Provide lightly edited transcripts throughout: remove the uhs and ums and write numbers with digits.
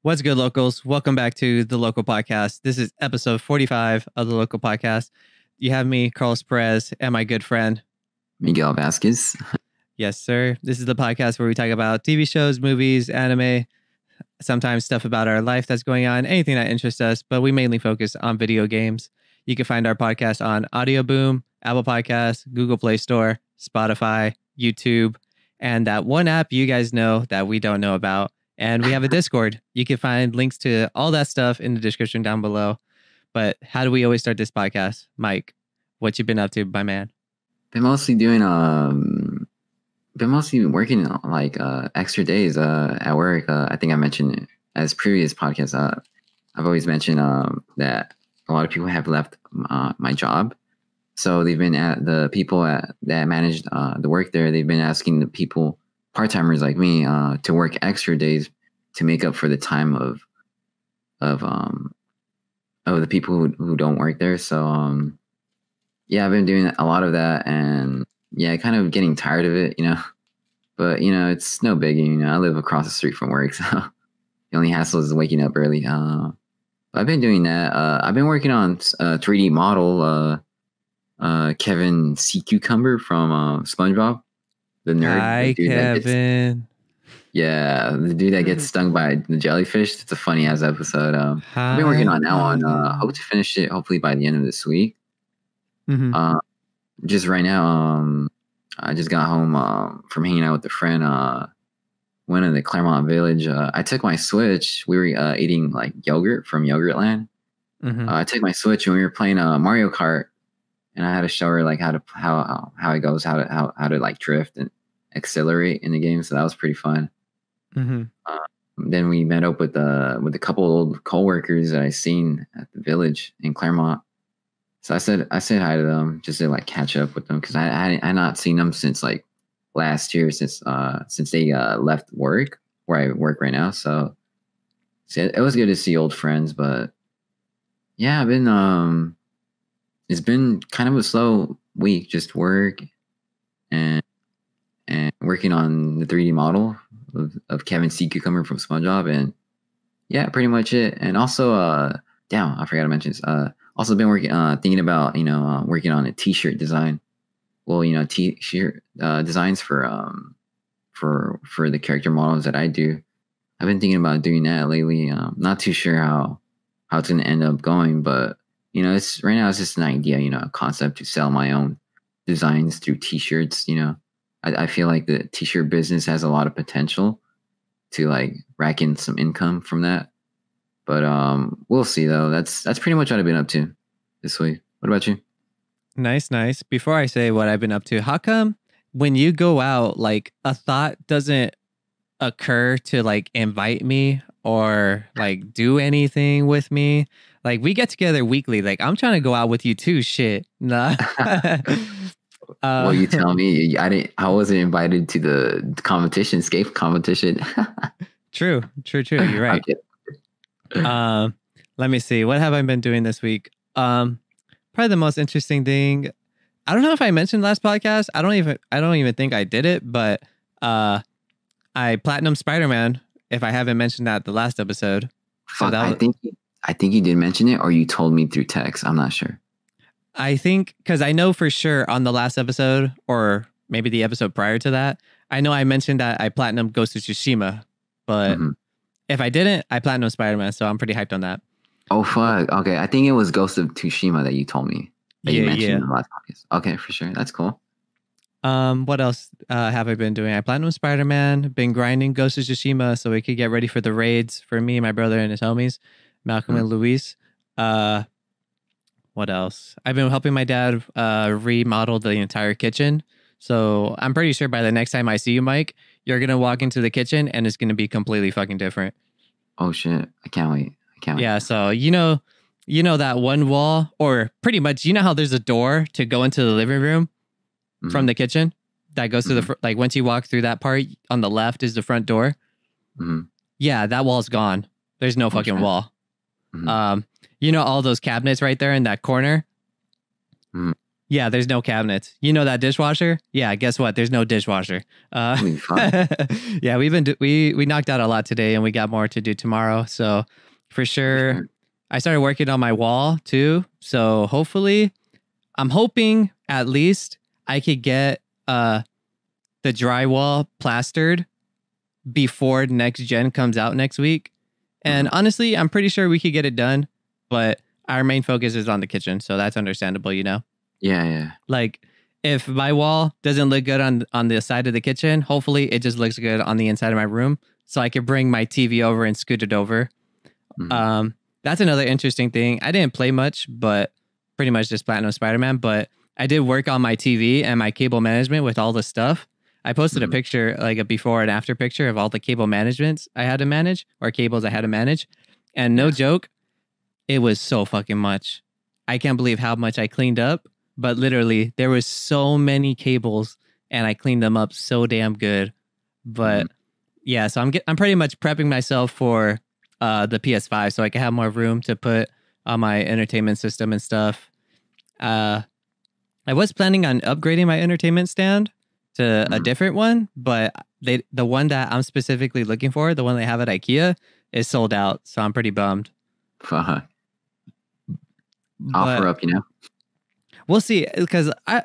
What's good, locals? Welcome back to the Local Podcast. This is episode 45 of the Local Podcast. You have me, Carlos Perez, and my good friend, Miguel Vasquez. Yes, sir. This is the podcast where we talk about TV shows, movies, anime, sometimes stuff about our life that's going on, anything that interests us, but we mainly focus on video games. You can find our podcast on Audioboom, Apple Podcasts, Google Play Store, Spotify, YouTube, and that one app you guys know that we don't know about. And we have a Discord. You can find links to all that stuff in the description down below. But how do we always start this podcast? Mike, what you been up to, my man? Been mostly working like extra days at work. I think I mentioned as previous podcasts. I've always mentioned that a lot of people have left my job. So they've been the people that managed the work there. They've been asking the people, part-timers like me, to work extra days to make up for the time of the people who don't work there. So yeah, I've been doing a lot of that, and yeah, kind of getting tired of it, But it's no biggie. I live across the street from work, so the only hassle is waking up early. But I've been doing that. I've been working on 3D model. Kevin Sea Cucumber from SpongeBob, the nerd. Hi, Kevin. The dude that gets stung by the jellyfish. It's a funny ass episode. I've been working on that one. Hope to finish it hopefully by the end of this week. Mm-hmm. Just right now, I just got home from hanging out with a friend. Went to the Claremont Village. I took my Switch. We were eating like yogurt from Yogurtland. Mm-hmm. I took my Switch and we were playing Mario Kart. And I had to show her like how it goes, how to like drift and accelerate in the game. So that was pretty fun. Mm-hmm. Then we met up with a couple of old coworkers that I seen at the village in Claremont. So I said hi to them just to like catch up with them because I had not seen them since like last year since they left work where I work right now. So it was good to see old friends, but yeah, I've been it's been kind of a slow week, just work and working on the 3D model of Kevin Sea Cucumber from SpongeBob, and yeah, pretty much it. And also, I forgot to mention this. Also been working, thinking about working on a T-shirt design. Well, T-shirt designs for the character models that I do. I've been thinking about doing that lately. Not too sure how it's gonna end up going, but it's right now. It's just an idea, a concept to sell my own designs through T-shirts. I feel like the T-shirt business has a lot of potential to like rack in some income from that. But we'll see though. That's pretty much what I've been up to this week. What about you? Nice. Before I say what I've been up to, how come when you go out, like a thought doesn't occur to like invite me or like do anything with me? Like we get together weekly. Like I'm trying to go out with you too. Shit. Nah. Well, you tell me. I wasn't invited to the competition, skate competition. True. You're right. Let me see. What have I been doing this week? Probably the most interesting thing. I don't know if I mentioned last podcast. I don't even think I did it, but I platinum Spider-Man. If I haven't mentioned that the last episode. Fuck, I think you did mention it, or you told me through text. I'm not sure. I think because I know for sure on the last episode, or maybe the episode prior to that, I know I mentioned that I platinum Ghost of Tsushima, but if I didn't, I platinum Spider-Man, so I'm pretty hyped on that. Oh fuck! Okay, I think it was Ghost of Tsushima that you told me that you mentioned in the last podcast. Okay, for sure, that's cool. What else have I been doing? I platinum Spider-Man, been grinding Ghost of Tsushima so we could get ready for the raids for me, my brother, and his homies, Malcolm and Luis. What else? I've been helping my dad remodel the entire kitchen. So I'm pretty sure by the next time I see you, Mike, you're going to walk into the kitchen and it's going to be completely fucking different. Oh, shit. I can't wait. Yeah. So, you know that one wall, or pretty much, how there's a door to go into the living room from the kitchen that goes to the, like once you walk through that part on the left is the front door. Yeah. That wall's gone. There's no fucking wall. All those cabinets right there in that corner. Yeah, there's no cabinets. You know that dishwasher? Yeah, guess what? There's no dishwasher. Holy fuck. Yeah, we knocked out a lot today, and we got more to do tomorrow. So for sure, I started working on my wall too. So hopefully, I'm hoping at least I could get the drywall plastered before next gen comes out next week. And honestly, I'm pretty sure we could get it done, but our main focus is on the kitchen, so that's understandable, you know. Yeah. Like, if my wall doesn't look good on the side of the kitchen, hopefully it just looks good on the inside of my room, so I could bring my TV over and scoot it over. That's another interesting thing. I didn't play much, but pretty much just Platinum Spider-Man. But I did work on my TV and my cable management with all the stuff. I posted a picture, like a before and after picture of all the cable managements I had to manage, or cables I had to manage. And no joke, it was so fucking much. I can't believe how much I cleaned up. But literally, there was so many cables, and I cleaned them up so damn good. But yeah, so I'm pretty much prepping myself for the PS5, so I can have more room to put on my entertainment system and stuff. I was planning on upgrading my entertainment stand to a different one, but the one that I'm specifically looking for, the one they have at IKEA, is sold out. So I'm pretty bummed. Fuck. Offer up, you know. We'll see, because I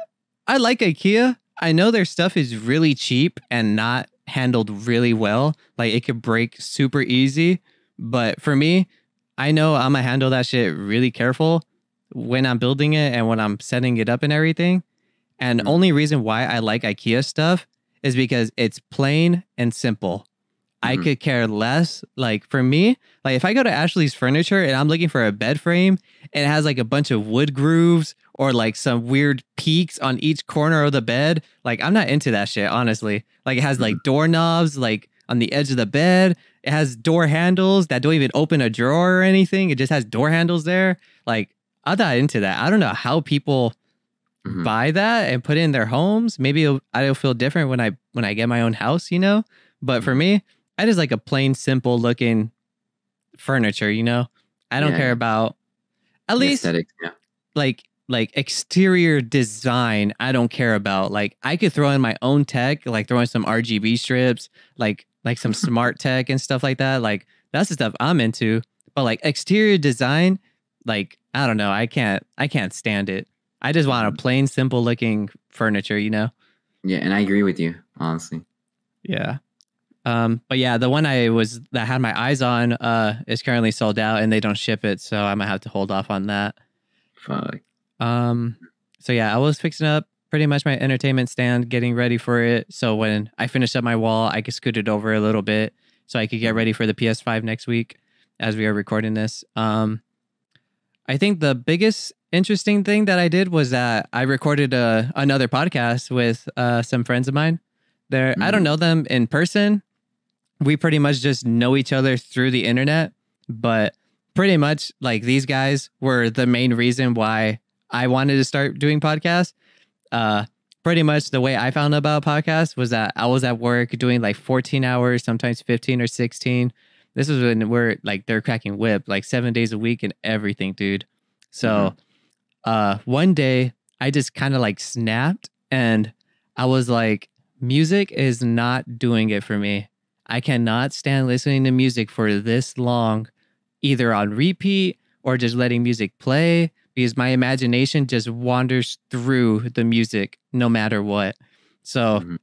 like IKEA. I know their stuff is really cheap and not handled really well. Like, it could break super easy. But for me, I know I'm going to handle that shit really careful when I'm building it and when I'm setting it up and everything. And only reason why I like IKEA stuff is because it's plain and simple. I could care less. Like, for me, like, if I go to Ashley's Furniture and I'm looking for a bed frame and it has like a bunch of wood grooves or like some weird peaks on each corner of the bed, like, I'm not into that shit, honestly. Like, it has like doorknobs like on the edge of the bed. It has door handles that don't even open a drawer or anything. It just has door handles there. Like, I'm not into that. I don't know how people buy that and put it in their homes. Maybe it'll feel different when I get my own house, you know. But for me, I just like a plain, simple looking furniture, you know. I don't care about, at least aesthetics, like exterior design. I don't care about. Like, I could throw in my own tech, like throw in some RGB strips, like some smart tech and stuff like that. Like, that's the stuff I'm into. But like exterior design, like, I don't know. I can't stand it. I just want a plain, simple looking furniture, you know? Yeah, and I agree with you, honestly. Yeah. But yeah, the one that had my eyes on is currently sold out and they don't ship it, so I might have to hold off on that. Fuck. So yeah, I was fixing up pretty much my entertainment stand, getting ready for it. So when I finish up my wall, I could scoot it over a little bit so I could get ready for the PS5 next week as we are recording this. I think the biggest interesting thing that I did was that I recorded another podcast with some friends of mine. I don't know them in person. We pretty much just know each other through the internet, but pretty much like these guys were the main reason why I wanted to start doing podcasts. Pretty much the way I found out about podcasts was that I was at work doing like 14 hours, sometimes 15 or 16. This was when they're cracking whip like 7 days a week and everything, dude. So one day I just kind of like snapped and I was like, music is not doing it for me. I cannot stand listening to music for this long, either on repeat or just letting music play, because my imagination just wanders through the music no matter what. So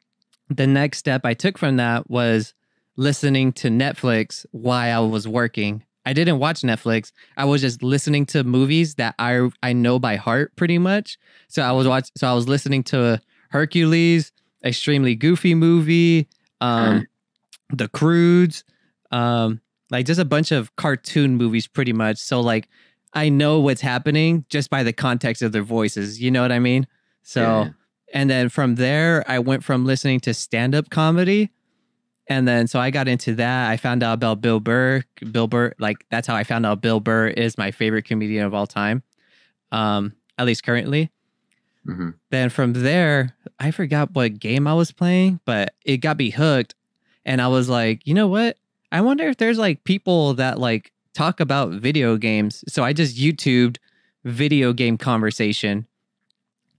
the next step I took from that was listening to Netflix while I was working. I didn't watch Netflix. I was just listening to movies that I know by heart pretty much. So I was listening to Hercules, extremely goofy movie, The Croods, like just a bunch of cartoon movies pretty much. So like I know what's happening just by the context of their voices. You know what I mean? So, and then from there, I went from listening to stand-up comedy. And then, so I got into that. I found out about Bill Burr, like that's how I found out Bill Burr is my favorite comedian of all time. At least currently. Then from there, I forgot what game I was playing, but it got me hooked. And I was like, you know what? I wonder if there's like people that like talk about video games. So I just YouTubed video game conversation.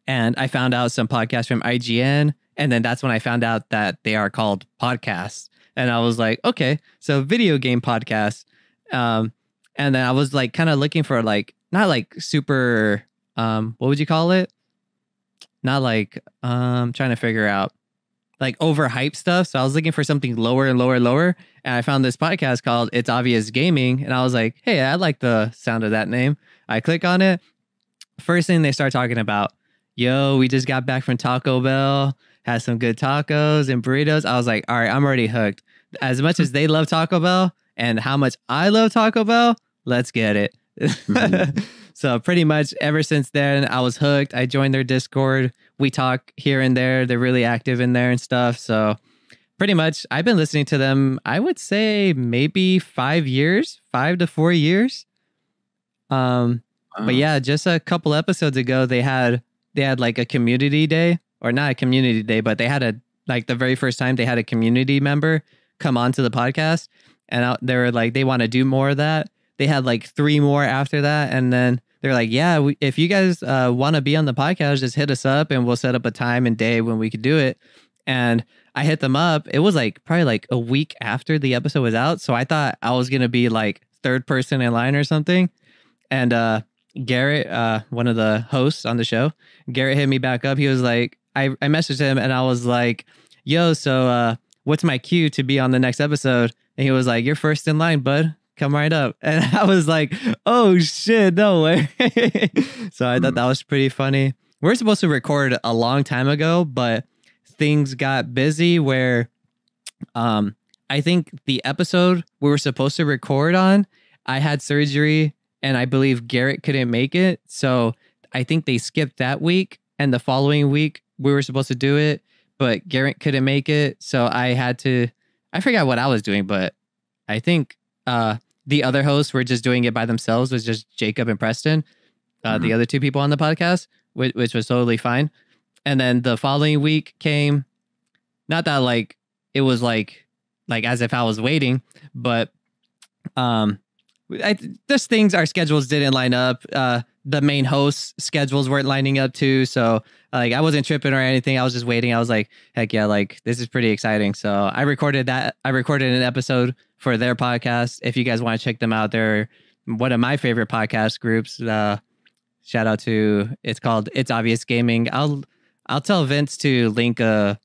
And I found out some podcasts from IGN. And then that's when I found out that they are called podcasts. And I was like, okay, so video game podcasts. And then I was like kind of looking for like, not like super, what would you call it? Not like, trying to figure out like overhyped stuff. So I was looking for something lower and lower and lower. And I found this podcast called It's Obvious Gaming. And I was like, hey, I like the sound of that name. I click on it. First thing they start talking about, yo, we just got back from Taco Bell, had some good tacos and burritos. I was like, all right, I'm already hooked. As much as they love Taco Bell and how much I love Taco Bell, let's get it. So pretty much ever since then, I was hooked. I joined their Discord. We talk here and there. They're really active in there and stuff. So pretty much I've been listening to them, I would say maybe 5 to 4 years. But yeah, just a couple episodes ago, they had like a community day, or not a community day, but they had like the very first time they had a community member come onto the podcast, and they were like, they want to do more of that. They had like 3 more after that. And then they're like, yeah, if you guys want to be on the podcast, just hit us up and we'll set up a time and day when we could do it. And I hit them up. It was like probably like a week after the episode was out. So I thought I was going to be like third person in line or something. And Garrett, one of the hosts on the show, Garrett hit me back up. He was like, I messaged him and I was like, yo, so what's my cue to be on the next episode? And he was like, you're first in line, bud. Come right up. And I was like, oh shit, no way. So I thought that was pretty funny. We were supposed to record a long time ago, but things got busy where I think the episode we were supposed to record on, I had surgery and I believe Garrett couldn't make it. So I think they skipped that week, and the following week we were supposed to do it, but Garrett couldn't make it. So I forgot what I was doing, but I think the other hosts were just doing it by themselves. It was just Jacob and Preston, the other 2 people on the podcast, which was totally fine. And then the following week came, not that like it was like as if I was waiting, but just things, our schedules didn't line up. The main hosts' schedules weren't lining up too. So like I wasn't tripping or anything. I was just waiting. I was like, heck yeah, like this is pretty exciting. So I recorded an episode for their podcast. If you guys want to check them out, they're one of my favorite podcast groups. Shout out to, it's called It's Obvious Gaming. I'll tell Vince to link a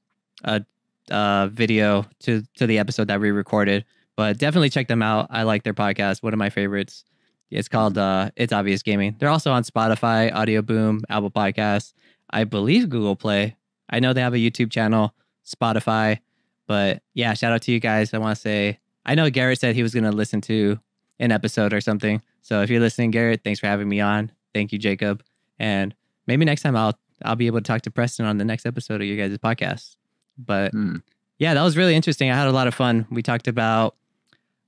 video to the episode that we recorded, but definitely check them out. I like their podcast. One of my favorites. It's called It's Obvious Gaming. They're also on Spotify, Audioboom, Apple Podcasts, I believe Google Play. I know they have a YouTube channel, Spotify, but yeah, shout out to you guys. I want to say, I know Garrett said he was going to listen to an episode or something. So if you're listening, Garrett, thanks for having me on. Thank you, Jacob. And maybe next time I'll be able to talk to Preston on the next episode of your guys' podcast. But yeah, that was really interesting. I had a lot of fun. We talked about,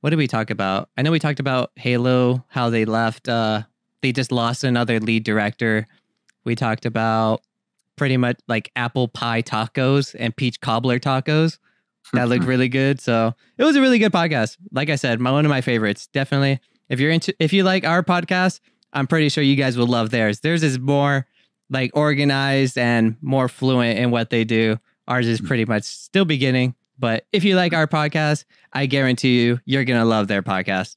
what did we talk about? I know we talked about Halo, how they left. They just lost another lead director. We talked about pretty much like apple pie tacos and peach cobbler tacos. That looked really good. So it was a really good podcast. Like I said, one of my favorites. Definitely. If you like our podcast, I'm pretty sure you guys will love theirs. Theirs is more like organized and more fluent in what they do. Ours is pretty much still beginning. But if you like our podcast, I guarantee you're going to love their podcast.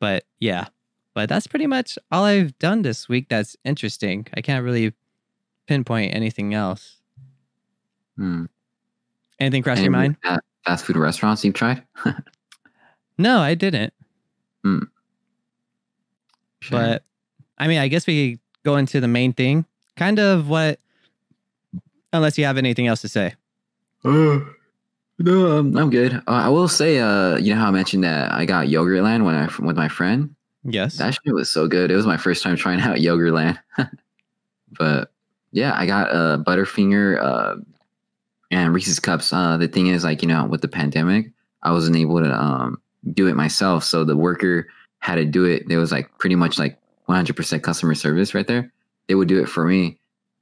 But yeah, but that's pretty much all I've done this week. That's interesting. I can't really pinpoint anything else. Anything cross your mind? Fast food restaurants you've tried? No, I didn't. Sure. But I mean, I guess we go into the main thing. Kind of what, unless you have anything else to say. No, I'm good. I will say, you know how I mentioned that I got Yogurtland with my friend? Yes. That shit was so good. It was my first time trying out Yogurtland. But yeah, I got Butterfinger and Reese's Cups. The thing is, like, you know, with the pandemic, I wasn't able to do it myself. So the worker had to do it. There was like pretty much like 100% customer service right there. They would do it for me.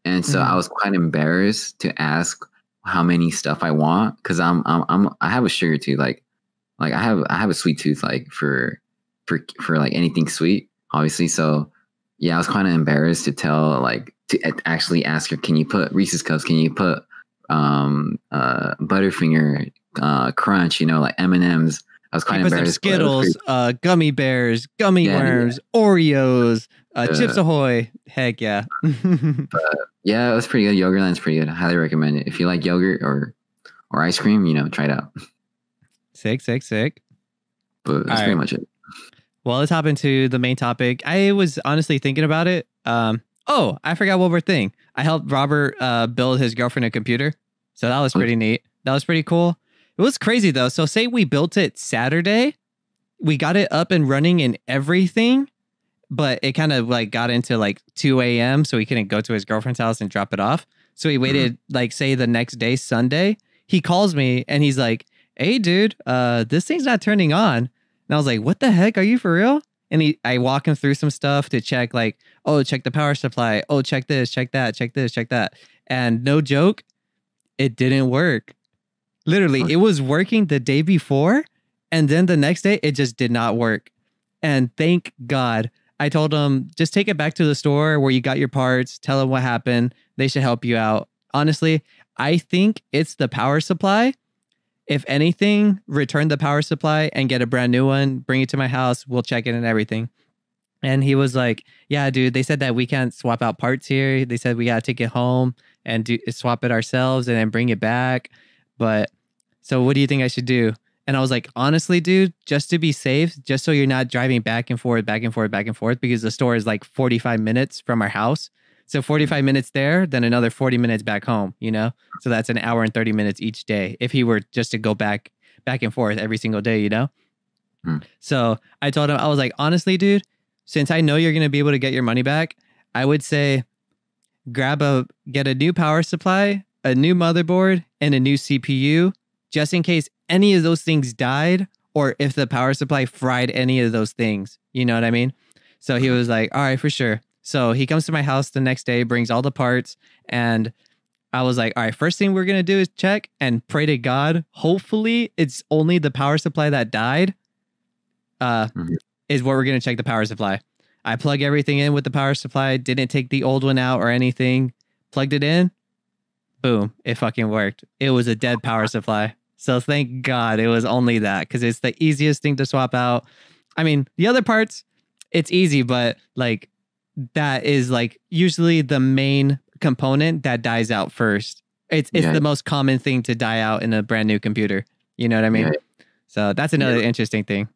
And so I was quite embarrassed to ask how many stuff I want, because I have a sugar tooth, like I have a sweet tooth, like for like anything sweet, obviously. So yeah, I was kind of embarrassed to to actually ask her, can you put Reese's Cups? Can you put Butterfinger Crunch? You know, like M&Ms. I was quite embarrassed. Skittles, gummy bears, gummy worms, Oreos, Chips Ahoy. Heck yeah. Yeah, it was pretty good. Yogurtland's pretty good. I highly recommend it. If you like yogurt or ice cream, you know, try it out. Sick. But that's pretty much it. Well, let's hop into the main topic. I was honestly thinking about it. Oh, I forgot one more thing. I helped Robert build his girlfriend a computer. So that was pretty neat. That was pretty cool. It was crazy though. So say we built it Saturday, we got it up and running and everything, but it kind of like got into like 2 a.m. So he couldn't go to his girlfriend's house and drop it off. So he waited like say the next day, Sunday. He calls me and he's like, "Hey dude, this thing's not turning on." And I was like, "What the heck? Are you for real?" And I walk him through some stuff to check like, oh, check the power supply. Oh, check this, check that, check this, check that. And no joke, it didn't work. Literally, it was working the day before, and then the next day, it just did not work. And thank God, I told him, just take it back to the store where you got your parts, tell them what happened. They should help you out. Honestly, I think it's the power supply. If anything, return the power supply and get a brand new one, bring it to my house, we'll check it and everything. And he was like, yeah, dude, they said that we can't swap out parts here. They said we got to take it home and swap it ourselves and then bring it back. But so what do you think I should do? And I was like, honestly, dude, just to be safe, just so you're not driving back and forth, because the store is like 45 minutes from our house. So 45 minutes there, then another 40 minutes back home, you know? So that's an hour and 30 minutes each day if he were just to go back and forth every single day, you know? So I told him, I was like, honestly, dude, since I know you're going to be able to get your money back, I would say get a new power supply, a new motherboard, and a new CPU, just in case any of those things died or if the power supply fried any of those things. You know what I mean? So he was like, all right, for sure. So he comes to my house the next day, brings all the parts, and I was like, all right, first thing we're going to do is check and pray to God. Hopefully it's only the power supply that died is what we're going to check the power supply. I plug everything in with the power supply, didn't take the old one out or anything, plugged it in, boom, it fucking worked. It was a dead power supply. So thank God it was only that, because it's the easiest thing to swap out. I mean, the other parts, it's easy, but like that is like usually the main component that dies out first. It's the most common thing to die out in a brand new computer. You know what I mean? Yeah. So that's another interesting thing.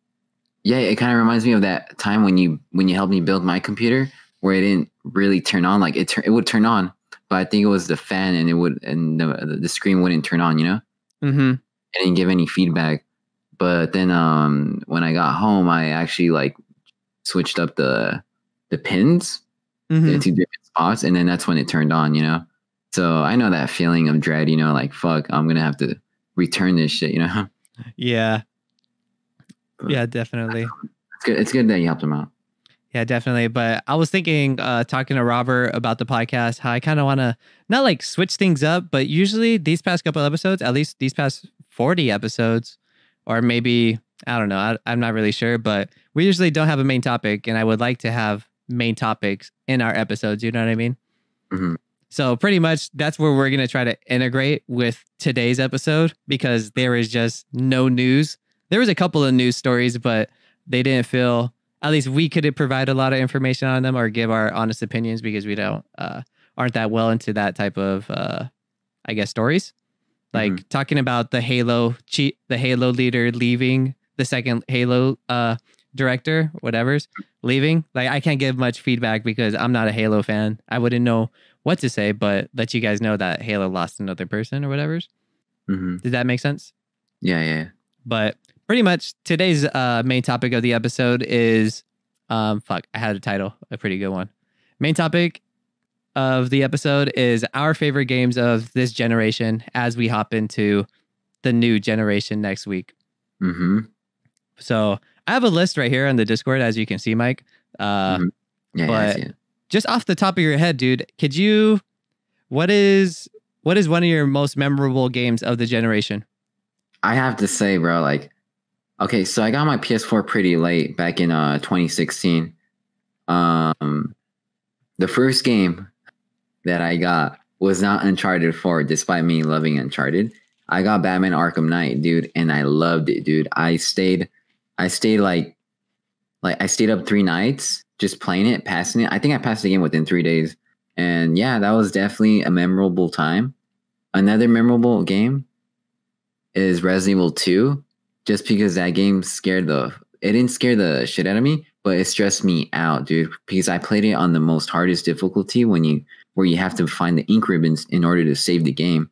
Yeah, it kind of reminds me of that time when you helped me build my computer, where it didn't really turn on. Like it would turn on, but I think it was the fan, and the screen wouldn't turn on. You know, I didn't give any feedback. But then when I got home, I actually like switched up the pins into different spots, and then that's when it turned on. You know, so I know that feeling of dread. You know, like fuck, I'm gonna have to return this shit. You know? Yeah. Yeah, definitely. It's good that you helped him out. Yeah, definitely. But I was thinking, talking to Robert about the podcast, how I kind of want to not like switch things up, but usually these past couple episodes, at least these past 40 episodes, or maybe, I don't know, I'm not really sure, but we usually don't have a main topic, and I would like to have main topics in our episodes. You know what I mean? So pretty much that's where we're going to try to integrate with today's episode, because there is just no news. There was a couple of news stories, but they didn't feel, at least we couldn't provide a lot of information on them or give our honest opinions, because we aren't that well into that type of, I guess, stories. Like talking about the Halo leader leaving, the second Halo director, whatever's leaving. Like I can't give much feedback because I'm not a Halo fan. I wouldn't know what to say, but let you guys know that Halo lost another person or whatever's. Did that make sense? Yeah. But pretty much today's main topic of the episode is, I had a title, a pretty good one. Main topic of the episode is our favorite games of this generation as we hop into the new generation next week. So I have a list right here on the Discord, as you can see, Mike. Yeah, I see it. Just off the top of your head, dude, what is one of your most memorable games of the generation? I have to say, bro, like, okay, so I got my PS4 pretty late back in 2016. The first game that I got was not Uncharted 4, despite me loving Uncharted. I got Batman Arkham Knight, dude, and I loved it, dude. I stayed like I stayed up 3 nights just playing it, passing it. I think I passed the game within 3 days. And yeah, that was definitely a memorable time. Another memorable game is Resident Evil 2, just because that game it didn't scare the shit out of me, but it stressed me out, dude, because I played it on the most hardest difficulty where you have to find the ink ribbons in order to save the game.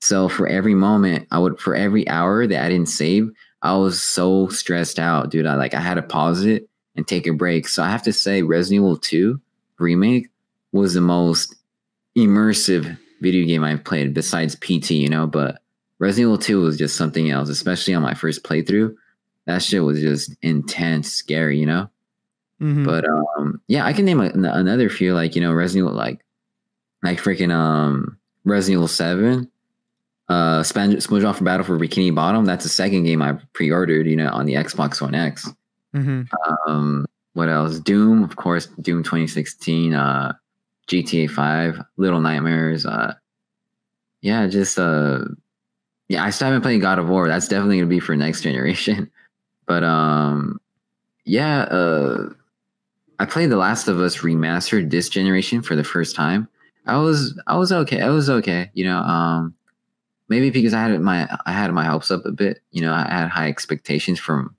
So for every moment, for every hour that I didn't save, I was so stressed out, dude. I had to pause it and take a break. So I have to say Resident Evil 2 Remake was the most immersive video game I've played besides PT, but Resident Evil 2 was just something else, especially on my first playthrough. That shit was just intense, scary, Mm-hmm. But yeah, I can name another few, like, Resident Evil, like freaking Resident Evil 7, SpongeBob for Battle for Bikini Bottom. That's the second game I pre-ordered, on the Xbox One X. Mm-hmm. What else? Doom, of course, Doom 2016, GTA 5, Little Nightmares. Yeah, just yeah, I still haven't played God of War. That's definitely gonna be for next generation. But yeah, I played The Last of Us Remastered this generation for the first time. I was okay. I was okay. Maybe because I had my hopes up a bit. I had high expectations from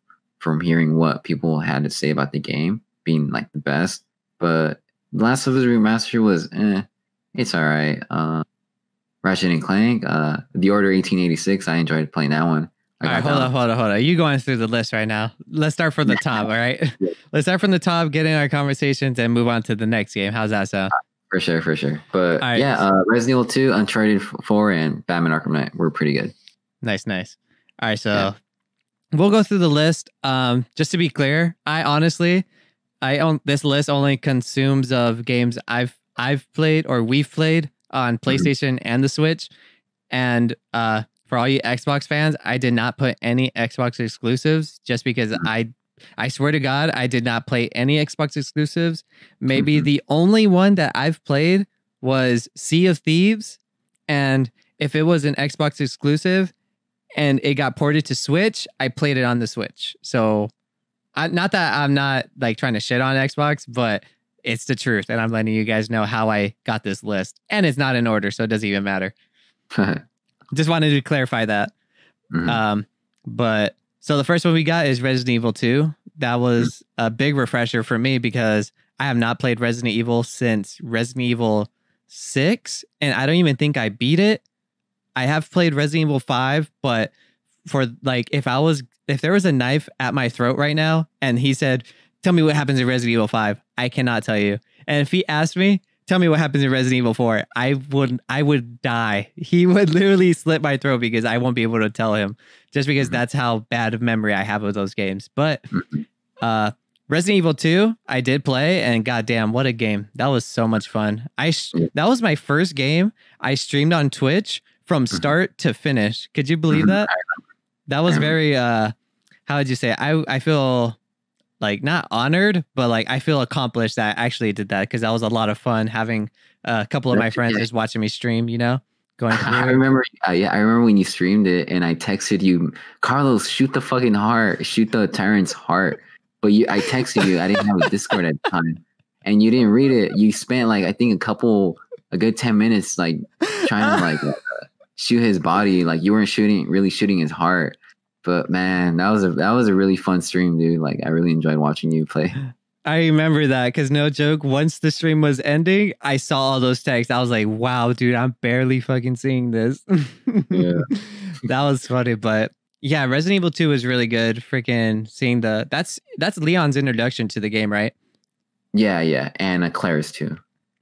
hearing what people had to say about the game being like the best. But The Last of Us Remastered was it's all right. Ratchet and Clank, The Order 1886. I enjoyed playing that one. All right, hold on. You going through the list right now. Let's start from the top, all right? Let's start from the top, get in our conversations, and move on to the next game. How's that sound? For sure. But right. Yeah, Resident Evil 2, Uncharted 4, and Batman Arkham Knight were pretty good. Nice. All right, so we'll go through the list. Just to be clear, this list only consumes of games I've played or we've played on PlayStation and the Switch. And for all you Xbox fans, I did not put any Xbox exclusives just because I swear to God, I did not play any Xbox exclusives. Maybe the only one that I've played was Sea of Thieves. And if it was an Xbox exclusive and it got ported to Switch, I played it on the Switch. So not that I'm not like trying to shit on Xbox, but it's the truth. And I'm letting you guys know how I got this list. And it's not in order, so it doesn't even matter. Just wanted to clarify that. But so the first one we got is Resident Evil 2. That was a big refresher for me because I have not played Resident Evil since Resident Evil 6. And I don't even think I beat it. I have played Resident Evil 5, but for like, if there was a knife at my throat right now and he said, tell me what happens in Resident Evil 5, I cannot tell you. And if he asked me, tell me what happens in Resident Evil 4, I would die. He would literally slit my throat because I won't be able to tell him, just because that's how bad of memory I have of those games. But Resident Evil 2, I did play, and goddamn, what a game. That was so much fun. That was my first game I streamed on Twitch from start to finish. Could you believe that? That was very, how would you say? I feel like not honored, but like I feel accomplished that I actually did that, because that was a lot of fun having a couple of my friends just watching me stream, going through. I remember when you streamed it and I texted you, Carlos, shoot the fucking heart, shoot the tyrant's heart. But I texted you, I didn't have a Discord at the time, and you didn't read it. You spent like, I think a good 10 minutes like trying to like shoot his body. Like you weren't really shooting his heart. But man, that was a really fun stream, dude. Like I really enjoyed watching you play. I remember that because no joke, once the stream was ending, I saw all those texts. I was like, wow, dude, I'm barely fucking seeing this. Yeah. That was funny. But yeah, Resident Evil 2 was really good. Freaking seeing that's Leon's introduction to the game, right? Yeah. And Claire's too.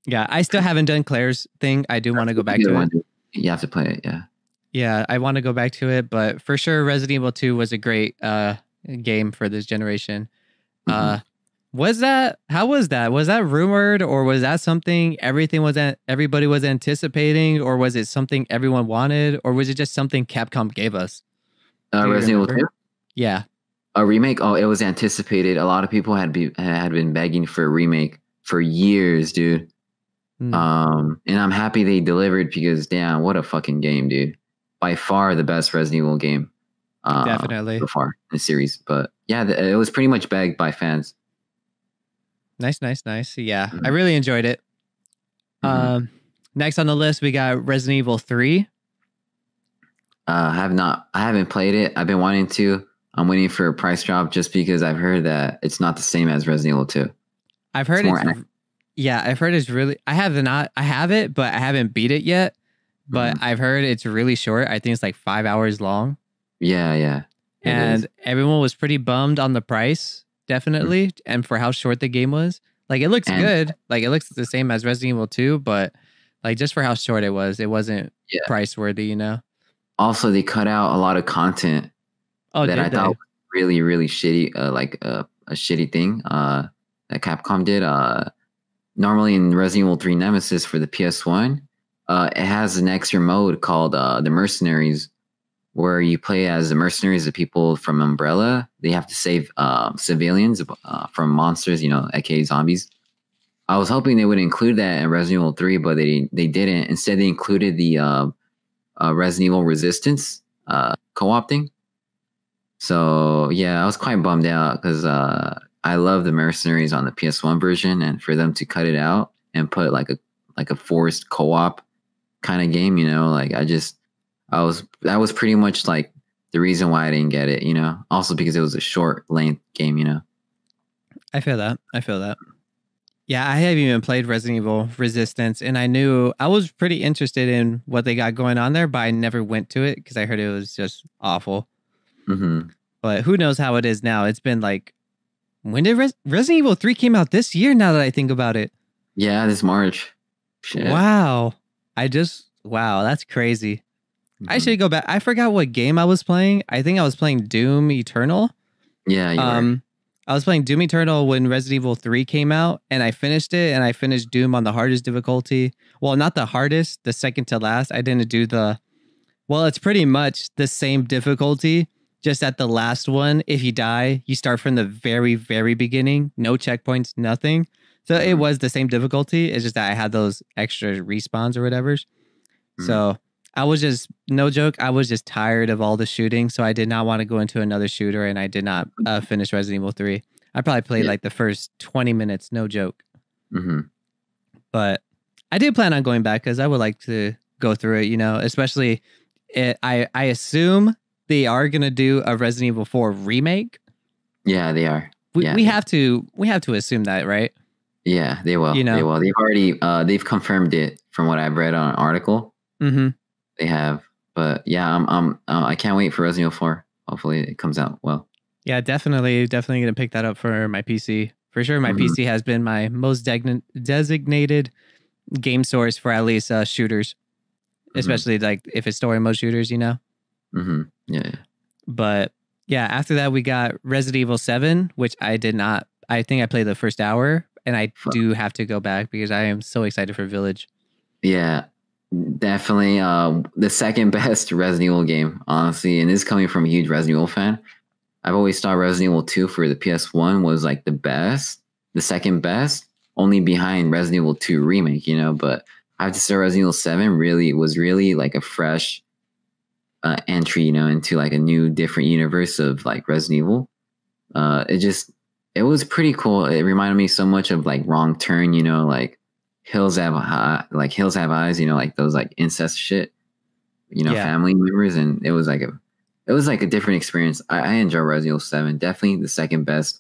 Yeah, I still haven't done Claire's thing. I do want to go back to it. You have to play it, yeah. Yeah, I want to go back to it, but for sure, Resident Evil 2 was a great game for this generation. How was that? Was that rumored, or was that something everybody was anticipating, or was it something everyone wanted, or was it just something Capcom gave us? Resident Evil 2? Yeah. A remake? Oh, it was anticipated. A lot of people had been begging for a remake for years, dude. And I'm happy they delivered because damn, what a fucking game, dude! By far the best Resident Evil game, Definitely so far in the series. But yeah, it was pretty much begged by fans. Nice. Yeah, I really enjoyed it. Next on the list, we got Resident Evil 3. I haven't played it. I've been wanting to. I'm waiting for a price drop just because I've heard that it's not the same as Resident Evil 2. I've heard I've heard it's really. I have it, but I haven't beat it yet. But I've heard it's really short. I think it's like 5 hours long. Yeah. And everyone was pretty bummed on the price, definitely, and for how short the game was. Like, it looks good. Like, it looks the same as Resident Evil 2, but like just for how short it wasn't price worthy, you know? Also, they cut out a lot of content that I thought was really, really shitty, a shitty thing that Capcom did. Normally in Resident Evil 3 Nemesis for the PS1, it has an extra mode called the Mercenaries, where you play as the mercenaries, the people from Umbrella. They have to save civilians from monsters, aka zombies. I was hoping they would include that in Resident Evil 3, but they didn't. Instead, they included the Resident Evil Resistance co-op thing. So yeah, I was quite bummed out because I love the Mercenaries on the PS1 version, and for them to cut it out and put like a forced co-op kind of game, that was pretty much like the reason why I didn't get it, Also because it was a short length game, I feel that. Yeah, I haven't even played Resident Evil Resistance, and I was pretty interested in what they got going on there, but I never went to it because I heard it was just awful. But who knows how it is now? It's been like, when did Resident Evil 3 came out this year, now that I think about it? Yeah, this March. Shit. Wow. That's crazy. I should go back. I forgot what game I was playing. I think I was playing Doom Eternal. Yeah, you were. I was playing Doom Eternal when Resident Evil 3 came out, and I finished it, and I finished Doom on the hardest difficulty. Well, not the hardest, the second to last. I didn't do it's pretty much the same difficulty, just at the last one. If you die, you start from the very, very beginning. No checkpoints, nothing. So it was the same difficulty. It's just that I had those extra respawns or whatever. So I was just, no joke, I was just tired of all the shooting, so I did not want to go into another shooter, and I did not finish Resident Evil 3. I probably played like the first 20 minutes, no joke. But I did plan on going back because I would like to go through it, especially I assume they are going to do a Resident Evil 4 remake. Yeah, they are. We have to assume that, right? Yeah, they will. They will. They've already they've confirmed it from what I've read on an article. They have, but yeah, I can't wait for Resident Evil 4. Hopefully, it comes out well. Yeah, definitely gonna pick that up for my PC for sure. My PC has been my most designated game source for at least shooters, especially like if it's story mode shooters, Yeah. But yeah, after that we got Resident Evil 7, which I did not. I think I played the first hour, and I do have to go back because I am so excited for Village. Yeah. Definitely the second best Resident Evil game, honestly, and this is coming from a huge Resident Evil fan. I've always thought Resident Evil 2 for the PS1 was like the second best, only behind Resident Evil 2 remake, but I have to say Resident Evil 7 was really like a fresh entry, into like a new different universe of like Resident Evil. It was pretty cool. It reminded me so much of like Wrong Turn, like Hills Have Eyes, like those like incest shit, family members, and it was like a different experience. I enjoy Resident Evil 7. Definitely the second best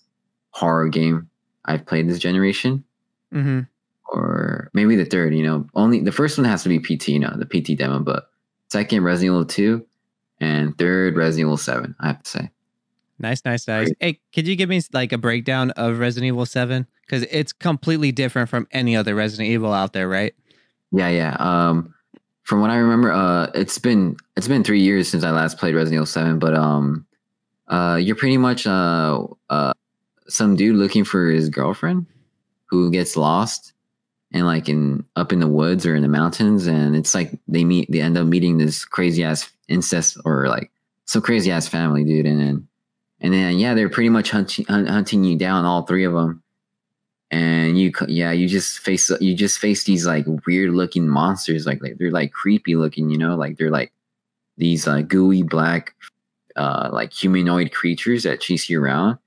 horror game I've played this generation, or maybe the third. Only the first one has to be PT, the PT demo, but second Resident Evil 2, and third Resident Evil 7. I have to say. Nice. Hey, could you give me like a breakdown of Resident Evil 7? Because it's completely different from any other Resident Evil out there, right? Yeah. From what I remember, it's been 3 years since I last played Resident Evil 7, but you're pretty much some dude looking for his girlfriend who gets lost and like up in the woods or in the mountains, and it's like they end up meeting this crazy ass incest or like some crazy ass family, dude, and then yeah, they're pretty much hunting you down, all three of them. and you just face these like weird looking monsters, like they're like creepy looking, like they're like these gooey black like humanoid creatures that chase you around.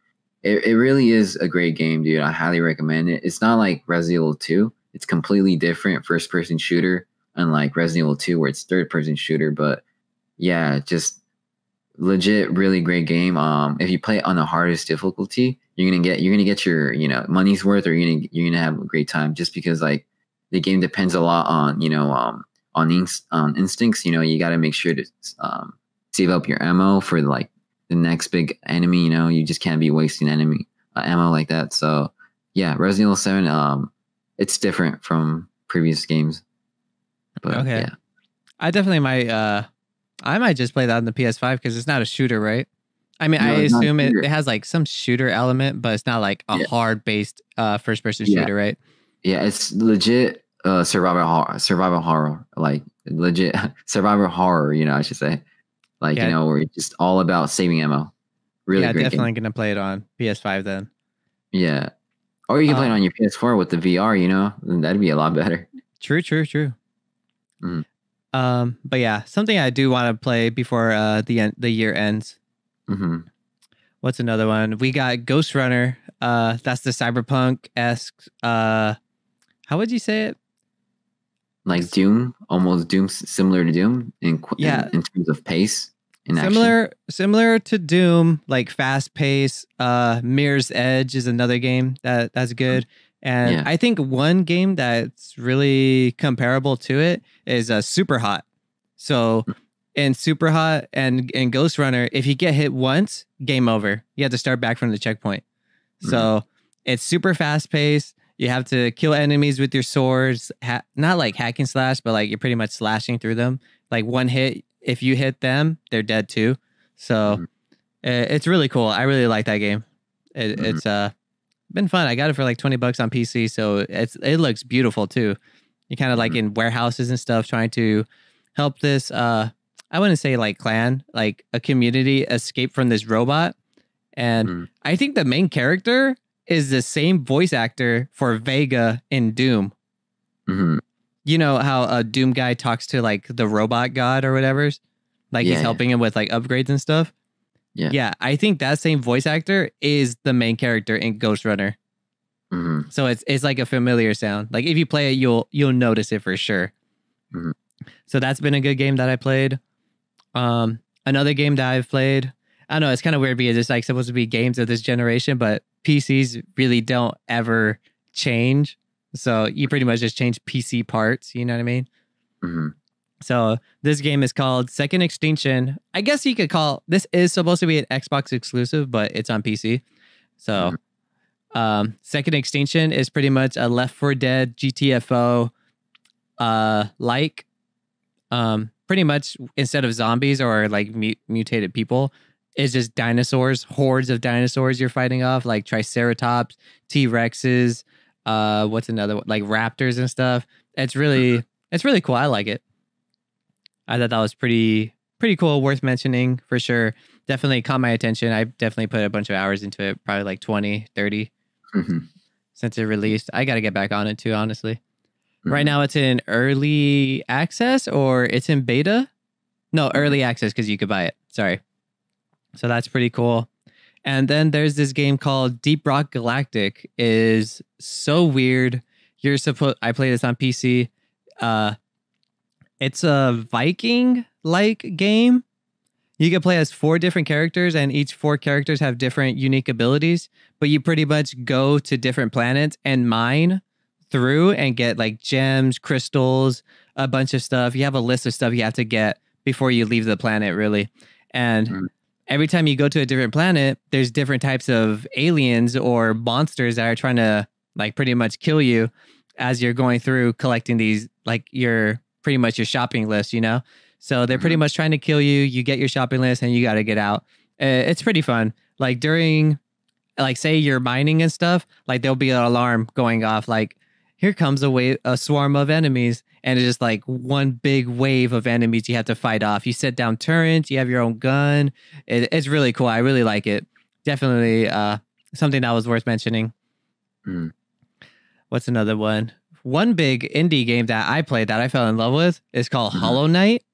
It really is a great game, dude. I highly recommend it. It's not like Resident Evil 2. It's completely different first person shooter, unlike Resident Evil 2 where it's third person shooter. But yeah, just legit really great game. If you play it on the hardest difficulty, you're gonna get your money's worth, or you're gonna have a great time, just because like the game depends a lot on on instincts. You got to make sure to save up your ammo for like the next big enemy. You just can't be wasting ammo like that. So yeah, Resident Evil 7, it's different from previous games. But Okay. yeah, I definitely might. I might just play that on the PS5 because it's not a shooter, right? I mean, No, I it's not a assume it shooter. has like some shooter element, but it's not like a Yeah. hard based first person Yeah. shooter, right? Yeah, it's legit survival horror, like legit survival horror. I should say, like Yeah. where it's just all about saving ammo. Really Yeah, great definitely game. gonna play it on PS5 then. Yeah, or you can play it Um, on your PS4 with the VR. That'd be a lot better. True. Mhm. But yeah, something I do want to play before the year ends. Hmm. What's another one? We got Ghost Runner. That's the cyberpunk-esque. How would you say it? Like Doom, almost Doom, similar to Doom Yeah. in terms of pace and action. Similar to Doom, like fast pace. Mirror's Edge is another game that's good. And Yeah. I think one game that's really comparable to it is Super Hot. So in Super Hot and in Ghost Runner, if you get hit once, game over. You have to start back from the checkpoint. So it's super fast paced. You have to kill enemies with your swords, not like hack and slash, but like you're pretty much slashing through them. Like one hit, if you hit them, they're dead too. So it's really cool. I really like that game. It's been fun. I got it for like $20 on PC, so it looks beautiful too. You kind of like in warehouses and stuff, trying to help this. I wouldn't say like clan, like a community escape from this robot. And I think the main character is the same voice actor for Vega in Doom. Hmm. You know how a Doom guy talks to like the robot god or whatever? Like he's helping him with like upgrades and stuff. Yeah. Yeah, I think that same voice actor is the main character in Ghost Runner. Hmm. So it's like a familiar sound. Like if you play it, you'll notice it for sure. Mhm. So that's been a good game that I played. Another game that I've played, I don't know, it's kind of weird because it's like supposed to be games of this generation, but PCs really don't ever change. So you pretty much just change PC parts, you know what I mean? Hmm. So this game is called Second Extinction. I guess you could call this is supposed to be an Xbox exclusive, but it's on PC. So Second Extinction is pretty much a Left 4 Dead GTFO like pretty much instead of zombies or like mutated people, it's just dinosaurs, hordes of dinosaurs you're fighting off, like Triceratops, T-Rexes, what's another one? Like raptors and stuff. It's really cool. I like it. I thought that was pretty cool, worth mentioning for sure. Definitely caught my attention. I definitely put a bunch of hours into it, probably like 20, 30 since it released. I got to get back on it too, honestly. Right now it's in early access or it's in beta. No, early access because you could buy it. Sorry. So that's pretty cool. And then there's this game called Deep Rock Galactic. Is so weird. I play this on PC. It's a Viking-like game. You can play as 4 different characters, and each 4 characters have different unique abilities. But you pretty much go to different planets and mine through and get like gems, crystals, a bunch of stuff. You have a list of stuff you have to get before you leave the planet, really. And every time you go to a different planet, there's different types of aliens or monsters that are trying to like pretty much kill you as you're going through collecting these, like your pretty much your shopping list, you know? So they're pretty much trying to kill you. You get your shopping list and you got to get out. It's pretty fun. Like during, like say you're mining and stuff, like there'll be an alarm going off like, here comes a swarm of enemies. And it's just like one big wave of enemies you have to fight off. You set down turrets, you have your own gun. It's really cool. I really like it. Definitely something that was worth mentioning. What's another one? One big indie game that I played that I fell in love with is called Hollow Knight.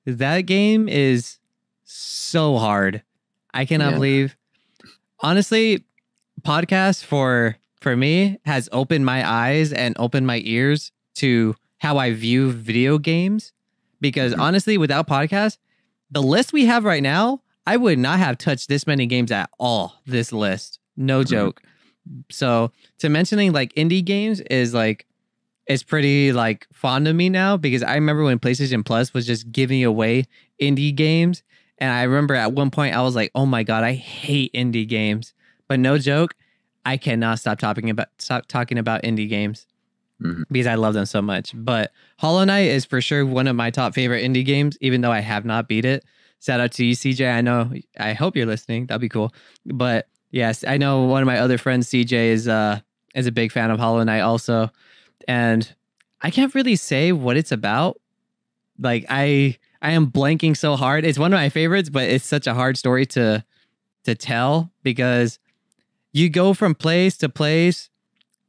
That game is so hard. I cannot believe. Honestly, podcast for me has opened my eyes and opened my ears to how I view video games. Because honestly, without podcasts, the list we have right now, I would not have touched this many games at all. This list, no joke. So to mentioning like indie games is like, it's pretty like fond of me now, because I remember when PlayStation Plus was just giving away indie games. And I remember at one point I was like, oh my God, I hate indie games. But no joke, I cannot stop talking about indie games because I love them so much. But Hollow Knight is for sure one of my top favorite indie games, even though I have not beat it. Shout out to you, CJ. I hope you're listening. That'd be cool. But yes, I know one of my other friends, CJ, is a big fan of Hollow Knight also. And I can't really say what it's about. Like I am blanking so hard. It's one of my favorites, but it's such a hard story to tell because you go from place to place.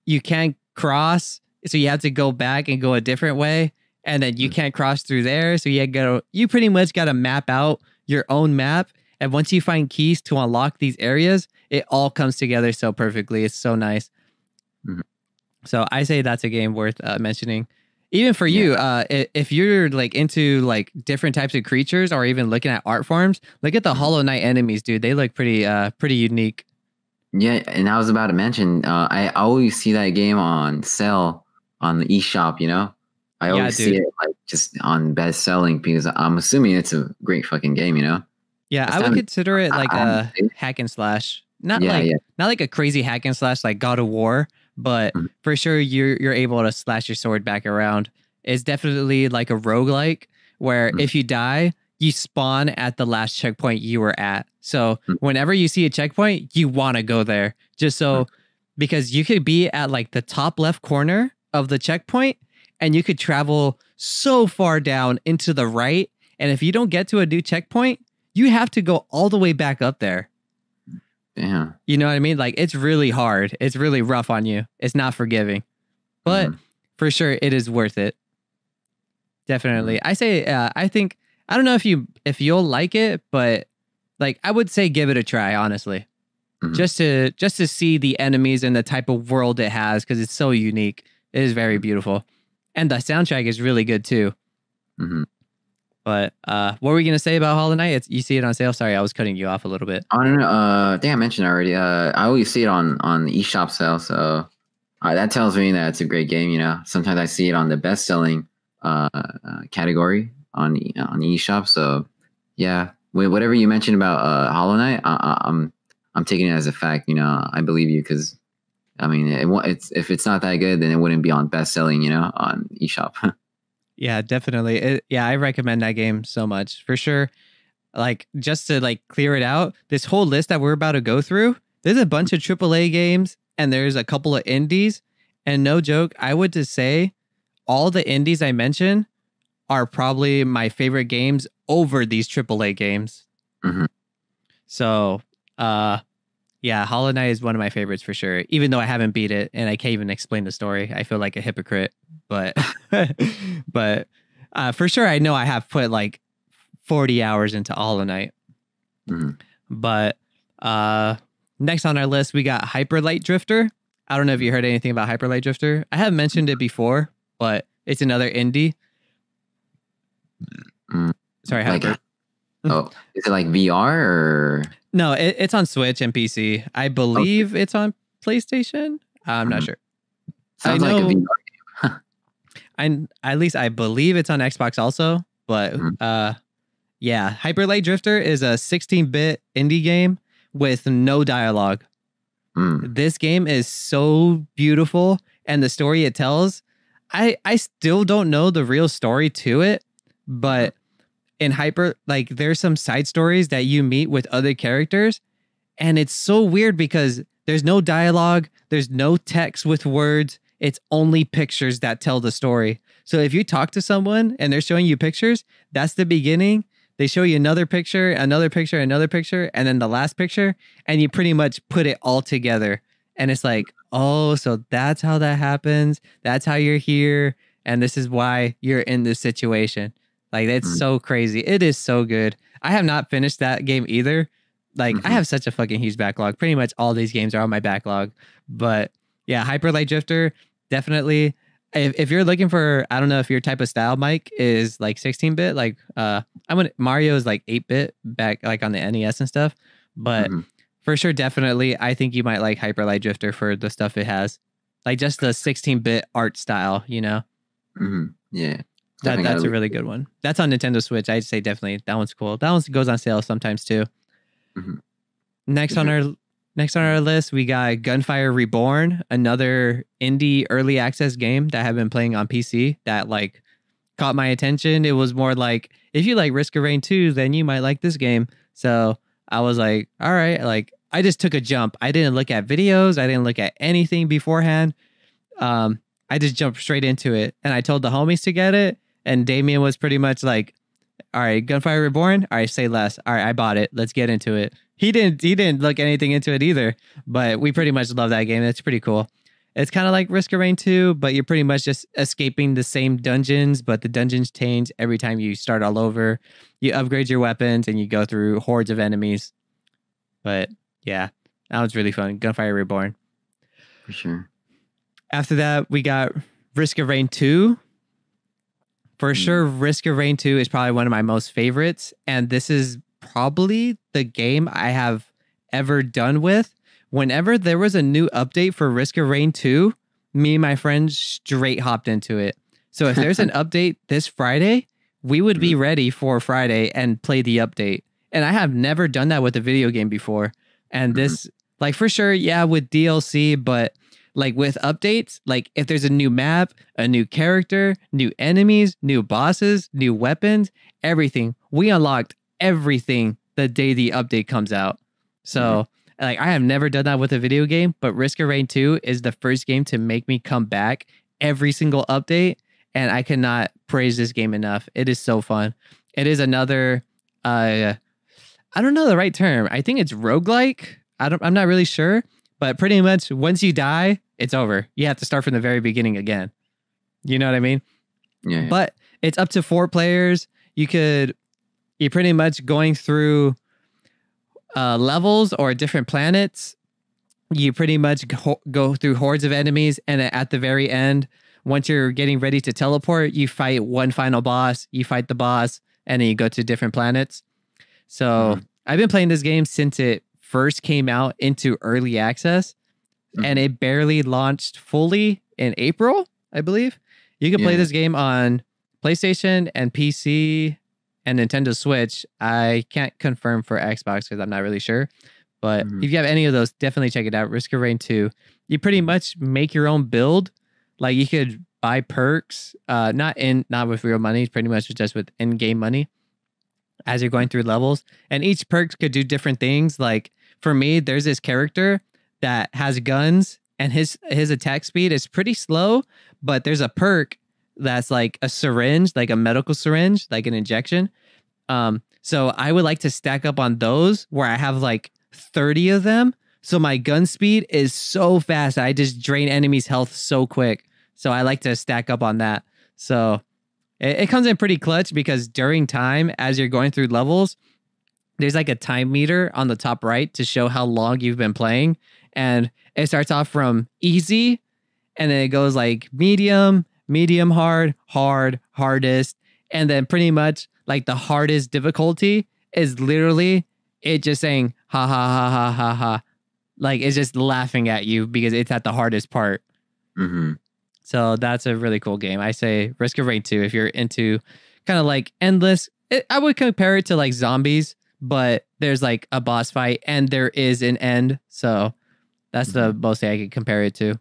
You can't cross, so you have to go back and go a different way. And then you can't cross through there, so you pretty much got to map out your own map. And once you find keys to unlock these areas, it all comes together so perfectly. It's so nice. So I say that's a game worth mentioning. Even for you, if you're like into like different types of creatures or even looking at art forms, look at the Hollow Knight enemies, dude. They look pretty unique. Yeah, and I was about to mention, I always see that game on sale on the eShop, you know? I always see it like just on best selling because I'm assuming it's a great fucking game, you know? Yeah, I would consider it like a hack and slash. Not like a crazy hack and slash like God of War, but for sure you're able to slash your sword back around. It's definitely like a roguelike where if you die, you spawn at the last checkpoint you were at. So whenever you see a checkpoint, you want to go there just so because you could be at like the top left corner of the checkpoint and you could travel so far down into the right. And if you don't get to a new checkpoint, you have to go all the way back up there. Damn. You know what I mean? Like it's really hard. It's really rough on you. It's not forgiving, but for sure it is worth it. Definitely. I say, I think, I don't know if you'll like it, but like I would say give it a try, honestly. Just to see the enemies and the type of world it has, because it's so unique. It is very beautiful. And the soundtrack is really good too. But what were we gonna say about Hollow Knight? You see it on sale. Sorry, I was cutting you off a little bit. I don't know. I think I mentioned already. I always see it on the eShop sale, so that tells me that it's a great game. You know, sometimes I see it on the best selling category on eShop. So yeah, whatever you mentioned about Hollow Knight, I'm taking it as a fact. You know, I believe you because I mean, if it's not that good, then it wouldn't be on best selling. You know, on eShop. Yeah, definitely. I recommend that game so much for sure. Like just to like clear it out, this whole list that we're about to go through, there's a bunch of AAA games and there's a couple of indies. And no joke, I would just say all the indies I mentioned are probably my favorite games over these AAA games. So, yeah, Hollow Knight is one of my favorites for sure. Even though I haven't beat it and I can't even explain the story, I feel like a hypocrite. But, but for sure, I know I have put like 40 hours into Hollow Knight. But next on our list, we got Hyperlight Drifter. I don't know if you heard anything about Hyperlight Drifter. I have mentioned it before, but it's another indie. Sorry, Hyper. Oh, is it like VR or? No, it's on Switch and PC. I believe it's on PlayStation. I'm not sure. Sounds like a VR game. At least I believe it's on Xbox also. But yeah, Hyperlight Drifter is a 16-bit indie game with no dialogue. This game is so beautiful, and the story it tells, I still don't know the real story to it, but in there's some side stories that you meet with other characters, and it's so weird because there's no dialogue, there's no text with words, it's only pictures that tell the story. So if you talk to someone and they're showing you pictures, that's the beginning. They show you another picture, another picture, another picture, and then the last picture, and you pretty much put it all together. And it's like, oh, so that's how that happens. That's how you're here. And this is why you're in this situation. Like, that's Mm, so crazy. It is so good. I have not finished that game either. Like, I mhm. have such a fucking huge backlog. Pretty much all these games are on my backlog. But yeah, Hyperlight Drifter, definitely. If you're looking for, I don't know if your type of style, Mike, is like 16-bit, like Mario is like 8-bit back like on the NES and stuff. But Mhm. for sure, definitely, I think you might like Hyperlight Drifter for the stuff it has. Like just the 16-bit art style, you know? Mhm. Yeah. Definitely gotta That's a look. really good one. That's on Nintendo Switch. I'd say definitely that one's cool. That one goes on sale sometimes too. Mhm. Next on our list, we got Gunfire Reborn, another indie early access game that I have been playing on PC that like caught my attention. It was more like if you like Risk of Rain 2, then you might like this game. So I was like, all right, like I just took a jump. I didn't look at videos, I didn't look at anything beforehand. I just jumped straight into it and I told the homies to get it. And Damien was pretty much like, all right, Gunfire Reborn. All right, say less. All right, I bought it. Let's get into it. He didn't look anything into it either, but we pretty much love that game. It's pretty cool. It's kind of like Risk of Rain 2, but you're pretty much just escaping the same dungeons, but the dungeons change every time you start all over. You upgrade your weapons and you go through hordes of enemies. But yeah, that was really fun. Gunfire Reborn. For sure. After that, we got Risk of Rain 2. For sure, Risk of Rain 2 is probably one of my most favorites. And this is probably the game I have ever done with. Whenever there was a new update for Risk of Rain 2, me and my friends straight hopped into it. So if there's an update this Friday, we would be ready for Friday and play the update. And I have never done that with a video game before. And this, like for sure, yeah, with DLC, but like with updates, like if there's a new map, a new character, new enemies, new bosses, new weapons, everything. We unlocked everything the day the update comes out. So like I have never done that with a video game, but Risk of Rain 2 is the first game to make me come back every single update. And I cannot praise this game enough. It is so fun. It is another I don't know the right term. I think it's roguelike. I'm not really sure. But pretty much once you die, it's over. You have to start from the very beginning again. You know what I mean? Yeah. But it's up to 4 players. You're pretty much going through levels or different planets. You pretty much go through hordes of enemies. And at the very end, once you're getting ready to teleport, you fight one final boss. You fight the boss and then you go to different planets. So I've been playing this game since it first came out into early access and it barely launched fully in April, I believe. You can play this game on PlayStation and PC and Nintendo Switch. I can't confirm for Xbox because I'm not really sure. But if you have any of those, definitely check it out. Risk of Rain 2. You pretty much make your own build. Like you could buy perks, not with real money, pretty much just with in-game money as you're going through levels. And each perk could do different things. Like for me, there's this character that has guns and his attack speed is pretty slow, but there's a perk that's like a syringe, like a medical syringe, like an injection. So I would like to stack up on those where I have like 30 of them. So my gun speed is so fast. I just drain enemies' health so quick. So I like to stack up on that. So it comes in pretty clutch because during time, as you're going through levels, there's like a time meter on the top right to show how long you've been playing. And it starts off from easy, and then it goes like medium, hard, hardest. And then pretty much like the hardest difficulty is literally it just saying, ha, ha, ha, ha, ha, ha. Like it's just laughing at you because it's at the hardest part. So that's a really cool game. I say Risk of Rain 2 if you're into kind of like endless. I would compare it to like zombies, but there's like a boss fight and there is an end. So that's the most thing I could compare it to.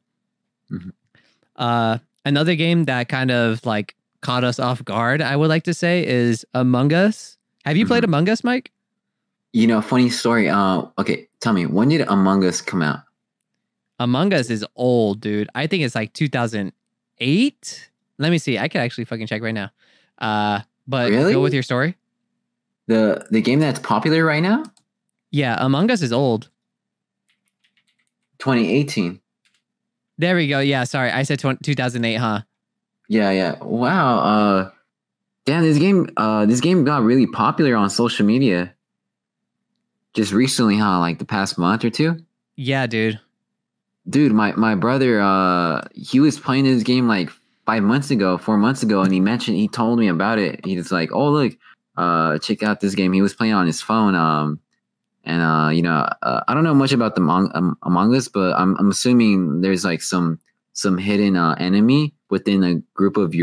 Another game that kind of like caught us off guard, I would like to say, is Among Us. Have you played Among Us, Mike? You know, funny story. Okay, tell me, when did Among Us come out? Among Us is old, dude. I think it's like 2008. Let me see. I could actually fucking check right now. But really? Go with your story. The game that's popular right now? Yeah, Among Us is old. 2018. There we go. Yeah, sorry. I said 2008, huh? Yeah. Wow. Damn, this game got really popular on social media just recently, huh? Like the past month or two. Yeah, dude. Dude, my brother, he was playing this game like 4 months ago, and he told me about it. He was like, "Oh, look, check out this game." He was playing on his phone, and I don't know much about the Among Us, but I'm assuming there's like some hidden enemy within a group of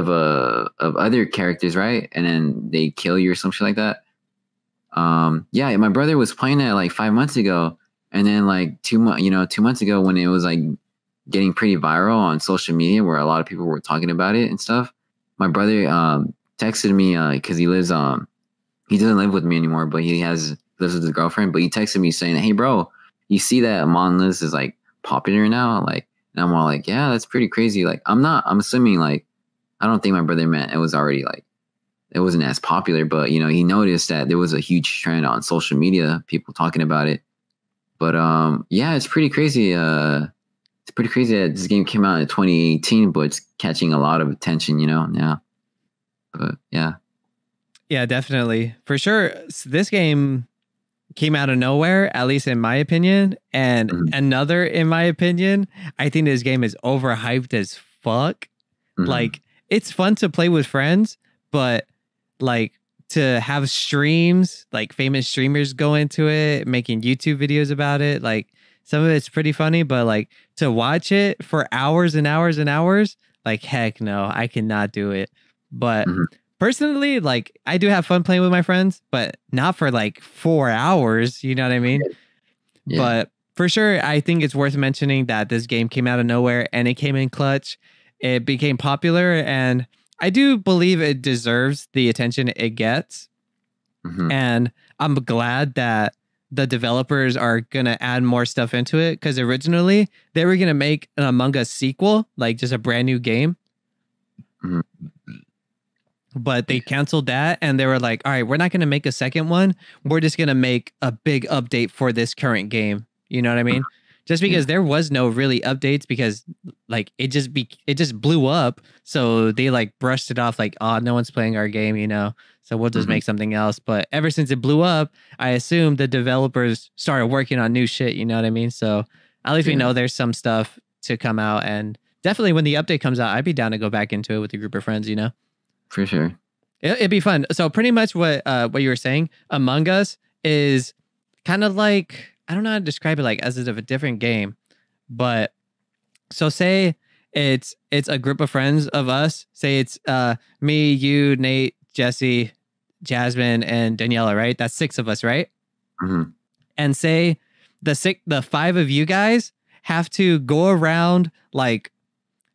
of other characters, right? And then they kill you or some shit like that. Yeah, my brother was playing it like 5 months ago, and then like 2 months ago when it was like getting pretty viral on social media, where a lot of people were talking about it and stuff. My brother texted me because he doesn't live with me anymore, but he lives with his girlfriend. But he texted me saying, "Hey, bro, you see that Among Us is like popular now?" Like, and I'm all like, "Yeah, that's pretty crazy." Like, I'm assuming like, I don't think my brother meant it was already like, it wasn't as popular, but he noticed that there was a huge trend on social media, people talking about it. But yeah, it's pretty crazy. It's pretty crazy that this game came out in 2018, but it's catching a lot of attention, now. But yeah. Yeah, definitely. For sure. This game came out of nowhere, at least in my opinion. And another, in my opinion, I think this game is overhyped as fuck. Like, it's fun to play with friends, but like to have streams, like famous streamers go into it, making YouTube videos about it, like some of it's pretty funny, but like to watch it for hours and hours and hours, like heck no, I cannot do it. But personally, like I do have fun playing with my friends, but not for like 4 hours, you know what I mean? Yeah. But for sure, I think it's worth mentioning that this game came out of nowhere and it came in clutch. It became popular, and I do believe it deserves the attention it gets. And I'm glad that the developers are going to add more stuff into it, because originally they were going to make an Among Us sequel, like just a brand new game. But they canceled that, and they were like, all right, we're not going to make a second one. We're just going to make a big update for this current game. You know what I mean? Just because there was no really updates, because like it just blew up. So they like brushed it off like, oh, no one's playing our game, so we'll just make something else. But ever since it blew up, I assume the developers started working on new shit. You know what I mean? So at least we know there's some stuff to come out, and definitely when the update comes out, I'd be down to go back into it with a group of friends, For sure. It'd be fun. So pretty much what you were saying, Among Us is kind of like, I don't know how to describe it, like as of a different game, but so say it's a group of friends of us. Say it's me, you, Nate, Jesse, Jasmine, and Daniela, right? That's 6 of us, right? And say the 5 of you guys have to go around, like,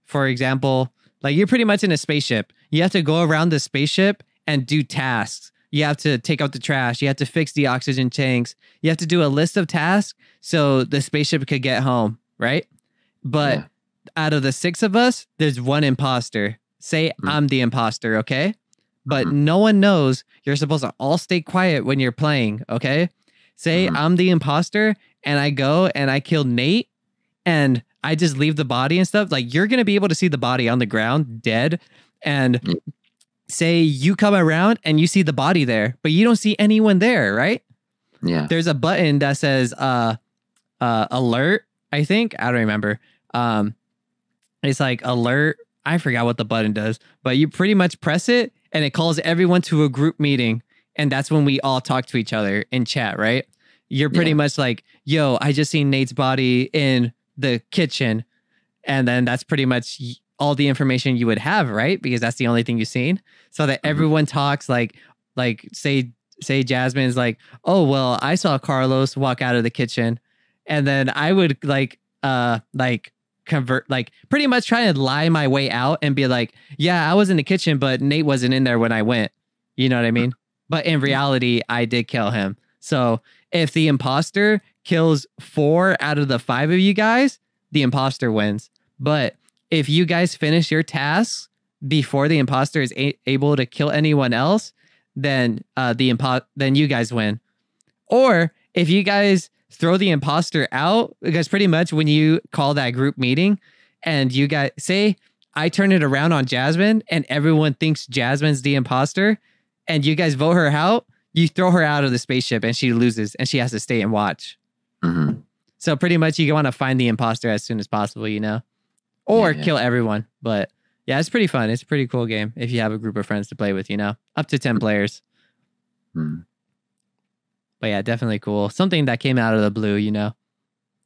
for example, like you're pretty much in a spaceship. You have to go around the spaceship and do tasks. You have to take out the trash. You have to fix the oxygen tanks. You have to do a list of tasks so the spaceship could get home, right? But out of the 6 of us, there's one imposter. Say I'm the imposter, okay? But no one knows. You're supposed to all stay quiet when you're playing, okay? Say I'm the imposter, and I go and I kill Nate, and I just leave the body and stuff. Like, you're going to be able to see the body on the ground, dead, and say you come around and you see the body there, but you don't see anyone there, right? Yeah. There's a button that says alert, I think. I don't remember. It's like alert. I forgot what the button does, but you pretty much press it and it calls everyone to a group meeting. And that's when we all talk to each other in chat, right? You're pretty much like, yo, I just seen Nate's body in the kitchen. And then that's pretty much all the information you would have, right? Because that's the only thing you've seen. So that everyone talks like say Jasmine's like, oh, well, I saw Carlos walk out of the kitchen. And then I would convert, like pretty much try to lie my way out and be like, yeah, I was in the kitchen, but Nate wasn't in there when I went. You know what I mean? But in reality, I did kill him. So if the imposter kills 4 out of the 5 of you guys, the imposter wins. But if you guys finish your tasks before the imposter is able to kill anyone else, then then you guys win. Or if you guys throw the imposter out, because pretty much when you call that group meeting and you got, say I turn it around on Jasmine and everyone thinks Jasmine's the imposter and you guys vote her out, you throw her out of the spaceship and she loses and she has to stay and watch. Mm-hmm. So pretty much you want to find the imposter as soon as possible, or kill everyone. But yeah, it's pretty fun. It's a pretty cool game if you have a group of friends to play with, up to 10 players. Mm. But yeah, definitely cool. Something that came out of the blue,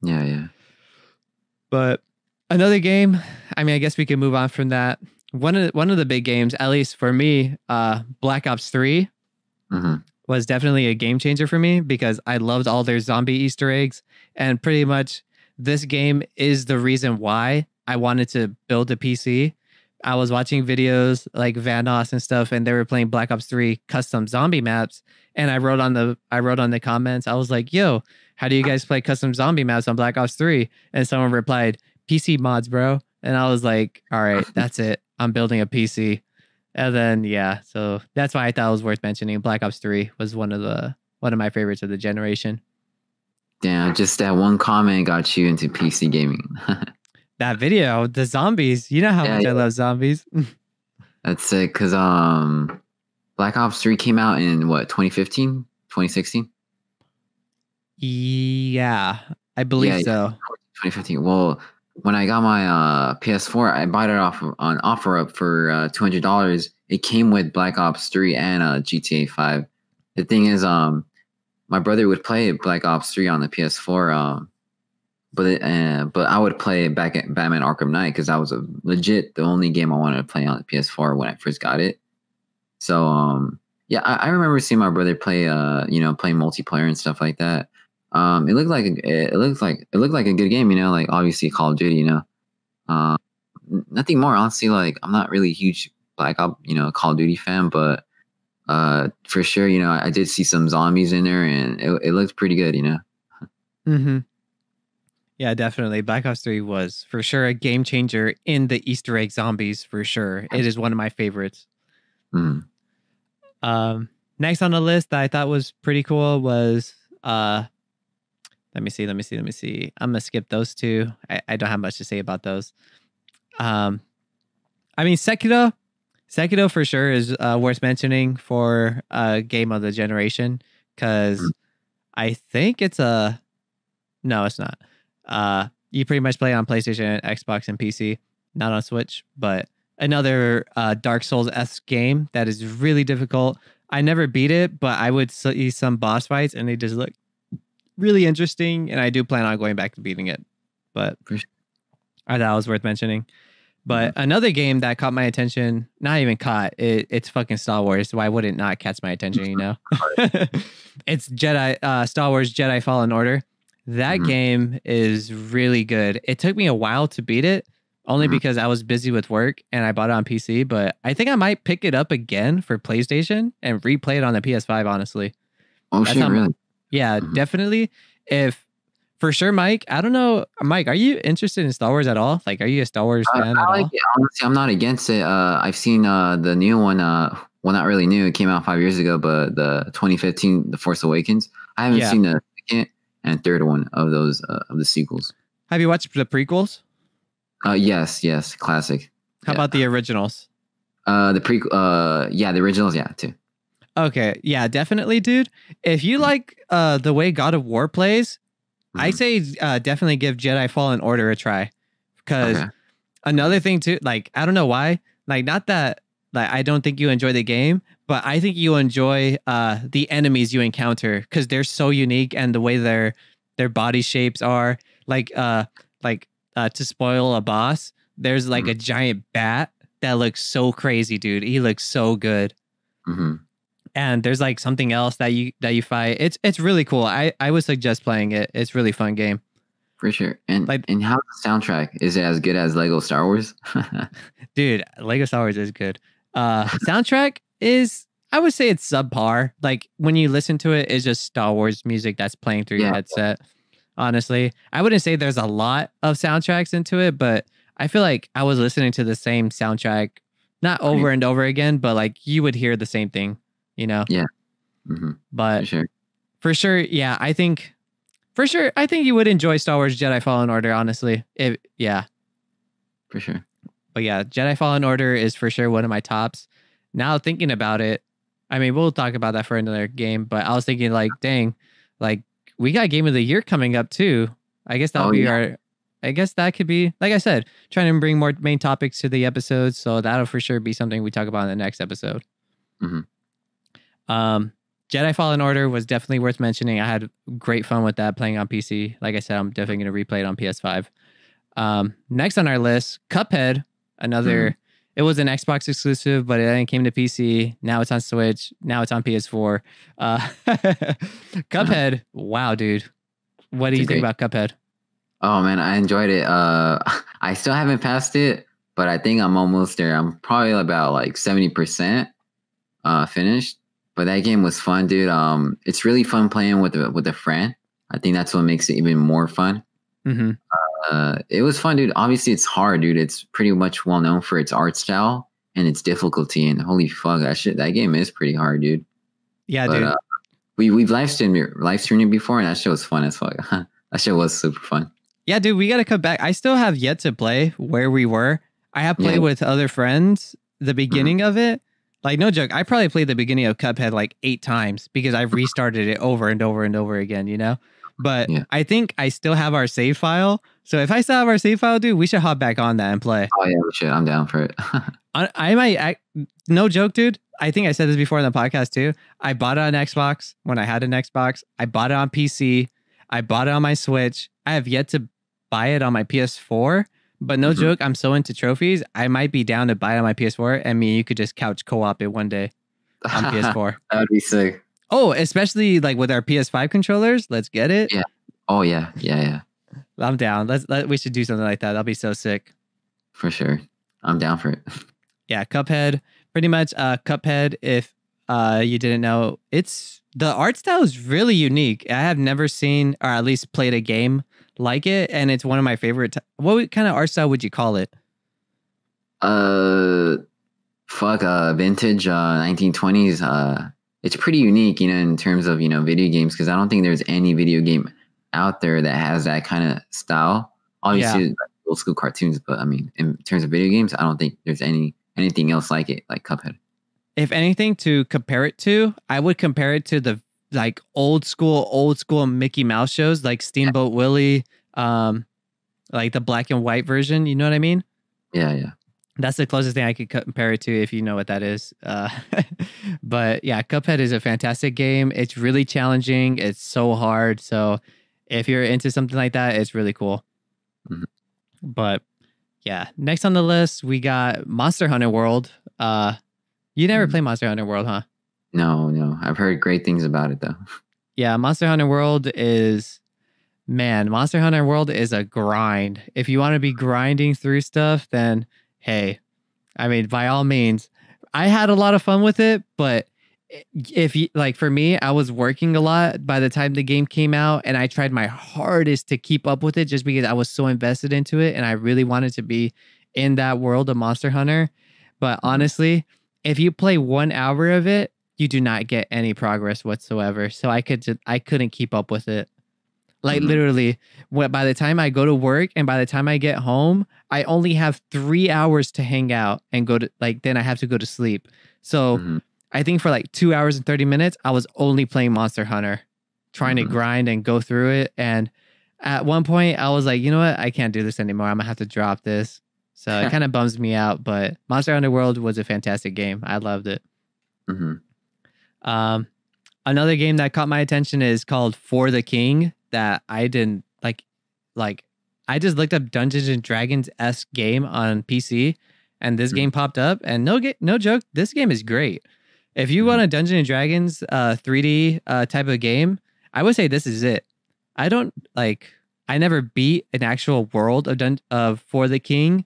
Yeah. But another game, I mean, I guess we can move on from that. One of the big games, at least for me, Black Ops 3 was definitely a game changer for me because I loved all their zombie Easter eggs. And pretty much this game is the reason why I wanted to build a PC. I was watching videos like Vanos and stuff, and they were playing Black Ops 3 custom zombie maps. And I wrote on the comments, I was like, yo, how do you guys play custom zombie maps on Black Ops 3? And someone replied, PC mods, bro. And I was like, all right, that's it. I'm building a PC. And then, yeah, so that's why I thought it was worth mentioning. Black Ops 3 was one of my favorites of the generation. Damn, just that one comment got you into PC gaming. That video, the zombies, you know how much I love zombies. That's sick, because Black Ops 3 came out in what, 2015, 2016? Yeah, I believe so. 2015. Well, when I got my PS4, I bought it off on OfferUp for $200. It came with Black Ops 3 and GTA 5. The thing is, my brother would play Black Ops 3 on the PS4, but I would play back at Batman Arkham Knight because that was the only game I wanted to play on the PS4 when I first got it. So yeah, I remember seeing my brother play playing multiplayer and stuff like that. It looked like a good game, like obviously Call of Duty, nothing more. Honestly, like I'm not really a huge Black Ops, Call of Duty fan, but for sure, I did see some zombies in there, and it looked pretty good, Mm-hmm. Yeah, definitely. Black Ops 3 was for sure a game changer in the Easter egg zombies. For sure, it is one of my favorites. Mm. Next on the list that I thought was pretty cool was let me see. I'm gonna skip those two. I don't have much to say about those. I mean, Sekiro for sure is worth mentioning for a game of the generation because I think it's no, it's not. You pretty much play on PlayStation, Xbox, and PC, not on Switch. But another Dark Souls-esque game that is really difficult. I never beat it, but I would see some boss fights, and they just look really interesting. And I do plan on going back to beating it. But I thought it was worth mentioning. But another game that caught my attention, not even caught, it's fucking Star Wars. Why would it not catch my attention, It's Star Wars Jedi Fallen Order. That game is really good. It took me a while to beat it, only because I was busy with work and I bought it on PC. But I think I might pick it up again for PlayStation and replay it on the PS5, honestly. Oh, shit, really? Yeah, definitely. For sure, Mike. I don't know. Mike, are you interested in Star Wars at all? Like, are you a Star Wars fan at all? It. Honestly, I'm not against it. I've seen the new one. Well, not really new. It came out 5 years ago, but the 2015, The Force Awakens. I haven't seen the second and third one of those of the sequels. Have you watched the prequels? Yes, classic. How about the originals? The originals, too. Okay, yeah, definitely, dude. If you like the way God of War plays, I say definitely give Jedi Fallen Order a try. Because another thing too, like, I don't know why, like, not that like I don't think you enjoy the game, but I think you enjoy the enemies you encounter because they're so unique and the way their body shapes are. Like to spoil a boss, there's like a giant bat that looks so crazy, dude. He looks so good. And there's like something else that you fight. It's really cool. I would suggest playing it. It's a really fun game. For sure. And how the soundtrack, is it as good as Lego Star Wars? Dude, Lego Star Wars is good. Soundtrack is, I would say it's subpar. Like when you listen to it, it's just Star Wars music that's playing through your headset. Honestly, I wouldn't say there's a lot of soundtracks into it, but I feel like I was listening to the same soundtrack, not over and over again, but like you would hear the same thing, Yeah. But for sure, yeah, I think For sure. I think you would enjoy Star Wars Jedi Fallen Order, honestly. Yeah. For sure. But yeah, Jedi Fallen Order is for sure one of my tops. Now thinking about it, I mean, we'll talk about that for another game, but I was thinking like, dang, like we got Game of the Year coming up too. I guess that'll be I guess that could be, like I said, trying to bring more main topics to the episodes. So that'll for sure be something we talk about in the next episode. Jedi Fallen Order was definitely worth mentioning. I had great fun with that playing on PC. Like I said, I'm definitely going to replay it on PS5. Next on our list, Cuphead, another, it was an Xbox exclusive, but it then came to PC. Now it's on Switch. Now it's on PS4. Cuphead, wow, dude. What do you think about Cuphead? Oh man, I enjoyed it. I still haven't passed it, but I think I'm almost there. I'm probably about like 70% finished. But that game was fun, dude. It's really fun playing with a friend. I think that's what makes it even more fun. It was fun, dude. Obviously, it's hard, dude. It's pretty much well known for its art style and its difficulty. And holy fuck, that game is pretty hard, dude. Yeah, dude. We've live streamed it before, and that shit was fun as fuck. That shit was super fun. Yeah, dude, we got to come back. I still have yet to play where we were. I have played with other friends the beginning of it. Like, no joke, I probably played the beginning of Cuphead like 8 times because I've restarted it over and over and over again, you know? But I think I still have our save file. So if I still have our save file, dude, we should hop back on that and play. Oh, yeah, we should. I'm down for it. I might, no joke, dude. I think I said this before in the podcast too. I bought it on Xbox when I had an Xbox. I bought it on PC. I bought it on my Switch. I have yet to buy it on my PS4. But no joke, I'm so into trophies. I might be down to buy it on my PS4, and you could just couch co-op it one day on PS4. That would be sick. Oh, especially like with our PS5 controllers. Let's get it. Yeah. Oh yeah. I'm down. We should do something like that. That'll be so sick. For sure. I'm down for it. Yeah, Cuphead. Pretty much Cuphead, if you didn't know, the art style is really unique. I have never seen, or at least played a game like it, and it's one of my favorite. What kind of art style would you call it? Vintage 1920s. It's pretty unique, in terms of video games, because I don't think there's any video game out there that has that kind of style. Obviously, old school cartoons, but I mean, in terms of video games, I don't think there's anything else like it, like Cuphead. If anything to compare it to, I would compare it to the like old school Mickey Mouse shows, like Steamboat Willie, like the black and white version. You know what I mean? Yeah. That's the closest thing I could compare it to, if you know what that is. But yeah, Cuphead is a fantastic game. It's really challenging. It's so hard. So if you're into something like that, it's really cool. But yeah, next on the list, we got Monster Hunter World. You never played Monster Hunter World, huh? No. I've heard great things about it, though. Yeah, Monster Hunter World is a grind. If you want to be grinding through stuff, then hey, I mean, by all means. I had a lot of fun with it, but if you like, for me, I was working a lot by the time the game came out, and I tried my hardest to keep up with it just because I was so invested into it and I really wanted to be in that world of Monster Hunter. But honestly, if you play 1 hour of it, you do not get any progress whatsoever. So I couldn't keep up with it. Like literally, by the time I go to work and by the time I get home, I only have 3 hours to hang out and go to then I have to go to sleep. So I think for like 2 hours and 30 minutes, I was only playing Monster Hunter, trying to grind and go through it. And at one point I was like, you know what? I can't do this anymore. I'm gonna have to drop this. So it kind of bums me out, but Monster Hunter World was a fantastic game. I loved it. Another game that caught my attention is called For the King, that I didn't like. I just looked up Dungeons and Dragons-esque game on PC, and this game popped up. And no joke, this game is great. If you want a Dungeons and Dragons 3D type of game, I would say this is it. I never beat an actual world of For the King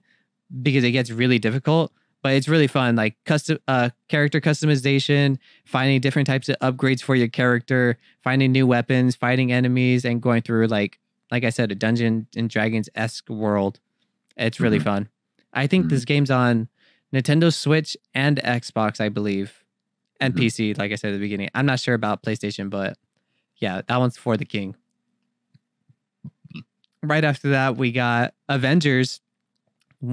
because it gets really difficult, but it's really fun. Like custom character customization, finding different types of upgrades for your character, finding new weapons, fighting enemies, and going through like I said, a Dungeons and Dragons-esque world. It's really fun. I think this game's on Nintendo Switch and Xbox, I believe, and PC. Like I said at the beginning, I'm not sure about PlayStation, but yeah, that one's For the King. right after that, we got Avengers.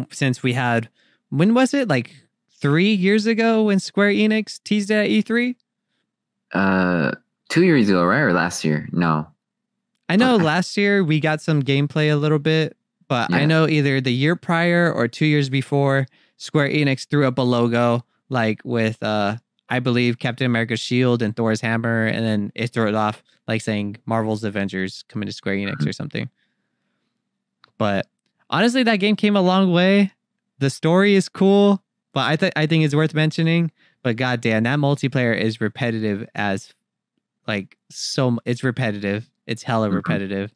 Since we had, when was it? Like 3 years ago when Square Enix teased it at E3? 2 years ago, right? Or last year? No. I know last year we got some gameplay a little bit, but I know either the year prior or 2 years before, Square Enix threw up a logo like with, I believe, Captain America's shield and Thor's hammer, and then it threw it off like saying Marvel's Avengers coming to Square Enix or something. But honestly, that game came a long way. The story is cool, but I think it's worth mentioning. But goddamn, that multiplayer is repetitive as it's repetitive. It's hella repetitive.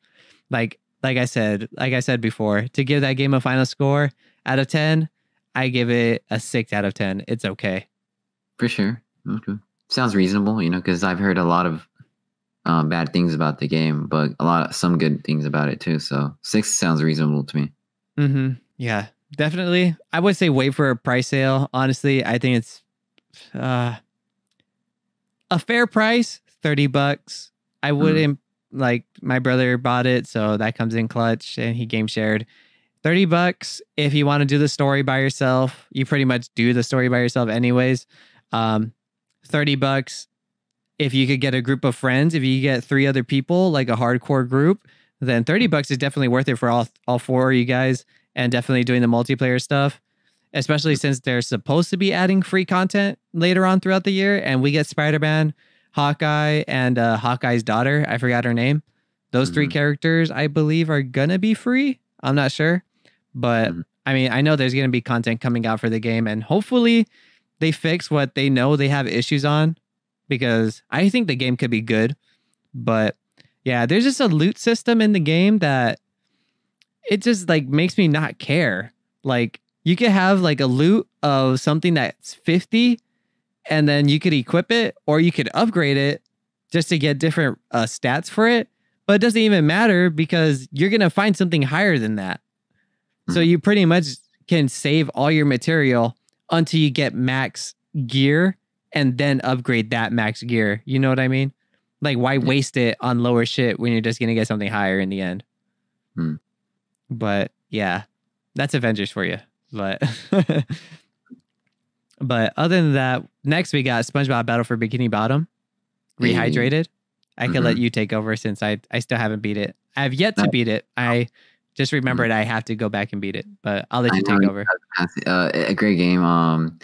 Like I said before, to give that game a final score out of 10, I give it a 6 out of 10. It's okay. For sure. Okay. Sounds reasonable, because I've heard a lot of bad things about the game, but some good things about it too. So 6 sounds reasonable to me. Mm-hmm. Yeah, definitely. I would say wait for a price sale. Honestly, I think it's a fair price, $30. I wouldn't my brother bought it, so that comes in clutch, and he game shared. $30 if you want to do the story by yourself. You pretty much do the story by yourself anyways. $30 if you could get a group of friends. If you get 3 other people, like a hardcore group, then $30 is definitely worth it for all 4 of you guys, and definitely doing the multiplayer stuff, especially since they're supposed to be adding free content later on throughout the year, and we get Spider-Man, Hawkeye, and Hawkeye's daughter. I forgot her name. Those 3 characters, I believe, are gonna be free. I'm not sure, but I mean, I know there's gonna be content coming out for the game, and hopefully they fix what they know they have issues on, because I think the game could be good. But yeah, there's just a loot system in the game that it just makes me not care. Like, you could have a loot of something that's 50, and then you could equip it, or you could upgrade it just to get different stats for it. But it doesn't even matter, because you're going to find something higher than that. So you pretty much can save all your material until you get max gear, and then upgrade that max gear. You know what I mean? Like, why waste it on lower shit when you're just going to get something higher in the end? But yeah, that's Avengers for you. But but other than that, next we got SpongeBob Battle for Bikini Bottom Rehydrated. I could let you take over, since I still haven't beat it. I have yet to beat it. I just remembered I have to go back and beat it, but I'll let you take over. A great game.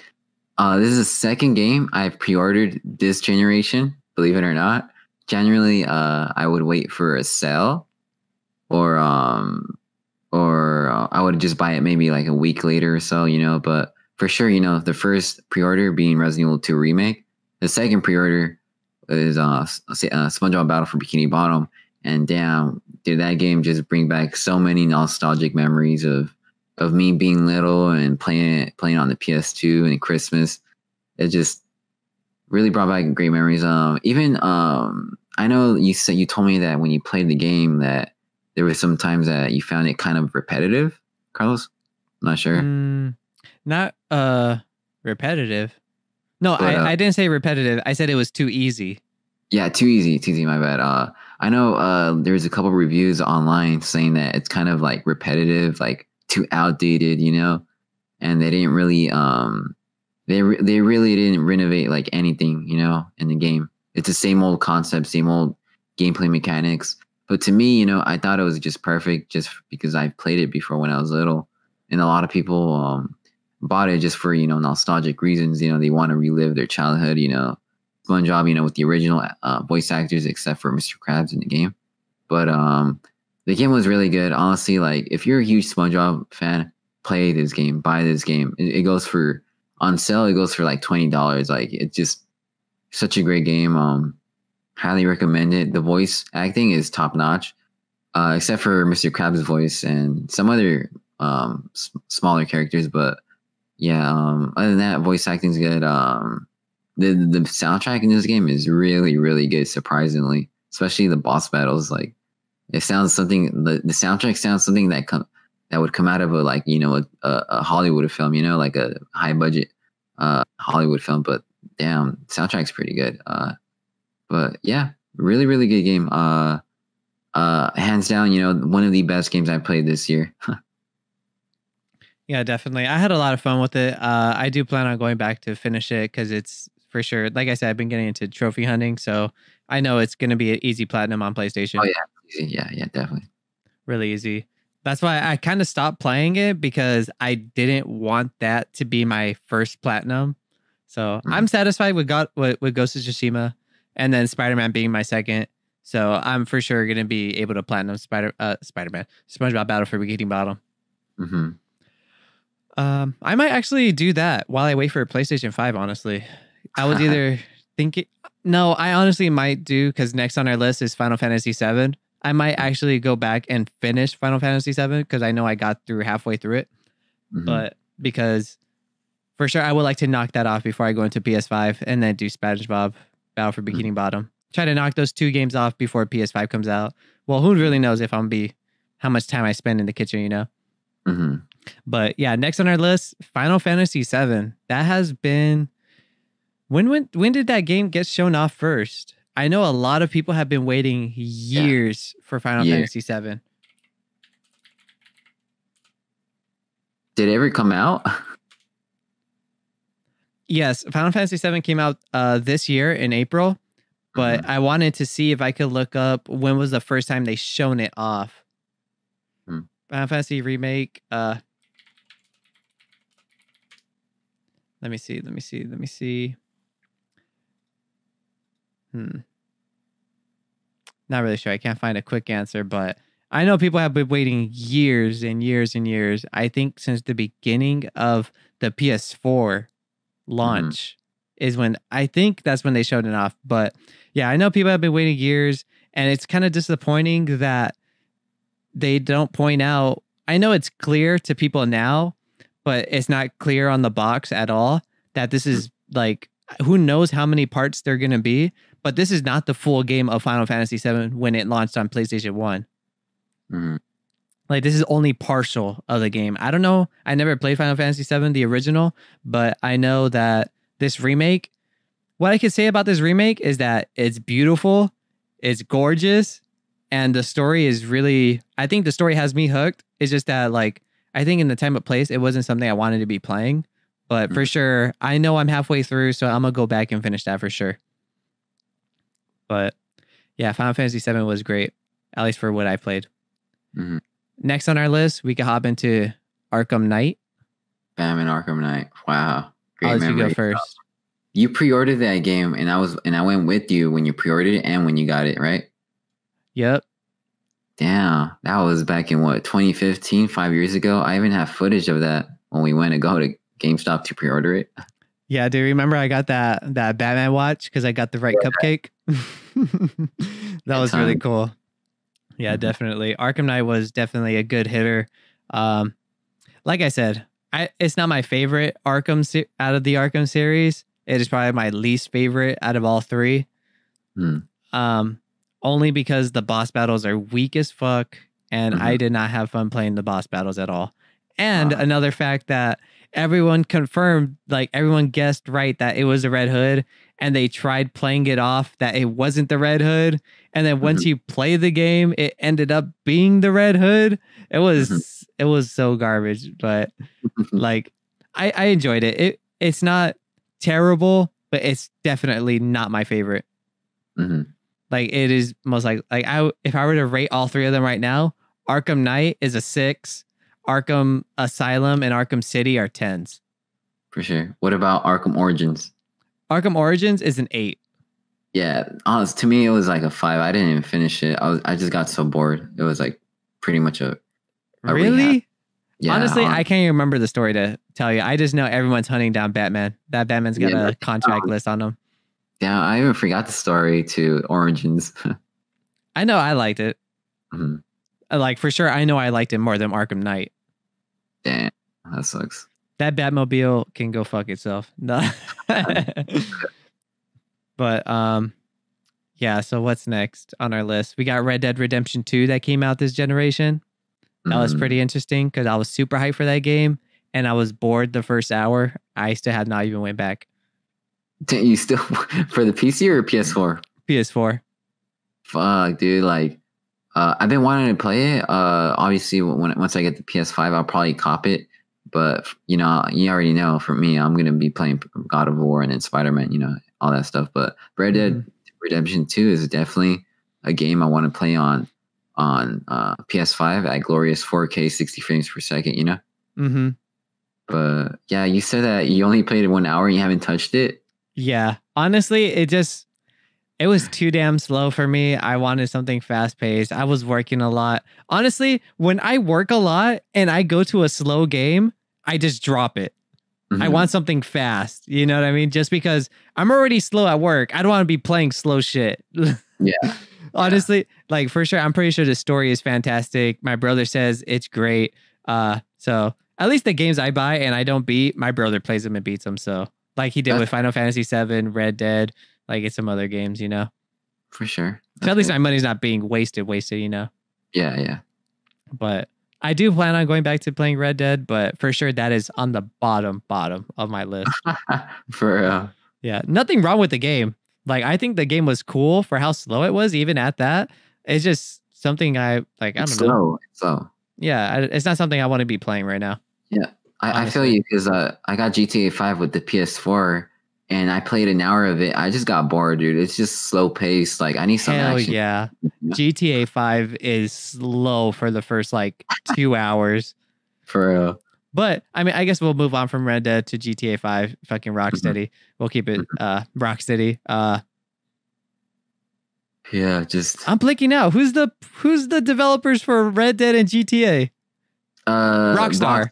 This is the second game I've pre-ordered this generation, believe it or not. Generally, I would wait for a sale, or I would just buy it maybe a week later or so, but for sure, the first pre-order being Resident Evil 2 Remake. The second pre-order is SpongeBob Battle for Bikini Bottom. And damn, did that game just bring back so many nostalgic memories of me being little and playing on the PS2 and Christmas. It just really brought back great memories. Even I know you told me that when you played the game that there were some times that you found it kind of repetitive, Carlos. I'm not sure. Not repetitive. No, but, I didn't say repetitive. I said it was too easy. Yeah, too easy. My bad. I know there's a couple reviews online saying that it's kind of repetitive, too outdated, and they didn't really they really didn't renovate anything, in the game. It's the same old concept, same old gameplay mechanics. But to me, I thought it was just perfect, just because I played it before when I was little, and a lot of people bought it just for nostalgic reasons. They want to relive their childhood. SpongeBob, with the original voice actors, except for Mr. Krabs in the game. But the game was really good. Honestly, if you're a huge SpongeBob fan, play this game, buy this game. It goes for, on sale, it goes for $20. It's just such a great game. Highly recommend it. The voice acting is top notch, except for Mr. Krabs' voice and some other smaller characters. But yeah, other than that, voice acting is good. The soundtrack in this game is really, really good, surprisingly, especially the boss battles. It sounds something, the soundtrack sounds something that would come out of a Hollywood film, a high budget Hollywood film. But damn, soundtrack's pretty good. But yeah, really, really good game. Hands down, one of the best games I played this year. Yeah, definitely. I had a lot of fun with it. I do plan on going back to finish it because it's for sure. Like I said, I've been getting into trophy hunting, so I know it's going to be an easy platinum on PlayStation. Oh yeah, easy. Yeah, definitely. Really easy. That's why I kind of stopped playing it because I didn't want that to be my first platinum. So I'm satisfied with with Ghost of Tsushima, and then Spider-Man being my second. So I'm for sure going to be able to platinum Spider-Man, SpongeBob Battle for Bikini Bottom. Mm-hmm. I might actually do that while I wait for a PlayStation 5, honestly. I was either thinking... No, I honestly might do, because next on our list is Final Fantasy VII. I might actually go back and finish Final Fantasy VII, because I know I got through halfway through it. Mm-hmm. But because for sure I would like to knock that off before I go into PS5 and then do SpongeBob Battle for Bikini Bottom. Try to knock those 2 games off before PS5 comes out. Well, who really knows if how much time I spend in the kitchen, Mm-hmm. But yeah, next on our list, Final Fantasy VII. That has been... When did that game get shown off first? I know a lot of people have been waiting years for Final Fantasy VII. Did it ever come out? Yes, Final Fantasy VII came out this year in April, but I wanted to see if I could look up when was the first time they shown it off. Final Fantasy Remake. Let me see. Not really sure. I can't find a quick answer, but I know people have been waiting years and years and years. I think since the beginning of the PS4 launch is when I think that's when they showed it off. But yeah, I know people have been waiting years, and it's kind of disappointing that they don't point out. I know it's clear to people now, but it's not clear on the box at all that this is like, who knows how many parts they're going to be, but this is not the full game of Final Fantasy VII when it launched on PlayStation 1. Like, this is only partial of the game. I don't know. I never played Final Fantasy VII, the original, but I know that this remake, what I could say about this remake is that it's beautiful, it's gorgeous, and the story is really, I think the story has me hooked. It's just that, like, I think in the time and place, it wasn't something I wanted to be playing. But for sure, I know I'm halfway through, so I'm going to go back and finish that for sure. But yeah, Final Fantasy VII was great, at least for what I played. Next on our list, we can hop into Arkham Knight. Batman Arkham Knight. Wow. Great memory. You go first. You pre-ordered that game, and I went with you when you pre-ordered it and when you got it, right? Yep. Damn. That was back in 2015, 5 years ago? I even have footage of that when we went to go to GameStop to pre-order it. Yeah, do you remember I got that Batman watch because I got the right cupcake? That was really cool. Yeah, definitely. Arkham Knight was definitely a good hitter. Like I said, it's not my favorite Arkham out of the Arkham series. It is probably my least favorite out of all 3. Only because the boss battles are weak as fuck, and I did not have fun playing the boss battles at all. And another fact that everyone confirmed, like everyone guessed right that it was the Red Hood, and they tried playing it off that it wasn't the Red Hood. And then once you play the game, it ended up being the Red Hood. It was so garbage, but like I enjoyed it. It's not terrible, but it's definitely not my favorite. Like it is most if I were to rate all 3 of them right now, Arkham Knight is a 6. Arkham Asylum and Arkham City are 10s. For sure. What about Arkham Origins? Arkham Origins is an 8. Yeah, to me it was like a 5. I didn't even finish it. I just got so bored. It was like pretty much a really rehab. Yeah, honestly, I can't even remember the story to tell you. I just know everyone's hunting down Batman. That Batman's got a contract list on him. Yeah, I even forgot the story to Origins. I know I liked it. Like for sure, I know I liked it more than Arkham Knight. Damn, that sucks. That Batmobile can go fuck itself. No. But yeah. So what's next on our list? We got Red Dead Redemption 2 that came out this generation. That was pretty interesting because I was super hyped for that game, and I was bored the first hour. I still had not even went back. You still for the PC or PS4? PS4. Fuck, dude. Like I've been wanting to play it. Obviously, once I get the PS5, I'll probably cop it. But you know, you already know. For me, I'm gonna be playing God of War and then Spider-Man. You know, all that stuff. But Red Dead Redemption 2 is definitely a game I want to play on PS5 at glorious 4K 60 frames per second. You know. Mm-hmm. But yeah, you said that you only played it 1 hour and you haven't touched it. Yeah, honestly, it was too damn slow for me. I wanted something fast paced. I was working a lot. Honestly, when I work a lot and I go to a slow game, I just drop it. I want something fast. You know what I mean? Just because I'm already slow at work. I don't want to be playing slow shit. Yeah. Honestly, like for sure, I'm pretty sure the story is fantastic. My brother says it's great. So at least the games I buy and I don't beat, my brother plays them and beats them. So like he did with Final Fantasy VII, Red Dead, like it's some other games, you know? For sure. So at least my money's not being wasted, you know? Yeah, yeah. But I do plan on going back to playing Red Dead, but for sure that is on the bottom of my list. For real. Yeah, nothing wrong with the game. Like I think the game was cool for how slow it was, even at that. It's just something I don't know. So yeah, it's not something I want to be playing right now. Yeah, I feel you because I got GTA 5 with the PS4 and I played an hour of it. I just got bored, dude. It's just slow paced. Like I need some action. Yeah. GTA 5 is slow for the first like 2 hours. For real. But I mean, I guess we'll move on from Red Dead to GTA 5. Fucking Rocksteady. We'll keep it Rocksteady. Yeah, just I'm blinking out. Who's the developers for Red Dead and GTA? Rockstar.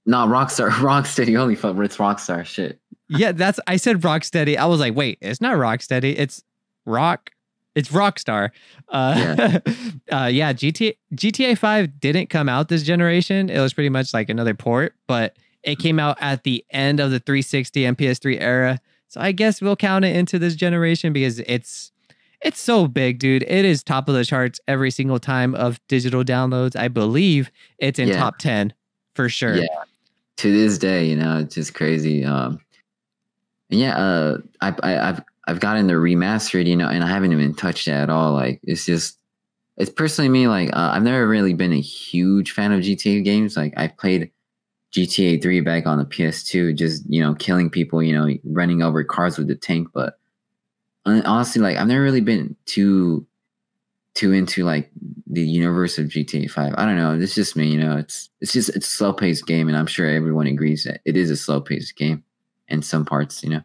Rockstar. Rocksteady. Holy fuck, it's Rockstar. Shit. Yeah, I said Rocksteady. I was like, wait, it's not Rocksteady. It's Rockstar. Yeah, GTA 5 didn't come out this generation. It was pretty much like another port, but it came out at the end of the 360 and PS3 era. So I guess we'll count it into this generation because it's so big, dude. It is top of the charts every single time of digital downloads. I believe it's in top 10 for sure. Yeah. To this day, you know, it's just crazy. I've gotten the remastered, you know, and I haven't even touched it at all. Like it's personally me. Like I've never really been a huge fan of GTA games. Like I played GTA 3 back on the PS2, just, you know, killing people, you know, running over cars with the tank. But honestly, like I've never really been too into like the universe of GTA 5. I don't know. It's just me, you know. It's a slow paced game, and I'm sure everyone agrees that it is a slow paced game in some parts, you know.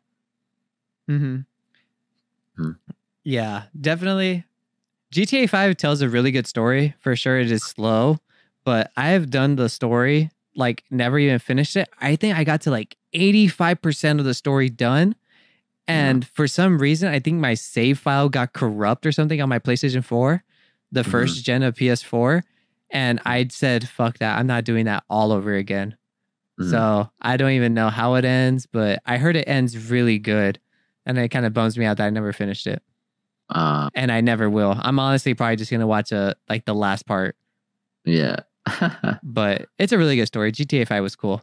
Yeah, definitely. GTA 5 tells a really good story for sure. It is slow, but I have done the story, like never even finished it. I think I got to like 85% of the story done. And for some reason, I think my save file got corrupt or something on my PlayStation 4, the first gen of PS4. And I said, fuck that. I'm not doing that all over again. So I don't even know how it ends, but I heard it ends really good. And it kind of bums me out that I never finished it. And I never will. I'm honestly probably just going to watch the last part. Yeah. But it's a really good story. GTA 5 was cool.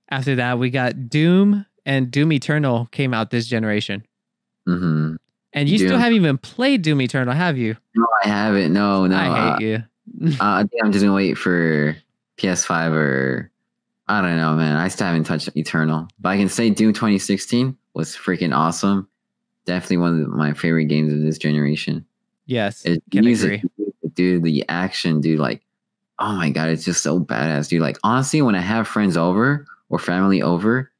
After that, we got Doom, and Doom Eternal came out this generation. And you still haven't even played Doom Eternal, have you? No, I haven't. No. I hate you. I think I'm just going to wait for PS5 or... I don't know, man. I still haven't touched Eternal. But I can say Doom 2016 was freaking awesome. Definitely one of my favorite games of this generation. Yes, can agree. Dude, the action, dude, like, oh my God, it's just so badass, dude. Like, honestly, when I have friends over or family over,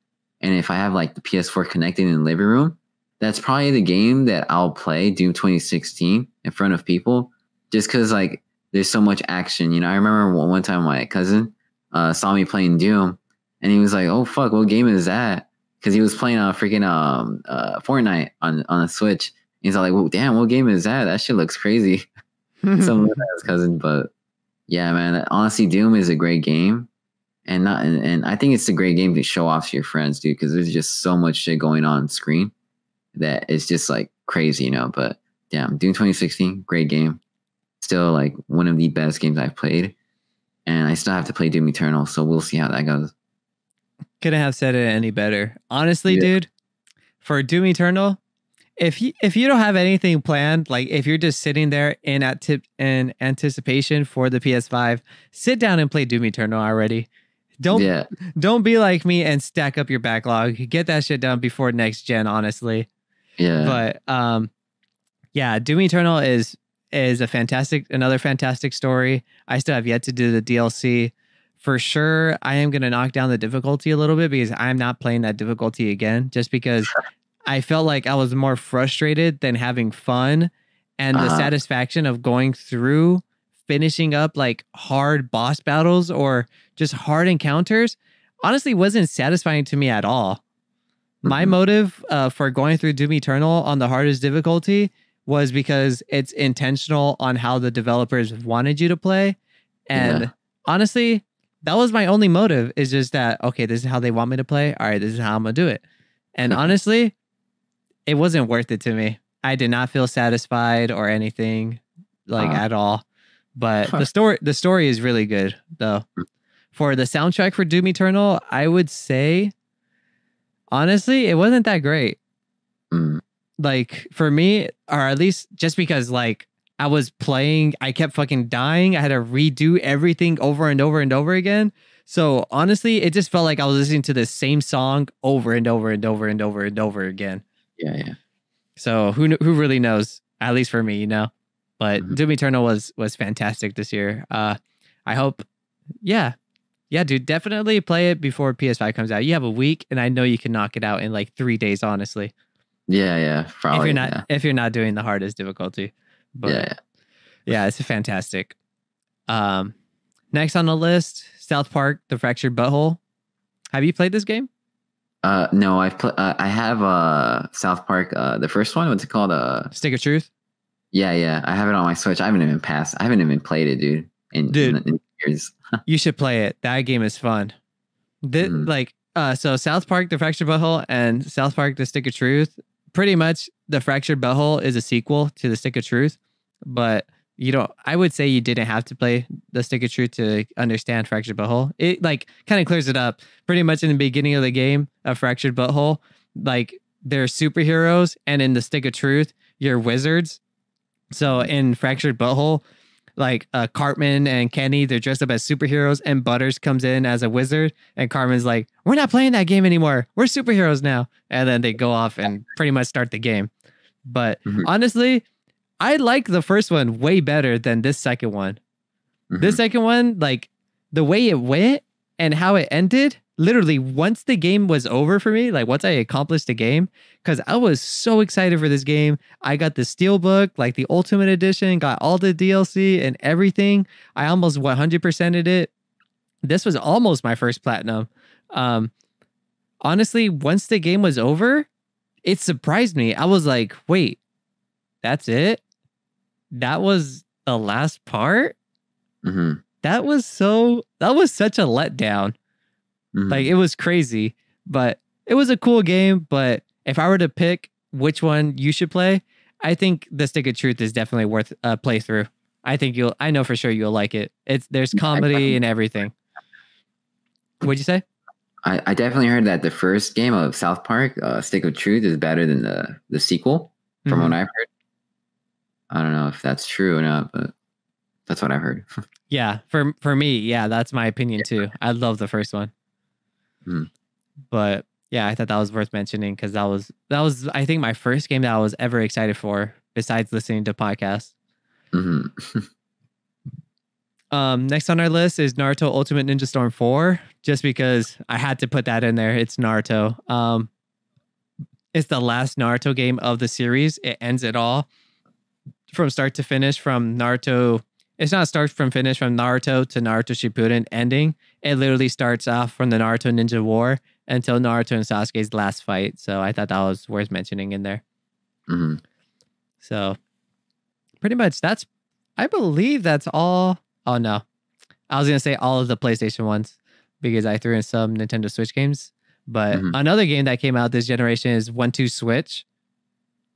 and if I have like the PS4 connected in the living room, that's probably the game that I'll play, Doom 2016, in front of people, just because like there's so much action. You know, I remember one time my cousin saw me playing Doom, and he was like, "Oh fuck, what game is that?" Because he was playing a freaking Fortnite on a Switch. He's like, "Well, damn, what game is that? That shit looks crazy." Some of his cousin, but yeah, man. Honestly, Doom is a great game, and I think it's a great game to show off to your friends, dude. Because there's just so much shit going on screen that it's just like crazy, you know. But damn, Doom 2016, great game. Still like one of the best games I've played. And I still have to play Doom Eternal, so we'll see how that goes. Couldn't have said it any better. Honestly, dude, for Doom Eternal, if you don't have anything planned, like if you're just sitting there in anticipation for the PS5, sit down and play Doom Eternal already. Don't be like me and stack up your backlog. Get that shit done before next gen, honestly. Yeah. But yeah, Doom Eternal is another fantastic story. I still have yet to do the DLC. For sure, I am going to knock down the difficulty a little bit because I'm not playing that difficulty again, just because I felt like I was more frustrated than having fun, and the satisfaction of going through, finishing up like hard boss battles or just hard encounters honestly wasn't satisfying to me at all. My motive for going through Doom Eternal on the hardest difficulty was because it's intentional on how the developers wanted you to play. And honestly, that was my only motive, is just that, okay, this is how they want me to play. All right, this is how I'm going to do it. And honestly, it wasn't worth it to me. I did not feel satisfied or anything at all. But the story is really good, though. For the soundtrack for Doom Eternal, I would say, honestly, it wasn't that great. Like, for me, or at least just because, like, I was playing, I kept fucking dying. I had to redo everything over and over and over again. So honestly, it just felt like I was listening to the same song over and over and over and over and over again. Yeah. So who really knows? At least for me, you know. But Doom Eternal was fantastic this year. I hope, yeah, dude, definitely play it before PS5 comes out. You have a week, and I know you can knock it out in like 3 days, honestly. Yeah, probably. If you're not doing the hardest difficulty. But yeah, it's fantastic. Next on the list, South Park: The Fractured Butthole. Have you played this game? No, I have South Park, the first one. What's it called? Stick of Truth. Yeah. I have it on my Switch. I haven't even played it, dude. In years. You should play it. That game is fun. So South Park: The Fractured Butthole and South Park: The Stick of Truth. Pretty much, The Fractured Butthole is a sequel to The Stick of Truth, but I would say you didn't have to play The Stick of Truth to understand Fractured Butthole. It like kind of clears it up. Pretty much in the beginning of the game of Fractured Butthole, like they're superheroes, and in The Stick of Truth, you're wizards. So in Fractured Butthole, like Cartman and Kenny, they're dressed up as superheroes, and Butters comes in as a wizard, and Cartman's like, we're not playing that game anymore. We're superheroes now. And then they go off and pretty much start the game. But honestly, I like the first one way better than this second one. This second one, like the way it went and how it ended, literally once the game was over for me, like once I accomplished the game, because I was so excited for this game. I got the Steelbook, like the Ultimate Edition, got all the DLC and everything. I almost 100%ed it. This was almost my first platinum. Honestly, once the game was over, it surprised me. I was like, wait, that's it? That was the last part? That was such a letdown. Like, it was crazy, but it was a cool game. But if I were to pick which one you should play, I think The Stick of Truth is definitely worth a playthrough. I know for sure you'll like it. There's comedy and everything. What'd you say? I definitely heard that the first game of South Park, Stick of Truth, is better than the sequel, from what I've heard. I don't know if that's true or not, but that's what I've heard. Yeah, for me, yeah, that's my opinion too. I love the first one. But yeah, I thought that was worth mentioning because that was I think my first game that I was ever excited for besides listening to podcasts. Next on our list is Naruto Ultimate Ninja Storm 4, just because I had to put that in there. It's Naruto. It's the last Naruto game of the series. It ends it all from start to finish, from Naruto. It's not start from finish from Naruto to Naruto Shippuden ending. It literally starts off from the Naruto Ninja War until Naruto and Sasuke's last fight. So I thought that was worth mentioning in there. So pretty much I believe that's all. Oh no, I was going to say all of the PlayStation ones because I threw in some Nintendo Switch games. But another game that came out this generation is 1-2 Switch.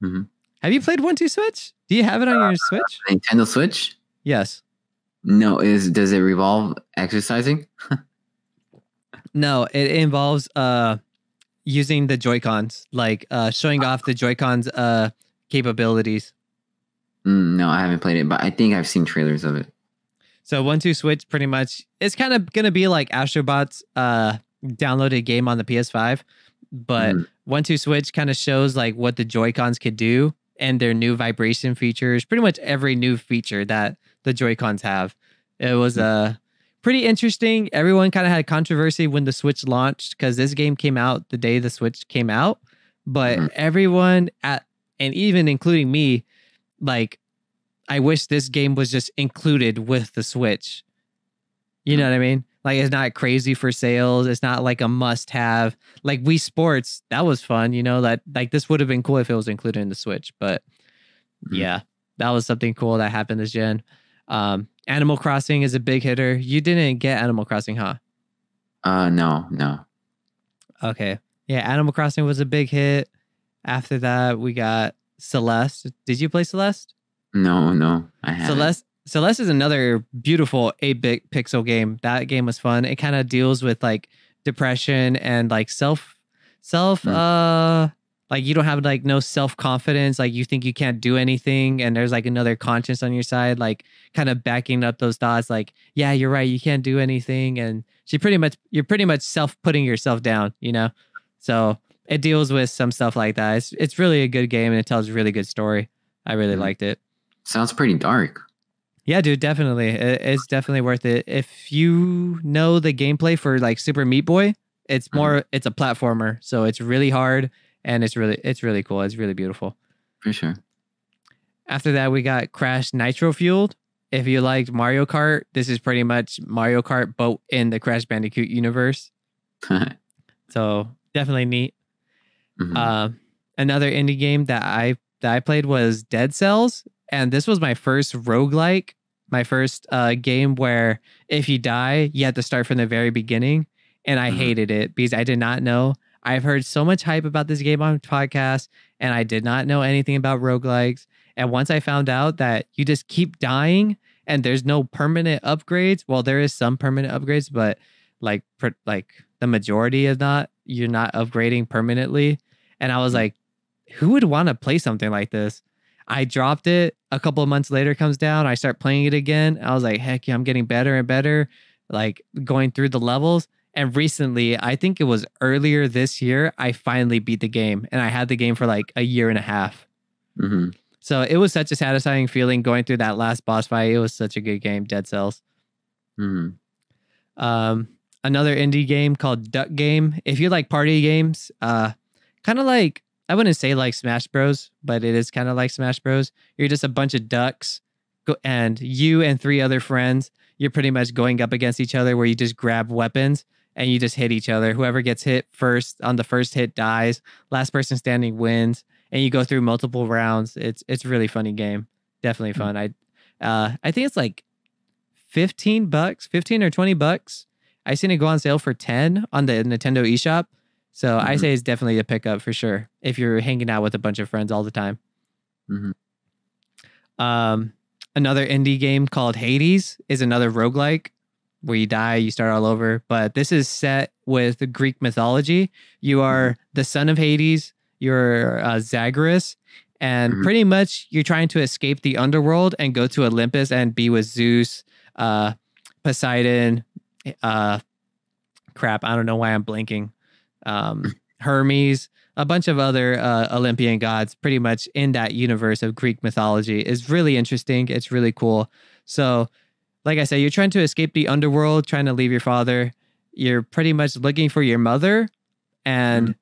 Have you played 1-2 Switch? Do you have it on your Switch? Nintendo Switch? Yes. No, does it revolve exercising? No, it involves using the Joy-Cons, like showing off the Joy-Cons capabilities. No, I haven't played it, but I think I've seen trailers of it. So 1-2 Switch pretty much it's kind of gonna be like Astrobot's downloaded game on the PS5, but 1-2 Switch kind of shows like what the Joy-Cons could do and their new vibration features, pretty much every new feature that the Joy-Cons have. It was pretty interesting. Everyone kind of had controversy when the Switch launched because this game came out the day the Switch came out, but everyone and even including me, like, I wish this game was just included with the Switch. You know what I mean? Like, it's not crazy for sales. It's not like a must have. Like Wii Sports, that was fun. You know, that like this would have been cool if it was included in the Switch. But yeah, that was something cool that happened this gen. Animal Crossing is a big hitter. You didn't get Animal Crossing, huh? No. Okay. Yeah, Animal Crossing was a big hit. After that, we got Celeste. Did you play Celeste? No, I haven't. Celeste is another beautiful 8-bit pixel game. That game was fun. It kind of deals with like depression and like like you don't have like no self-confidence, like you think you can't do anything and there's like another conscience on your side, like kind of backing up those thoughts like, yeah, you're right, you can't do anything. And you're pretty much putting yourself down, you know? So it deals with some stuff like that. It's really a good game and it tells a really good story. I really liked it. Sounds pretty dark. Yeah, dude, definitely. It's definitely worth it. If you know the gameplay for like Super Meat Boy, it's a platformer. So it's really hard and it's really cool. It's really beautiful. For sure. After that, we got Crash Nitro Fueled. If you liked Mario Kart, this is pretty much Mario Kart, but in the Crash Bandicoot universe. So definitely neat. Another indie game that I played was Dead Cells. And this was my first roguelike, my first game where if you die, you have to start from the very beginning. And I hated it because I did not know. I've heard so much hype about this game on podcasts, and I did not know anything about roguelikes. And once I found out that you just keep dying and there's no permanent upgrades, well, there is some permanent upgrades, but like the majority is not. You're not upgrading permanently. And I was like, who would want to play something like this? I dropped it. A couple of months later, it comes down. I start playing it again. I was like, heck yeah, I'm getting better and better, like going through the levels. And recently, I think it was earlier this year, I finally beat the game. And I had the game for like a year and a half. So it was such a satisfying feeling going through that last boss fight. It was such a good game, Dead Cells. Another indie game called Duck Game. If you like party games, kind of like, I wouldn't say like Smash Bros, but it is kind of like Smash Bros. You're just a bunch of ducks and you and 3 other friends, you're pretty much going up against each other where you just grab weapons and you just hit each other. Whoever gets hit first on the first hit dies. Last person standing wins. And you go through multiple rounds. It's a really funny game. Definitely fun. I think it's like $15, $15 or $20. I seen it go on sale for 10 on the Nintendo eShop. So I say it's definitely a pickup for sure if you're hanging out with a bunch of friends all the time. Another indie game called Hades is another roguelike where you die, you start all over. But this is set with Greek mythology. You are the son of Hades. You're Zagreus. And pretty much you're trying to escape the underworld and go to Olympus and be with Zeus, Poseidon. Crap, I don't know why I'm blanking. Hermes, a bunch of other Olympian gods pretty much in that universe of Greek mythology. Is really interesting. It's really cool. So, like I said, you're trying to escape the underworld, trying to leave your father. You're pretty much looking for your mother. And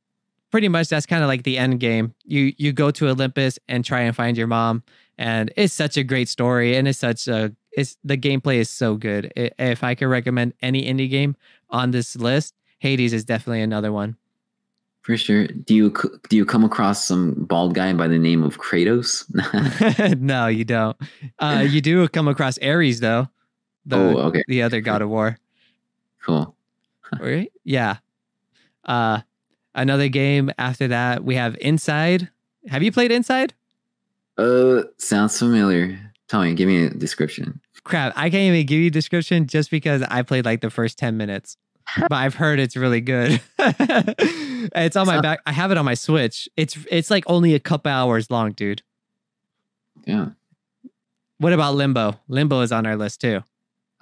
pretty much that's kind of like the end game. You go to Olympus and try and find your mom. And it's such a great story. And the gameplay is so good. If I could recommend any indie game on this list, Hades is definitely another one. For sure. Do you come across some bald guy by the name of Kratos? No, you don't. You do come across Ares though. The other god of war. Cool. Right? Yeah. Another game after that, we have Inside. Have you played Inside? Sounds familiar. Tell me, give me a description. Crap, I can't even give you a description just because I played like the first 10 minutes. but I've heard it's really good. It's on my back. I have it on my Switch. It's like only a couple hours long, dude. Yeah. What about Limbo? Limbo is on our list too.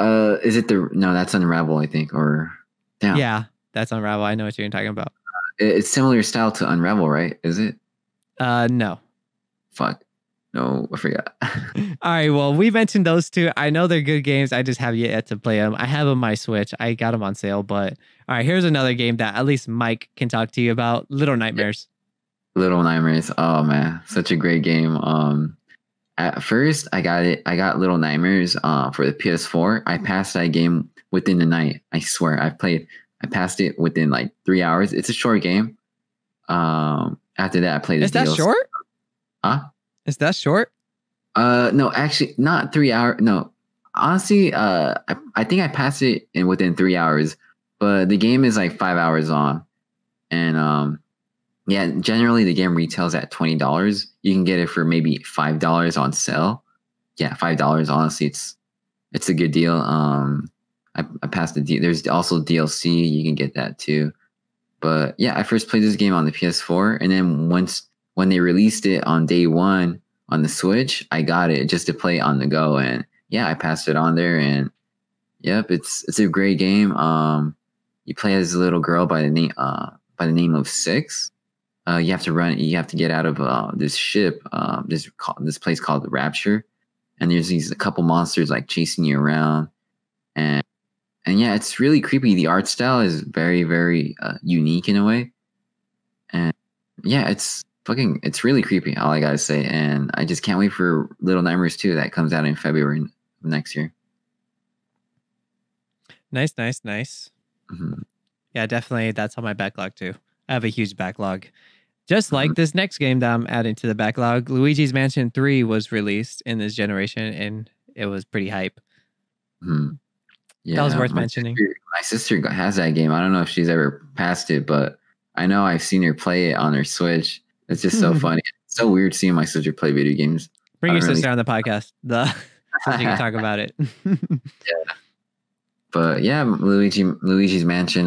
Is it no? That's Unravel, I think. Or damn. Yeah, that's Unravel. I know what you're talking about. It's similar style to Unravel, right? Is it? No. Fuck. No, I forgot. All right, well, we mentioned those two. I know they're good games. I just have yet to play them. I have them on my Switch. I got them on sale, but all right, here's another game that at least Mike can talk to you about. Little Nightmares. Little Nightmares. Oh man, such a great game. At first I got Little Nightmares for the PS4. I passed that game within the night. I swear. I passed it within like 3 hours. It's a short game. After that I played Is that short? Huh? Is that short? No, actually not 3 hours. No. Honestly, I think I passed it within 3 hours, but the game is like 5 hours long. And yeah, generally the game retails at $20. You can get it for maybe $5 on sale. Yeah, $5. Honestly, it's a good deal. I passed the deal. There's also DLC. You can get that too. But yeah, I first played this game on the PS4, and then when they released it on day one on the Switch, I got it just to play on the go. And yeah, I passed it on there, and yep, it's a great game. You play as a little girl by the name of Six. You have to get out of this ship, this place called the Rapture, and there's a couple monsters like chasing you around, and yeah, it's really creepy. The art style is very, very unique in a way, and yeah, it's really creepy. All I gotta say, and I just can't wait for Little Nightmares 2 that comes out in February of next year. Nice. Mm-hmm. Yeah, definitely. That's on my backlog too. I have a huge backlog. Just like this next game that I'm adding to the backlog, Luigi's Mansion 3 was released in this generation, and it was pretty hype. Mm-hmm. Yeah, that was worth mentioning. My sister has that game. I don't know if she's ever passed it, but I know I've seen her play it on her Switch. It's just so funny. It's so weird seeing my sister play video games. Bring your sister on the podcast, so you can talk about it. Yeah. But yeah, Luigi's Mansion.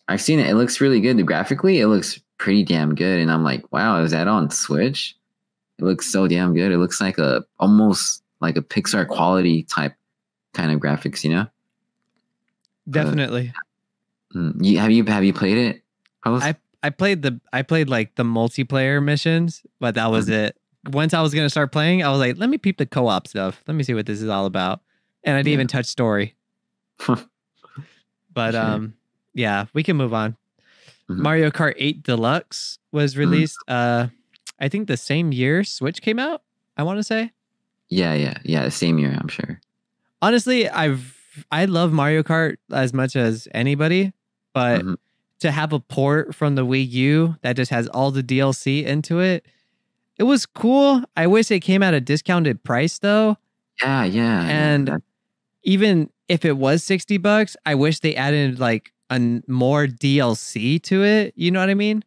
I've seen it. It looks really good. Graphically, it looks pretty damn good. And I'm like, wow, is that on Switch? It looks so damn good. It looks like almost like a Pixar quality type kind of graphics, you know? Definitely. Have you played it? I played like the multiplayer missions, but that was it. Once I was gonna start playing, I was like, let me peep the co-op stuff. Let me see what this is all about. And I didn't even touch story. But sure. Yeah, we can move on. Mario Kart 8 Deluxe was released I think the same year Switch came out, I want to say. Yeah, the same year, I'm sure. Honestly, I love Mario Kart as much as anybody, but to have a port from the Wii U that just has all the DLC into it, it was cool. I wish it came at a discounted price though. Yeah. And even if it was $60, I wish they added like more DLC to it. You know what I mean?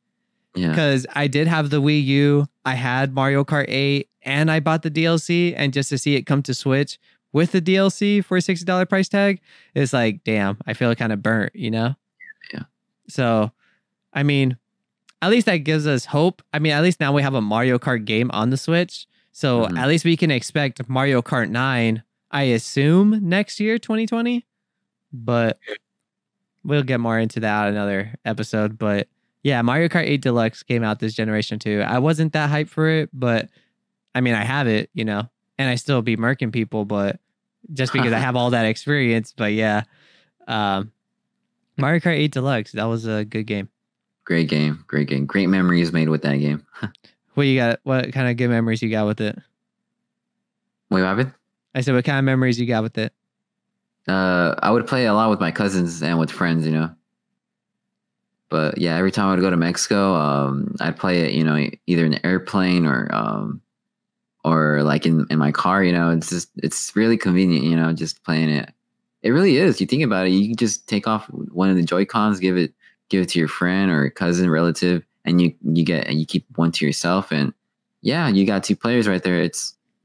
Yeah. Because I did have the Wii U, I had Mario Kart 8, and I bought the DLC, and just to see it come to Switch with the DLC for a $60 price tag, it's like, damn, I feel kind of burnt, you know? Yeah. So, I mean, at least that gives us hope. I mean, at least now we have a Mario Kart game on the Switch. So at least we can expect Mario Kart 9, I assume, next year, 2020. But we'll get more into that in another episode. But yeah, Mario Kart 8 Deluxe came out this generation too. I wasn't that hyped for it, but I mean, I have it, you know, and I still be murking people, but just because I have all that experience. But yeah, Mario Kart 8 Deluxe, that was a good game. Great game. Great memories made with that game. What you got? What kind of good memories you got with it? Wait, what happened? I said, what kind of memories you got with it? I would play a lot with my cousins and with friends, you know. But yeah, every time I would go to Mexico, I'd play it, you know, either in an airplane or like in my car, you know. It's really convenient, you know, just playing it. It really is. You think about it, you can just take off one of the Joy-Cons, give it to your friend or cousin, relative, and you keep one to yourself, and yeah, you got two players right there.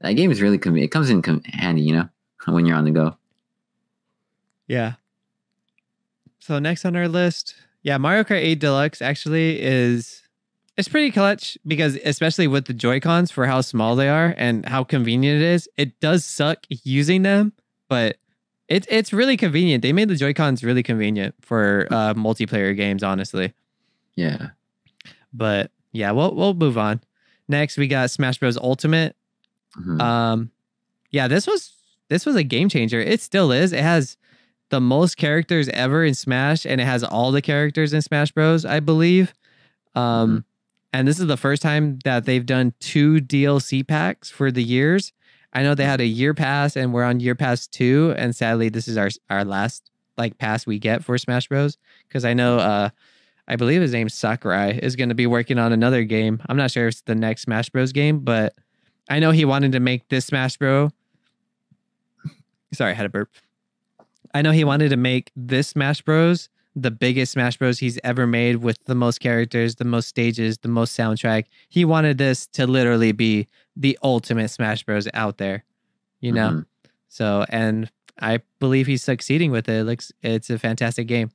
That game is really convenient. It comes in handy, you know, when you're on the go. Yeah. So next on our list, Mario Kart 8 Deluxe actually it's pretty clutch because especially with the Joy-Cons for how small they are and how convenient it is, it does suck using them, but it's really convenient. They made the Joy-Cons really convenient for multiplayer games, honestly. Yeah. But yeah, we'll move on. Next, we got Smash Bros. Ultimate. This was a game changer. It still is. It has the most characters ever in Smash, and it has all the characters in Smash Bros, I believe. And this is the first time that they've done 2 DLC packs for the years. I know they had a year pass, and we're on year pass 2, and sadly, this is our last pass we get for Smash Bros. Because I know I believe his name's Sakurai is going to be working on another game. I'm not sure if it's the next Smash Bros game, but I know he wanted to make this Smash Bros. Sorry, I had a burp. I know he wanted to make this Smash Bros. The biggest Smash Bros. He's ever made with the most characters, the most stages, the most soundtrack. He wanted this to literally be the ultimate Smash Bros. Out there, you know? So, and I believe he's succeeding with it. It's a fantastic game.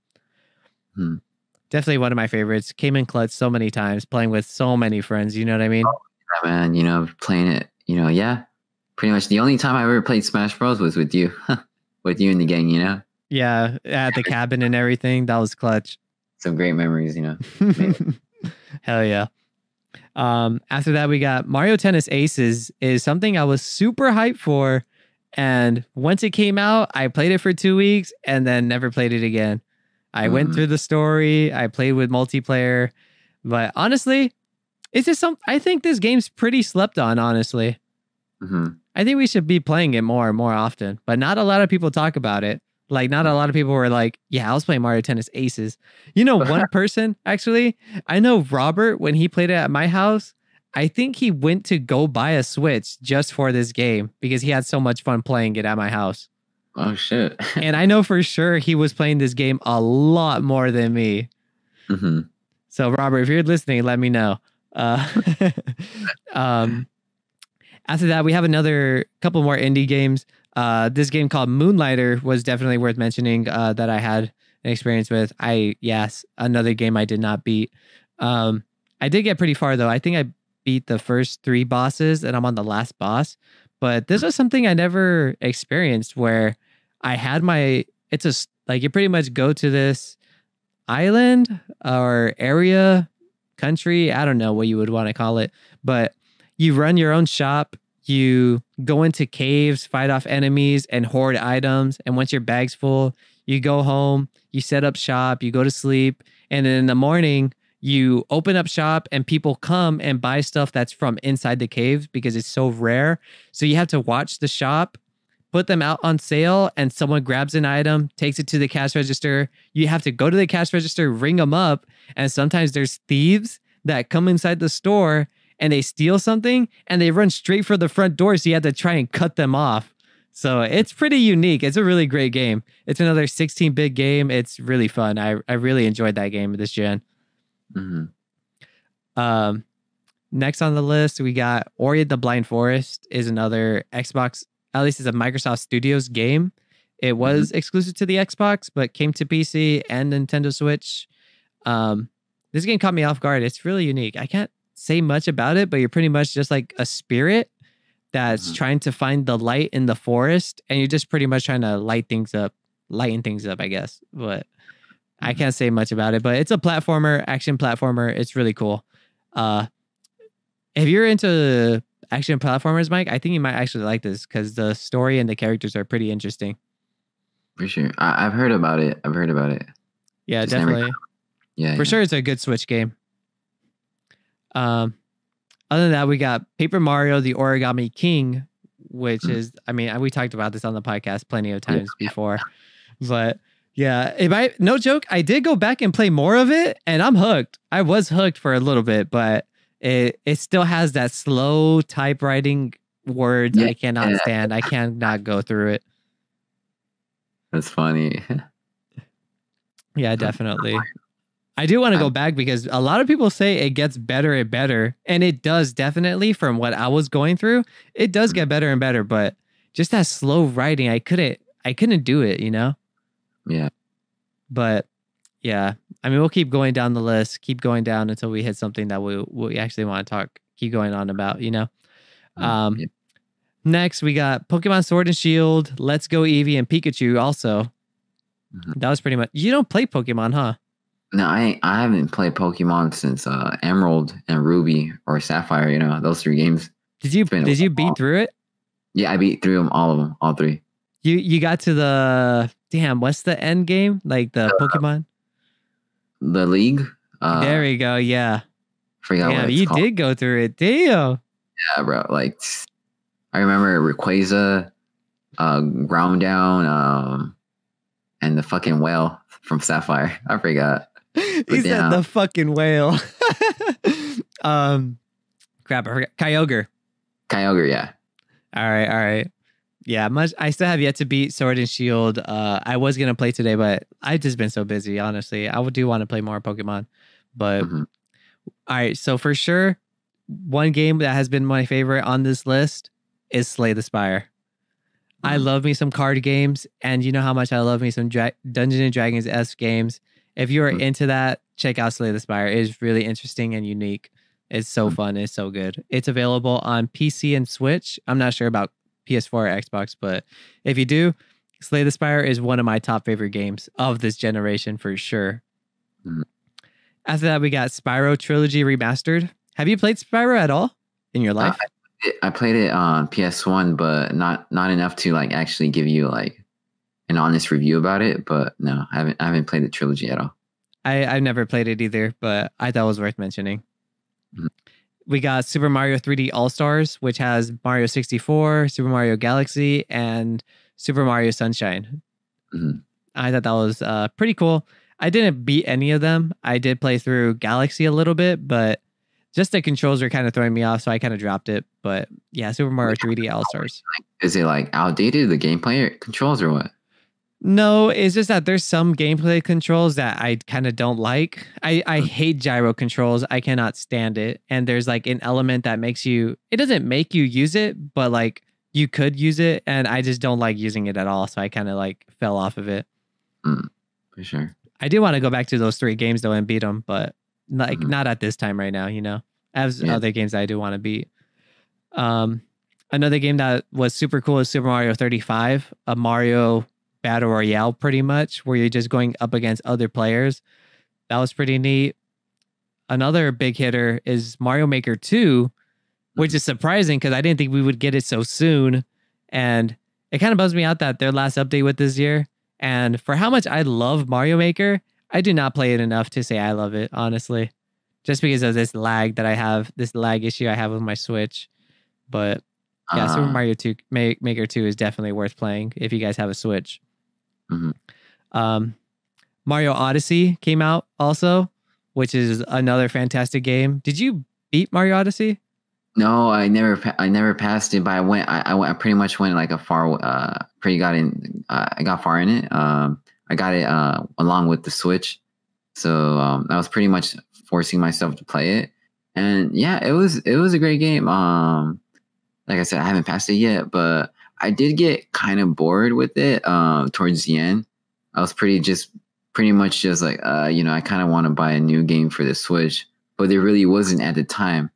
Definitely one of my favorites. Came in clutch so many times, playing with so many friends. You know what I mean? Oh, yeah, man, playing it, pretty much the only time I ever played Smash Bros. Was with you, with you in the gang, Yeah, at the cabin and everything. That was clutch. Some great memories, Hell yeah. After that, we got Mario Tennis Aces is something I was super hyped for. And once it came out, I played it for 2 weeks and then never played it again. I went through the story. I played with multiplayer. But honestly, it's just I think this game's pretty slept on, honestly. I think we should be playing it more and more often. But not a lot of people talk about it. Not a lot of people were like, yeah, I was playing Mario Tennis Aces. One person, actually, I know Robert, when he played it at my house, I think he went to go buy a Switch just for this game because he had so much fun playing it at my house. Oh, shit. And I know for sure he was playing this game a lot more than me. So, Robert, if you're listening, let me know. After that, we have another couple more indie games. This game called Moonlighter was definitely worth mentioning that I had an experience with. Another game I did not beat. I did get pretty far, though. I think I beat the first 3 bosses, and I'm on the last boss. But this was something I never experienced where I had you pretty much go to this island or area, country, I don't know what you would want to call it, but you run your own shop, you go into caves, fight off enemies, and hoard items, and once your bag's full, you go home, you set up shop, you go to sleep, and then in the morning, you open up shop and people come and buy stuff that's from inside the caves because it's so rare. So you have to watch the shop, put them out on sale, and someone grabs an item, takes it to the cash register. You have to go to the cash register, ring them up, and sometimes there's thieves that come inside the store and they steal something and they run straight for the front door. So you have to try and cut them off. So it's pretty unique. It's a really great game. It's another 16-bit game. It's really fun. I really enjoyed that game this gen. Next on the list, we got Orient the Blind Forest is another Xbox, at least it's a Microsoft Studios game. It was exclusive to the Xbox, but came to PC and Nintendo Switch. This game caught me off guard. It's really unique. I can't say much about it, but you're pretty much just like a spirit that's trying to find the light in the forest, and you're just pretty much trying to lighten things up, I guess. But I can't say much about it, but it's a action platformer. It's really cool. If you're into action platformers, Mike, I think you might actually like this because the story and the characters are pretty interesting. For sure. I've heard about it. Yeah, Just definitely. For sure, it's a good Switch game. Other than that, we got Paper Mario, the Origami King, which is, we talked about this on the podcast plenty of times before, but yeah, no joke, I did go back and play more of it and I'm hooked. I was hooked for a little bit, but it still has that slow typewriting words I cannot stand. I cannot go through it. That's funny. Yeah, definitely. I do want to go back because a lot of people say it gets better and better, and it does definitely. From what I was going through, it does get better and better, but just that slow writing, I couldn't do it, Yeah. But Yeah. I mean, we'll keep going down the list, keep going down until we hit something that we actually want to keep going on about, you know? Yeah. Next, we got Pokemon Sword and Shield, Let's Go Eevee, and Pikachu also. That was pretty much... You don't play Pokemon, huh? No, I haven't played Pokemon since Emerald and Ruby or Sapphire. You know, those 3 games. Did you beat through it? Yeah, I beat through them, all 3. You got to the... Damn, what's the end game? Like the Pokemon? The League. There we go. Yeah. Forgot Damn, what it's you called. did go through it. Damn. Yeah, bro. Like, I remember Rayquaza, Ground Down, and the fucking whale from Sapphire. I forgot. He said the fucking whale. Crap, I forgot. Kyogre. Kyogre, yeah. All right. Yeah, I still have yet to beat Sword and Shield. I was gonna play today, but I've just been so busy, honestly. I do want to play more Pokemon. But all right, so for sure, one game that has been my favorite on this list is Slay the Spire. I love me some card games, and you know how much I love me some Dungeons and Dragons-esque games. If you are into that, check out Slay the Spire. It is really interesting and unique. It's so fun. It's so good. It's available on PC and Switch. I'm not sure about PS4 or Xbox, but if you do, Slay the Spire is one of my top favorite games of this generation for sure. After that, we got Spyro Trilogy Remastered. Have you played Spyro at all in your life? I played it on PS1, but not enough to like actually give you like an honest review about it. But no, I haven't played the trilogy at all. I've never played it either, but I thought it was worth mentioning. We got Super Mario 3D All-Stars, which has Mario 64, Super Mario Galaxy, and Super Mario Sunshine. I thought that was pretty cool. I didn't beat any of them. I did play through Galaxy a little bit, but just the controls were kind of throwing me off, so I kind of dropped it. But yeah, Super Mario 3D All-Stars. Is it like outdated, the gameplay controls, or what? No, it's just that there's some gameplay controls that I kind of don't like. I hate gyro controls. I cannot stand it. And there's like an element that makes you... It doesn't make you use it, but like you could use it. And I just don't like using it at all. So I kind of like fell off of it. For sure. I do want to go back to those 3 games though and beat them, but like not at this time right now, you know. I have other games that I do want to beat. Another game that was super cool is Super Mario 35, a Mario Battle Royale pretty much, where you're just going up against other players. That was pretty neat. Another big hitter is Mario Maker 2, which is surprising because I didn't think we would get it so soon. And it kind of bums me out that their last update was this year. And for how much I love Mario Maker, I do not play it enough to say I love it, honestly. Just because of this lag that I have, this lag issue I have with my Switch. But yeah, Super Mario 2 Maker 2 is definitely worth playing if you guys have a Switch. Mario Odyssey came out also, which is another fantastic game. Did you beat Mario Odyssey? No, I never passed it, but I pretty much went like I got far in it. I got it along with the Switch, so I was pretty much forcing myself to play it, and yeah, it was a great game. Like I said, I haven't passed it yet, but I did get kind of bored with it towards the end. I was pretty much just like, I kind of want to buy a new game for the Switch, but there really wasn't at the time.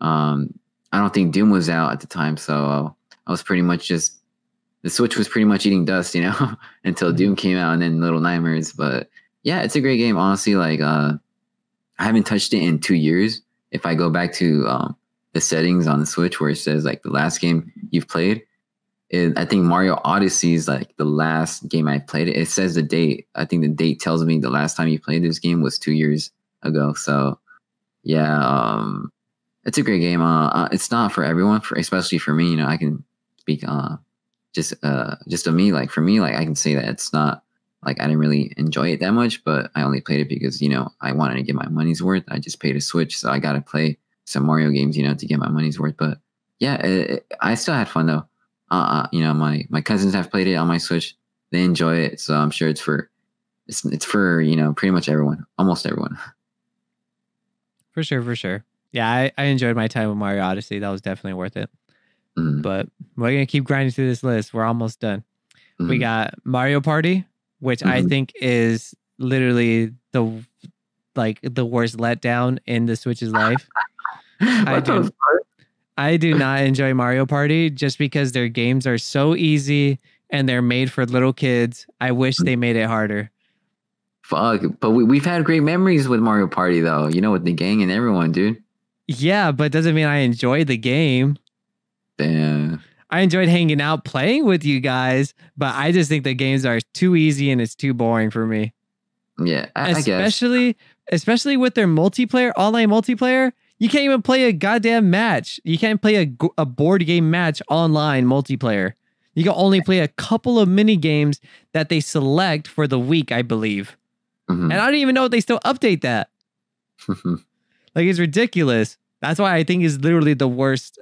I don't think Doom was out at the time, so I was pretty much just, the Switch was pretty much eating dust, you know, until Doom came out and then Little Nightmares. But yeah, it's a great game. Honestly, like I haven't touched it in 2 years. If I go back to the settings on the Switch where it says like the last game you've played, I think Mario Odyssey is like the last game I played. It says the date. I think the date tells me the last time you played this game was 2 years ago. So yeah, it's a great game. It's not for everyone, especially for me. You know, I can speak just of me. Like for me, like I can say that it's not like I didn't really enjoy it that much, but I only played it because, you know, I wanted to get my money's worth. I just paid a Switch, so I got to play some Mario games, you know, to get my money's worth. But yeah, I still had fun though. You know, my cousins have played it on my Switch. They enjoy it, so I'm sure it's for you know, pretty much everyone, almost everyone. For sure. Yeah, I enjoyed my time with Mario Odyssey. That was definitely worth it. But we're gonna keep grinding through this list. We're almost done. We got Mario Party, which I think is literally the worst letdown in the Switch's life. I do not enjoy Mario Party just because their games are so easy and they're made for little kids. I wish they made it harder. Fuck, but we've had great memories with Mario Party though. You know, with the gang and everyone, dude. Yeah, but doesn't mean I enjoyed the game. Damn. I enjoyed hanging out, playing with you guys, but I just think the games are too easy and it's too boring for me. Yeah, I guess. Especially with their multiplayer, online multiplayer. You can't even play a goddamn match. You can't play a board game match online multiplayer. You can only play a couple of mini games that they select for the week, I believe. And I don't even know if they still update that. Like, it's ridiculous. That's why I think it's literally the worst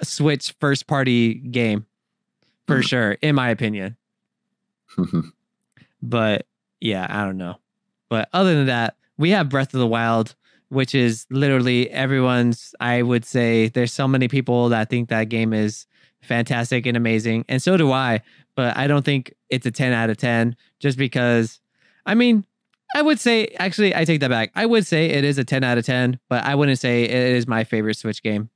Switch first party game for sure, in my opinion. But yeah, I don't know. But other than that, we have Breath of the Wild, which is literally everyone's. I would say there's so many people that think that game is fantastic and amazing. And so do I. But I don't think it's a 10 out of 10 just because, I mean, I would say, actually, I take that back. I would say it is a 10 out of 10, but I wouldn't say it is my favorite Switch game.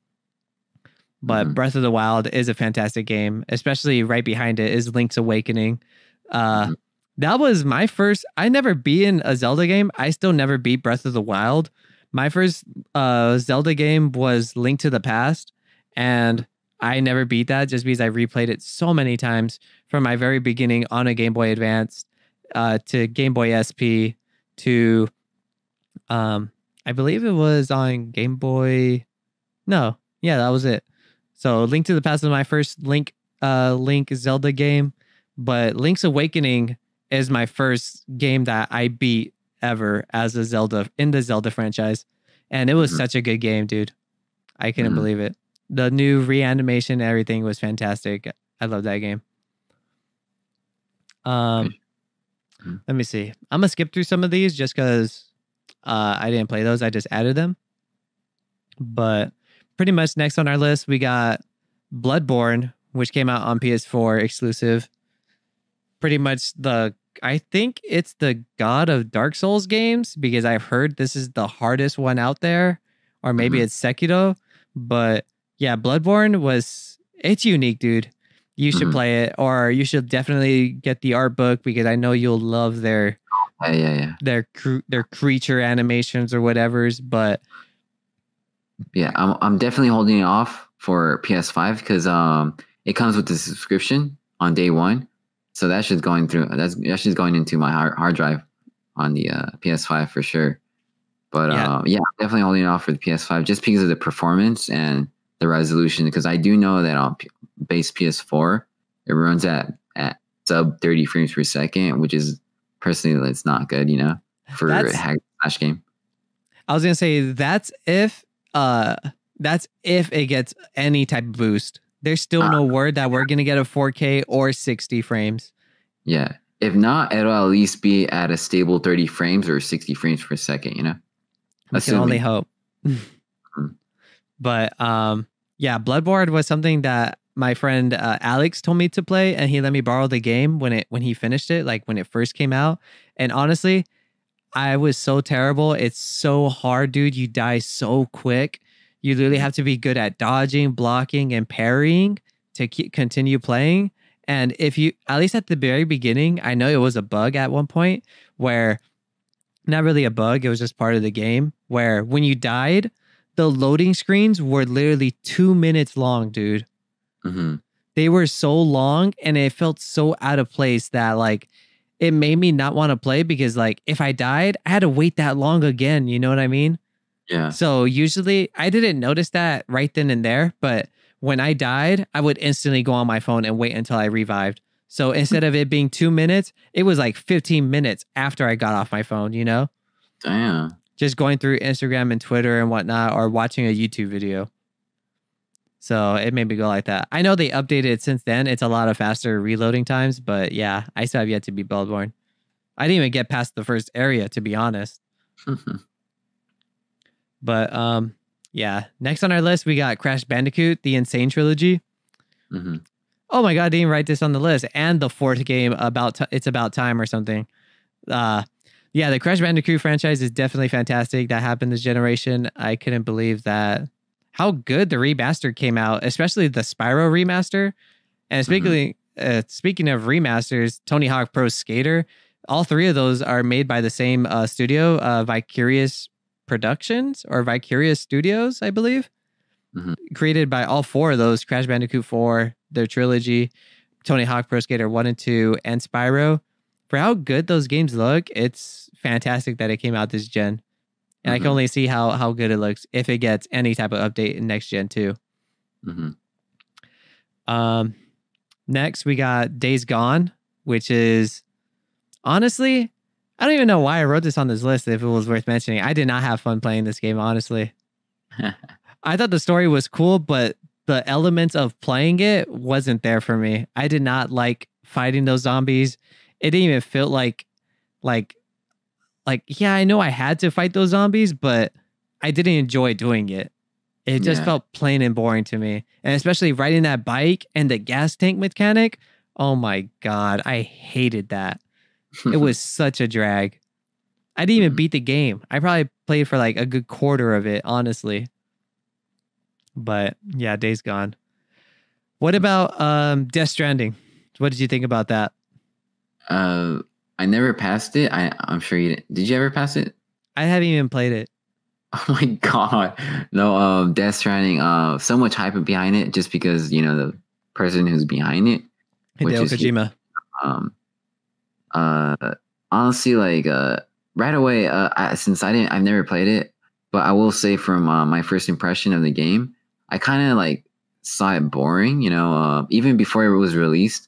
But Breath of the Wild is a fantastic game, especially right behind it is Link's Awakening. That was my first. I never beat a Zelda game. I still never beat Breath of the Wild. My first Zelda game was Link to the Past, and I never beat that just because I replayed it so many times from my very beginning on a Game Boy Advance to Game Boy SP to I believe it was on Game Boy. No, yeah, that was it. So Link to the Past was my first Link Zelda game, but Link's Awakening is my first game that I beat ever as a Zelda in the Zelda franchise. And it was such a good game, dude. I couldn't believe it. The new reanimation, everything was fantastic. I love that game. Let me see. I'm gonna skip through some of these just because I didn't play those. I just added them. But pretty much next on our list, we got Bloodborne, which came out on PS4 exclusive. Pretty much I think it's the god of Dark Souls games because I've heard this is the hardest one out there, or maybe it's Sekiro. But yeah, Bloodborne it's unique, dude. You should play it, or you should definitely get the art book because I know you'll love their creature animations or whatever's. But yeah, I'm definitely holding it off for PS5 because it comes with the subscription on day one, so that's just going into my hard drive on the PS5 for sure. But yeah, I'm definitely holding it off for the PS5 just because of the performance and the resolution, because I do know that on base PS4 it runs at sub 30 frames per second, which is personally it's not good, for a hack slash game. I was gonna say that's if it gets any type of boost. There's still no word that we're gonna get a 4K or 60 frames. Yeah, if not, it'll at least be at a stable 30 frames or 60 frames per second. We can only hope. But yeah, Bloodborne was something that my friend Alex told me to play, and he let me borrow the game when he finished it, like when it first came out. And honestly, I was so terrible. It's so hard, dude. You die so quick. You literally have to be good at dodging, blocking, and parrying to continue playing. And if you, at least at the very beginning, I know it was a bug at one point where, not really a bug, it was just part of the game, where when you died, the loading screens were literally 2 minutes long, dude. They were so long, and it felt so out of place that like it made me not want to play because like if I died, I had to wait that long again. You know what I mean? Yeah. So usually I didn't notice that right then and there, but when I died, I would instantly go on my phone and wait until I revived. So instead of it being 2 minutes, it was like 15 minutes after I got off my phone, Damn. Just going through Instagram and Twitter and whatnot, or watching a YouTube video. So it made me go like that. I know they updated it since then. It's a lot of faster reloading times, but yeah, I still have yet to beat Bloodborne. I didn't even get past the first area, to be honest. But yeah, next on our list, we got Crash Bandicoot, the Insane Trilogy. Oh my God, I didn't write this on the list. And the fourth game, It's About Time or something. Yeah, the Crash Bandicoot franchise is definitely fantastic. That happened this generation. I couldn't believe that how good the remaster came out, especially the Spyro remaster. And speaking of remasters, Tony Hawk Pro Skater, all three of those are made by the same studio, Vicarious Productions or Vicarious Studios, I believe. Created by all four of those: Crash Bandicoot 4, their trilogy, Tony Hawk Pro Skater 1 and 2, and Spyro. For how good those games look, it's fantastic that it came out this gen. And I can only see how good it looks if it gets any type of update in next gen too. Next, we got Days Gone, which is honestly, I don't even know why I wrote this on this list if it was worth mentioning. I did not have fun playing this game, honestly. I thought the story was cool, but the elements of playing it wasn't there for me. I did not like fighting those zombies. It didn't even feel like, yeah, I know I had to fight those zombies, but I didn't enjoy doing it. It just felt plain and boring to me. And especially riding that bike and the gas tank mechanic. Oh my God, I hated that. It was such a drag. I didn't even beat the game. I probably played for like a good quarter of it, honestly. But yeah, Days Gone. What about Death Stranding? What did you think about that? I never passed it. I'm sure you didn't. Did you ever pass it? I haven't even played it. Oh my God. No, Death Stranding, so much hype behind it just because, the person who's behind it. Hideo Kojima. Honestly, like, right away, since I've never played it, but I will say from my first impression of the game, I kind of like saw it boring, even before it was released.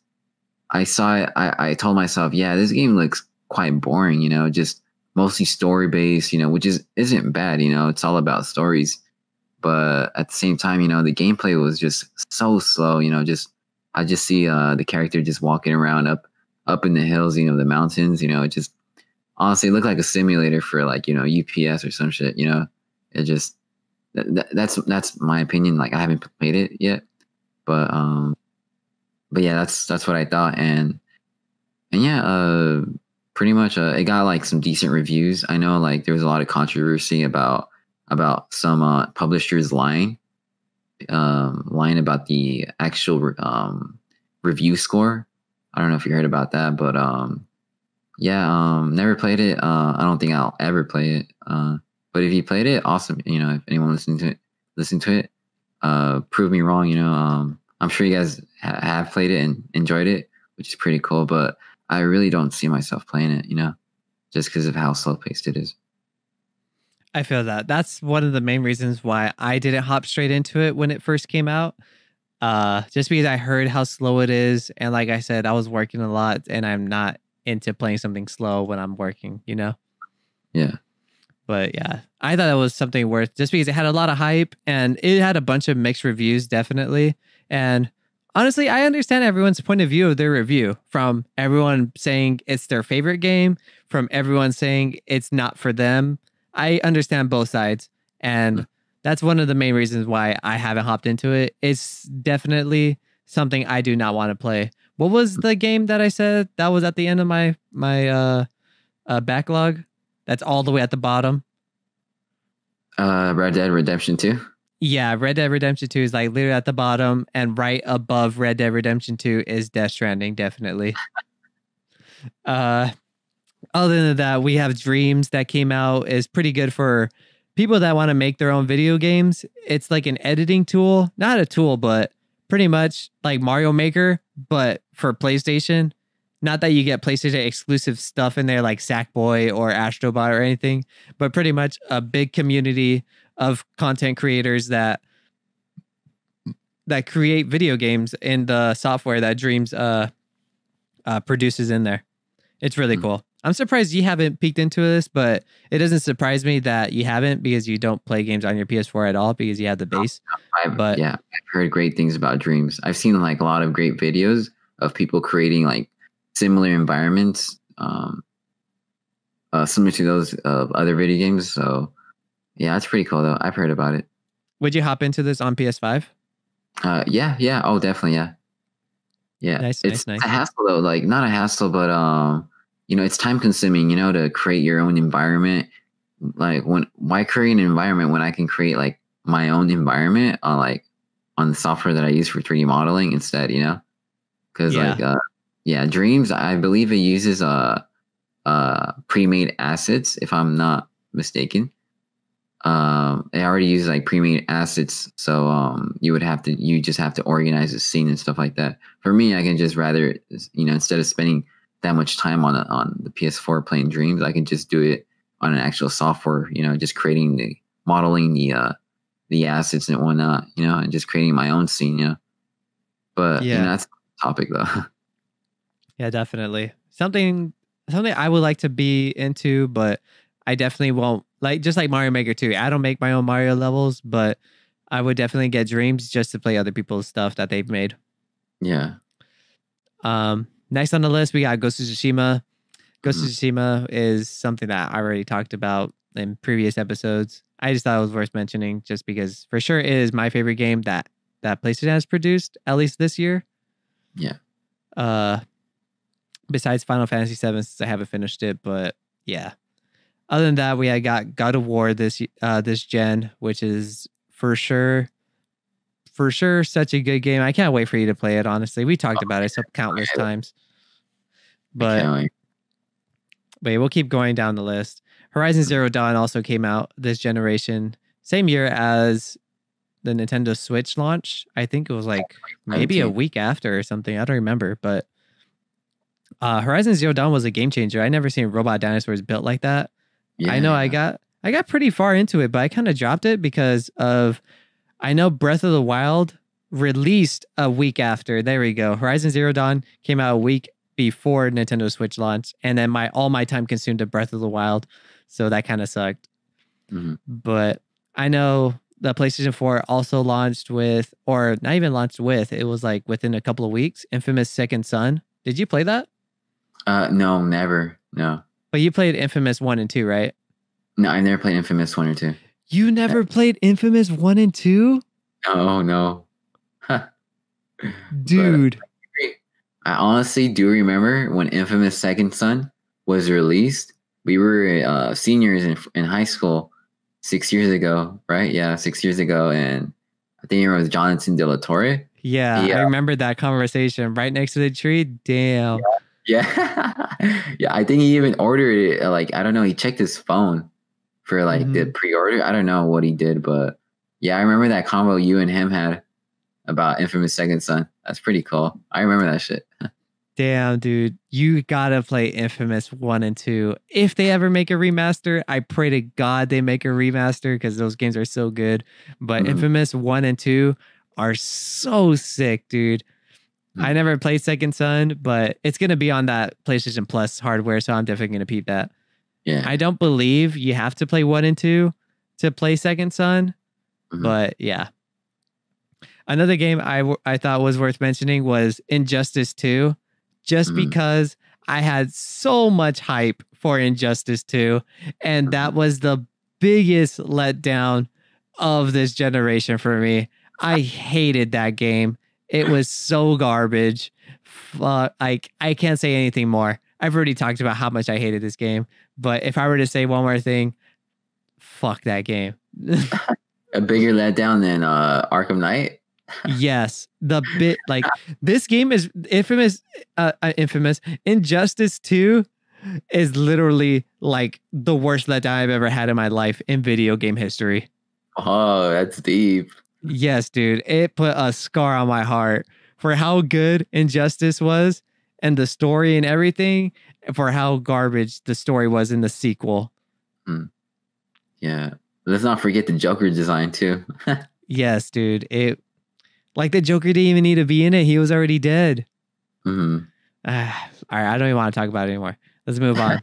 I saw it, I told myself, yeah, this game looks quite boring, just mostly story based, which isn't bad, it's all about stories. But at the same time, the gameplay was just so slow, I just see the character just walking around up in the hills, the mountains, it just honestly looked like a simulator for like, UPS or some shit, it just that's my opinion. Like I haven't played it yet, but yeah, that's what I thought. And yeah, pretty much it got like some decent reviews. I know like there was a lot of controversy about some publishers lying about the actual review score. I don't know if you heard about that, but yeah, never played it. I don't think I'll ever play it. But if you played it, awesome. If anyone listening to it, prove me wrong. I'm sure you guys have played it and enjoyed it, which is pretty cool. But I really don't see myself playing it, just because of how slow paced it is. I feel that. That's one of the main reasons why I didn't hop straight into it when it first came out. Just because I heard how slow it is. And like I said, I was working a lot and I'm not into playing something slow when I'm working, Yeah. But yeah, I thought it was something worth just because it had a lot of hype and it had a bunch of mixed reviews, definitely. And honestly, I understand everyone's point of view of their review, from everyone saying it's their favorite game, from everyone saying it's not for them. I understand both sides. And that's one of the main reasons why I haven't hopped into it. It's definitely something I do not want to play. What was the game that I said that was at the end of my backlog? That's all the way at the bottom. Red Dead Redemption 2. Yeah, Red Dead Redemption 2 is like literally at the bottom, and right above Red Dead Redemption 2 is Death Stranding, definitely. Other than that, we have Dreams that came out. Is pretty good for people that want to make their own video games. It's like an editing tool, not a tool, but pretty much like Mario Maker, but for PlayStation. Not that you get PlayStation exclusive stuff in there like Sackboy or Astrobot or anything, but pretty much a big community of content creators that create video games in the software that Dreams produces in there. It's really cool. I'm surprised you haven't peeked into this, but it doesn't surprise me that you haven't, because you don't play games on your PS4 at all because you have the base. I've heard great things about Dreams. I've seen like a lot of great videos of people creating like similar environments, similar to those of other video games. So yeah, it's pretty cool though. I've heard about it. Would you hop into this on PS5? Yeah. Oh, definitely. Yeah. Nice. It's a hassle though. Like not a hassle, but it's time consuming, to create your own environment. Like why create an environment when I can create like my own environment on the software that I use for 3D modeling instead, because Dreams, I believe it uses pre-made assets, if I'm not mistaken. It already uses like pre-made assets, so you just have to organize the scene and stuff like that. For me, I can just rather, instead of spending that much time on the PS4 playing Dreams, I can just do it on an actual software, just modeling the assets and whatnot, and just creating my own scene, but that's the topic though. Yeah, definitely something I would like to be into, but I definitely won't, just like Mario Maker 2. I don't make my own Mario levels, but I would definitely get Dreams just to play other people's stuff that they've made. Yeah. Next on the list, we got Ghost of Tsushima. Ghost of Tsushima is something that I already talked about in previous episodes. I just thought it was worth mentioning just because for sure it is my favorite game that PlayStation has produced, at least this year. Yeah. Besides Final Fantasy VII, since I haven't finished it, but yeah. Other than that, we had got God of War this gen, which is for sure such a good game. I can't wait for you to play it, honestly. We talked about it countless times. But yeah, we'll keep going down the list. Horizon Zero Dawn also came out this generation, same year as the Nintendo Switch launch. I think it was like maybe a week after or something. I don't remember, but Horizon Zero Dawn was a game changer. I never seen robot dinosaurs built like that. Yeah, I know I got pretty far into it, but I kind of dropped it because of, I know Breath of the Wild released a week after. There we go. Horizon Zero Dawn came out a week before Nintendo Switch launch, and then all my time consumed to Breath of the Wild, so that kind of sucked. But I know the PlayStation 4 also launched with, or not even launched with, it was like within a couple of weeks, Infamous Second Son. Did you play that? No, never. No. But you played Infamous 1 and 2, right? No, I never played Infamous 1 or 2. You never played Infamous 1 and 2? No. Dude. But I honestly do remember when Infamous Second Son was released. We were seniors in high school 6 years ago, right? Yeah, 6 years ago. And I think it was Jonathan De La Torre. Yeah, I remember that conversation right next to the tree. Damn. Yeah. Yeah, I think he even ordered it. I don't know. He checked his phone for the pre-order. I don't know what he did, but yeah, I remember that combo you and him had about Infamous Second Son. That's pretty cool. I remember that shit. Damn, dude. You gotta play Infamous 1 and 2. If they ever make a remaster, I pray to God they make a remaster because those games are so good. But Infamous 1 and 2 are so sick, dude. I never played Second Son, but it's going to be on that PlayStation Plus hardware, so I'm definitely going to peep that. Yeah. I don't believe you have to play 1 and 2 to play Second Son, but yeah. Another game I thought was worth mentioning was Injustice 2, just because I had so much hype for Injustice 2, and that was the biggest letdown of this generation for me. I hated that game. It was so garbage. I can't say anything more. I've already talked about how much I hated this game. But if I were to say one more thing, fuck that game. A bigger letdown than Arkham Knight? Yes. This game is infamous. Injustice 2 is literally like the worst letdown I've ever had in my life in video game history. Oh, that's deep. Yes, dude. It put a scar on my heart for how good Injustice was and the story and everything, for how garbage the story was in the sequel. Yeah. Let's not forget the Joker design too. Yes, dude. The Joker didn't even need to be in it. He was already dead. All right, I don't even want to talk about it anymore. Let's move on.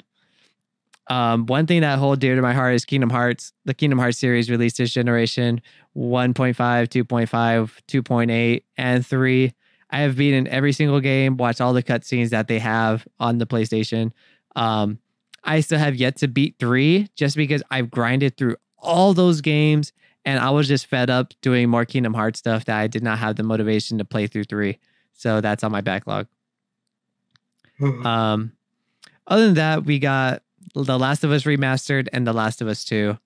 One thing that hold dear to my heart is Kingdom Hearts. The Kingdom Hearts series released this generation, 1.5, 2.5, 2.8, and 3. I have beaten every single game, watched all the cutscenes that they have on the PlayStation. I still have yet to beat 3 just because I've grinded through all those games and I was just fed up doing more Kingdom Hearts stuff that I did not have the motivation to play through 3. So that's on my backlog. Other than that, we got The Last of Us Remastered and The Last of Us 2.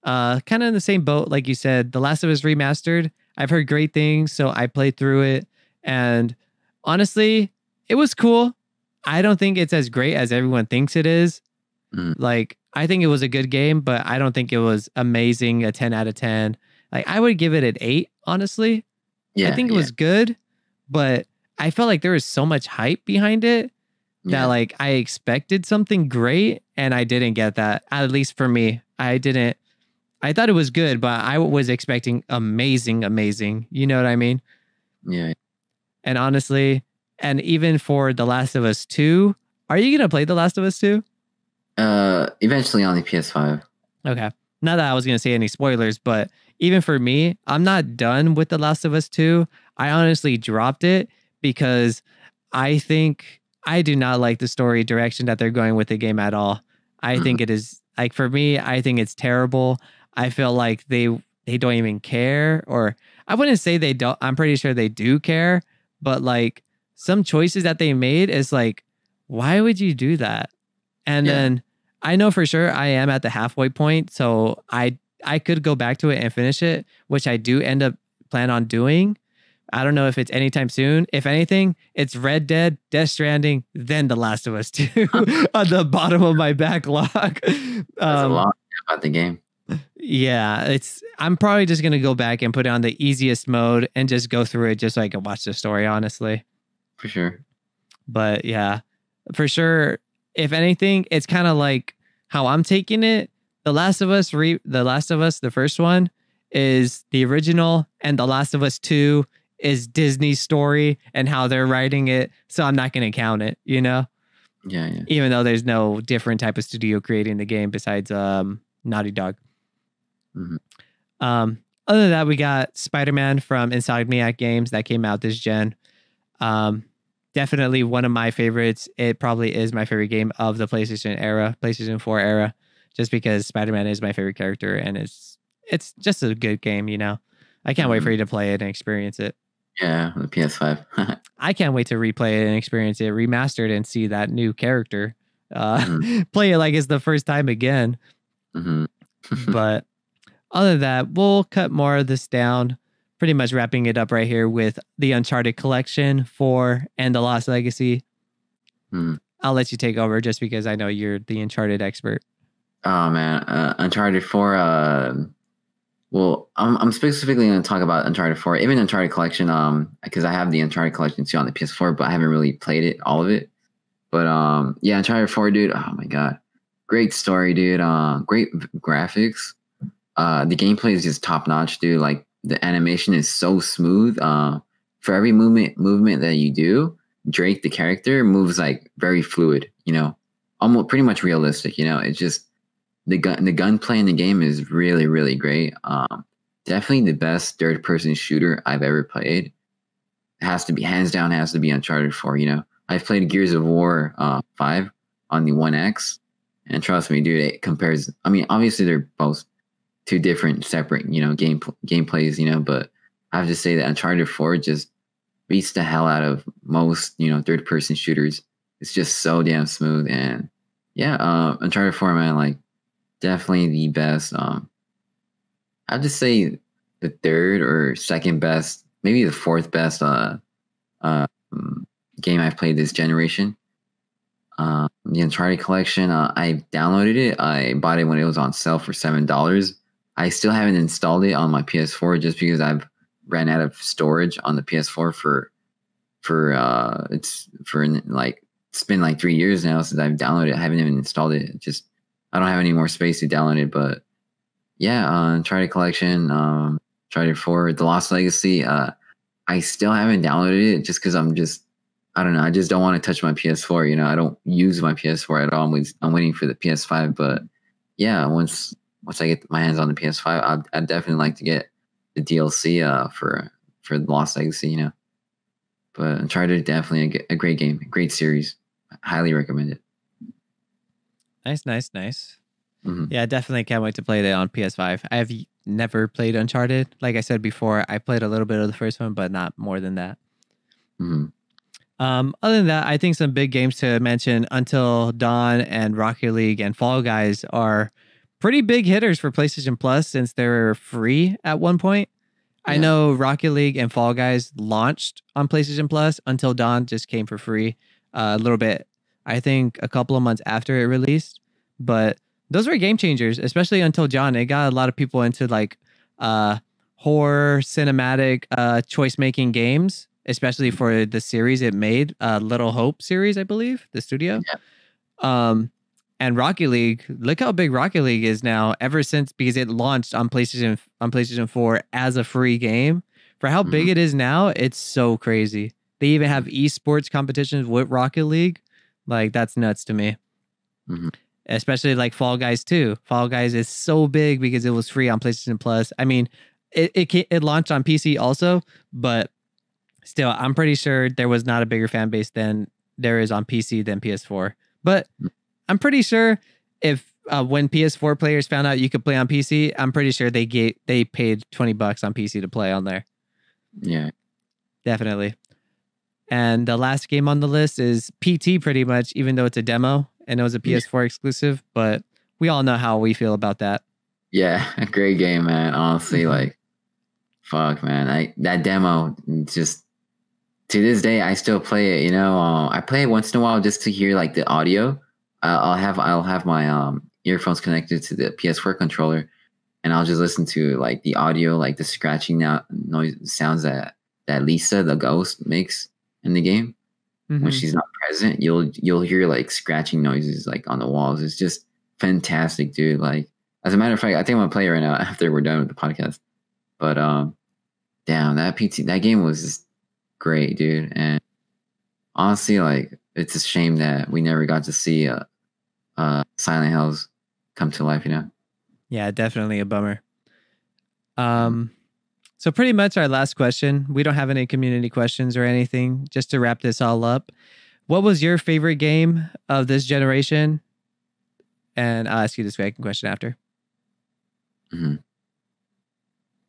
Kind of in the same boat, like you said. The Last of Us Remastered, I've heard great things, so I played through it. And honestly, it was cool. I don't think it's as great as everyone thinks it is. Like, I think it was a good game, but I don't think it was amazing, a 10 out of 10. Like, I would give it an 8, honestly. I think it was good, but I felt like there was so much hype behind it that like I expected something great and I didn't get that. At least for me, I didn't. I thought it was good, but I was expecting amazing. You know what I mean? Yeah. And honestly, and even for The Last of Us 2, are you going to play The Last of Us 2? Eventually on the PS5. Okay. Not that I was going to say any spoilers, but even for me, I'm not done with The Last of Us 2. I honestly dropped it because I think I do not like the story direction that they're going with the game at all. I think it is, like, for me, I think it's terrible. I feel like they don't even care, or I wouldn't say they don't. I'm pretty sure they do care, but like some choices that they made is like, why would you do that? And then I know for sure I am at the halfway point, so I could go back to it and finish it, which I do end up plan on doing. I don't know if it's anytime soon. If anything, it's Red Dead, Death Stranding, then The Last of Us 2 on the bottom of my backlog. That's a lot about the game. Yeah, I'm probably just going to go back and put it on the easiest mode and just go through it just so I can watch the story, honestly. For sure. But yeah, for sure. If anything, it's kind of like how I'm taking it. The Last of Us, the first one, is the original, and The Last of Us 2 is Disney's story and how they're writing it. So I'm not going to count it, you know? Yeah. Even though there's no different type of studio creating the game besides Naughty Dog. Other than that, we got Spider-Man from Insomniac Games that came out this gen. Definitely one of my favorites. It probably is my favorite game of the PlayStation 4 era, just because Spider-Man is my favorite character, and it's just a good game, you know. I can't wait for you to play it and experience it. Yeah, the PS5. I can't wait to replay it and experience it remastered and see that new character. Play it like it's the first time again. But other than that, we'll cut more of this down. Pretty much wrapping it up right here with the Uncharted Collection 4 and the Lost Legacy. I'll let you take over just because I know you're the Uncharted expert. Oh man, Uncharted 4. Well, I'm specifically going to talk about Uncharted 4, even Uncharted Collection, because I have the Uncharted Collection 2 on the PS4, but I haven't really played it, all of it. But yeah, Uncharted 4, dude. Oh my god, great story, dude. Great graphics. The gameplay is just top notch, dude. Like, the animation is so smooth. For every movement that you do, Drake, the character, moves like very fluid. You know, almost pretty much realistic. You know, it's just the gunplay in the game is really, really great. Definitely the best third-person shooter I've ever played. It has to be, hands down, has to be Uncharted 4. You know, I've played Gears of War 5 on the One X, and trust me, dude, it compares. I mean, obviously they're both two different separate, you know, gameplays, you know, but I have to say that Uncharted 4 just beats the hell out of most, you know, third person shooters. It's just so damn smooth. And yeah, Uncharted 4, man, like, definitely the best. I'd just say the third or second best, maybe the fourth best game I've played this generation. The Uncharted Collection, I downloaded it. I bought it when it was on sale for $7. I still haven't installed it on my PS4 just because I've ran out of storage on the PS4 it's been like 3 years now since I've downloaded it. I haven't even installed it. Just, I don't have any more space to download it. But yeah, Uncharted Collection, Uncharted 4, The Lost Legacy. I still haven't downloaded it just because I don't know. I just don't want to touch my PS4. You know, I don't use my PS4 at all. I'm waiting for the PS5. But yeah, once I get my hands on the PS5, I'd definitely like to get the DLC for The Lost Legacy. You know, but Uncharted, definitely a great game, a great series. I highly recommend it. Nice. Yeah, definitely can't wait to play that on PS5. I have never played Uncharted. Like I said before, I played a little bit of the first one, but not more than that. Other than that, I think some big games to mention, Until Dawn and Rocket League and Fall Guys, are pretty big hitters for PlayStation Plus since they were free at one point. I Yeah. know Rocket League and Fall Guys launched on PlayStation Plus. Until Dawn just came for free a little bit, I think a couple of months after it released. But those were game changers, especially Until Dawn. It got a lot of people into like horror, cinematic, choice making games, especially for the series it made, Little Hope series, I believe, the studio. Yeah. And Rocket League, look how big Rocket League is now, ever since, because it launched on PlayStation 4 as a free game. For how big it is now, it's so crazy. They even have esports competitions with Rocket League. Like, that's nuts to me. Mm-hmm. Especially like Fall Guys too. Fall Guys is so big because it was free on PlayStation Plus. I mean, it launched on PC also, but still, I'm pretty sure there was not a bigger fan base than there is on PC than PS4. But I'm pretty sure if when PS4 players found out you could play on PC, I'm pretty sure they paid $20 on PC to play on there. Yeah, definitely. And the last game on the list is PT, pretty much, even though it's a demo and it was a PS4 exclusive. But we all know how we feel about that. Yeah, a great game, man. Honestly, like, fuck, man. That demo, just to this day, I still play it. You know, I play it once in a while just to hear like the audio. I'll have my earphones connected to the PS4 controller, and I'll just listen to like the audio, like the scratching noise sounds that Lisa, the ghost, makes in the game when she's not present. You'll hear like scratching noises like on the walls. It's just fantastic, dude. Like, as a matter of fact, I think I'm gonna play it right now after we're done with the podcast. But damn, that game was just great, dude. And honestly, like, it's a shame that we never got to see Silent Hills come to life, you know? Yeah, definitely a bummer. So pretty much our last question. We don't have any community questions or anything. Just to wrap this all up, what was your favorite game of this generation? And I'll ask you the second question after.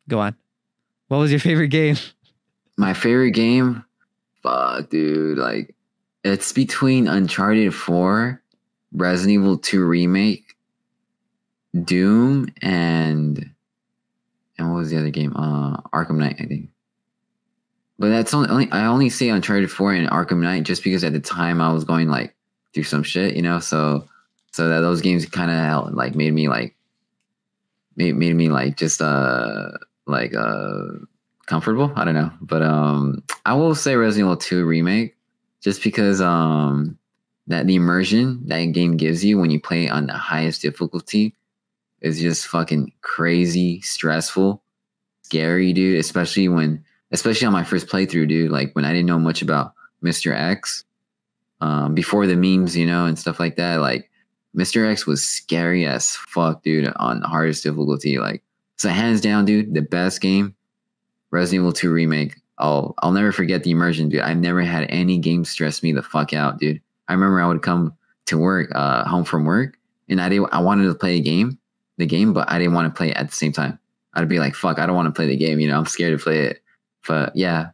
Go on. What was your favorite game? My favorite game? Fuck, dude. Like, it's between Uncharted 4, Resident Evil 2 Remake, Doom, and what was the other game? Arkham Knight, I think. But that's I only say Uncharted 4 and Arkham Knight just because at the time I was going like through some shit, you know. So that those games kind of like made me just comfortable. I don't know, but I will say Resident Evil 2 Remake just because that the immersion that game gives you when you play it on the highest difficulty is just fucking crazy, stressful, scary, dude. Especially on my first playthrough, dude. Like, when I didn't know much about Mr. X, before the memes, you know, and stuff like that. Like, Mr. X was scary as fuck, dude, on the hardest difficulty. Like, so hands down, dude, the best game, Resident Evil 2 Remake. I'll never forget the immersion, dude. I've never had any game stress me the fuck out, dude. I remember I would come to work, home from work, and I wanted to play the game, but I didn't want to play it at the same time. I'd be like, fuck, I don't want to play the game, you know, I'm scared to play it. But yeah,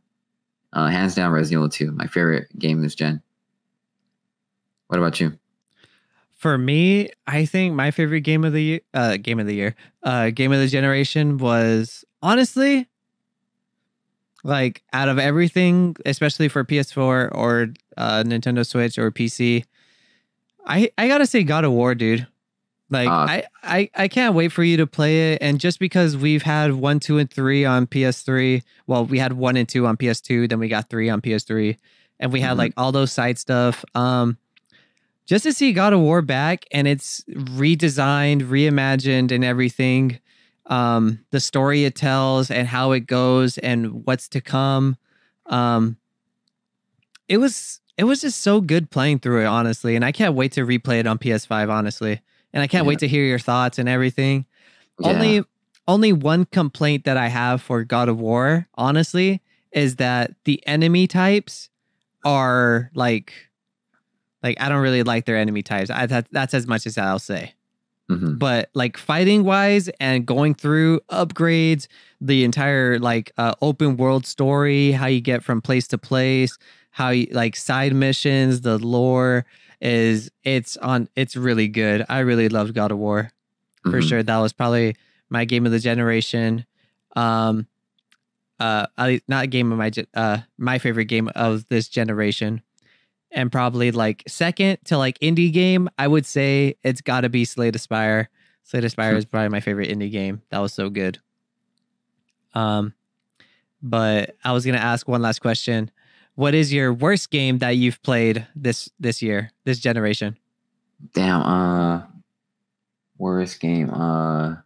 hands down, Resident Evil 2, my favorite game this gen. What about you? For me, I think my favorite game of the generation was, honestly, like, out of everything, especially for PS4 or Nintendo Switch or PC, I gotta say God of War, dude. Like, I can't wait for you to play it. And just because we've had 1, 2, and 3 on PS3, well, we had 1 and 2 on PS2, then we got 3 on PS3, and we had like all those side stuff. Just to see God of War back and it's redesigned, reimagined, and everything. The story it tells and how it goes and what's to come. It was just so good playing through it, honestly. And I can't wait to replay it on PS5, honestly. And I can't wait to hear your thoughts and everything. Yeah. Only one complaint that I have for God of War, honestly, is that the enemy types are like I don't really like their enemy types. That's as much as I'll say. But like, fighting wise and going through upgrades, the entire like open world story, how you get from place to place, how you like side missions, the lore it's really good. I really loved God of War for sure. That was probably my game of the generation. Not game of my favorite game of this generation. And probably like second to like indie game, I would say it's got to be Slay the Spire. Slay the Spire is probably my favorite indie game. That was so good. But I was gonna ask one last question. What is your worst game that you've played this year, this generation? Damn. Worst game. I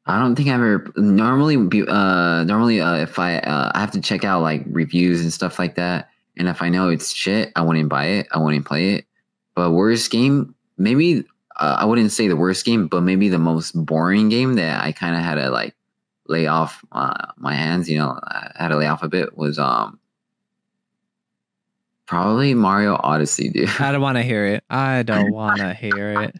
don't think I've ever. Normally, if I have to check out like reviews and stuff like that, and if I know it's shit, I wouldn't buy it. I wouldn't play it. But worst game, maybe I wouldn't say the worst game, but maybe the most boring game that I kind of had to like lay off my hands. You know, I had to lay off a bit was probably Mario Odyssey, dude. I don't want to hear it. I don't want to hear it.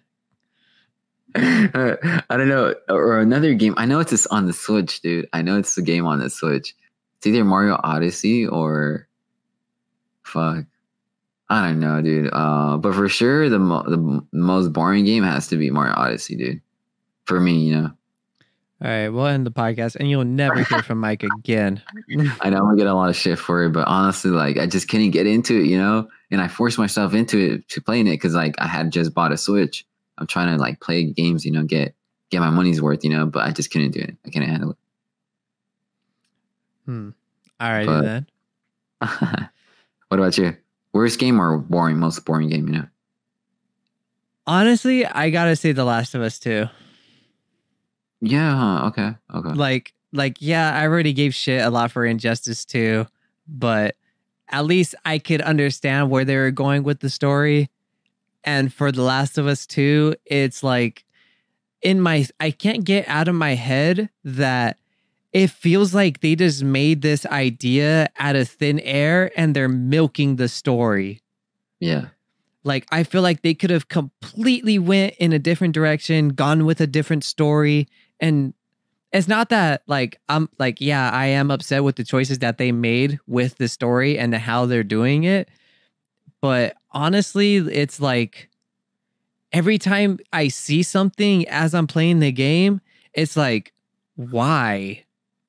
I don't know. Or another game. I know it's just on the Switch, dude. I know it's the game on the Switch. It's either Mario Odyssey or fuck. I don't know, dude. But for sure, the most boring game has to be Mario Odyssey, dude. For me, you know. All right, we'll end the podcast, and you'll never hear from Mike again. I know I'm gonna get a lot of shit for it, but honestly, like I just couldn't get into it, you know. And I forced myself into it to playing it because like I had just bought a Switch. I'm trying to like play games, you know, get my money's worth, you know. But I just couldn't do it. I couldn't handle it. All right, then. What about you? Worst game or most boring game, you know? Honestly, I gotta say The Last of Us 2. Yeah, okay. Like, yeah, I already gave shit a lot for Injustice 2, but at least I could understand where they were going with the story. And for The Last of Us 2, it's like I can't get out of my head that it feels like they just made this idea out of thin air and they're milking the story. Yeah. Like, I feel like they could have completely went in a different direction, gone with a different story. And it's not that like, I'm like, yeah, I am upset with the choices that they made with the story and how they're doing it. But honestly, it's like every time I see something as I'm playing the game, it's like, why?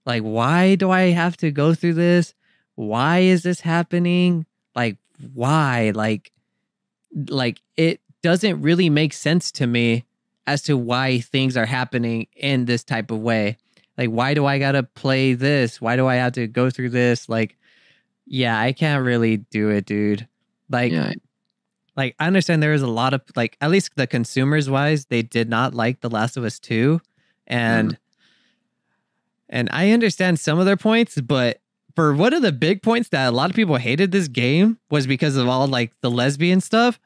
Like, why do I have to go through this? Why is this happening? Like, why? Like it doesn't really make sense to me as to why things are happening in this type of way. Like, why do I gotta play this? Why do I have to go through this? Like, yeah, I can't really do it, dude. Like, like I understand there is a lot of like, at least the consumers wise, they did not like The Last of Us 2. And I understand some of their points, but for one of the big points that a lot of people hated this game was because of all like the lesbian stuff.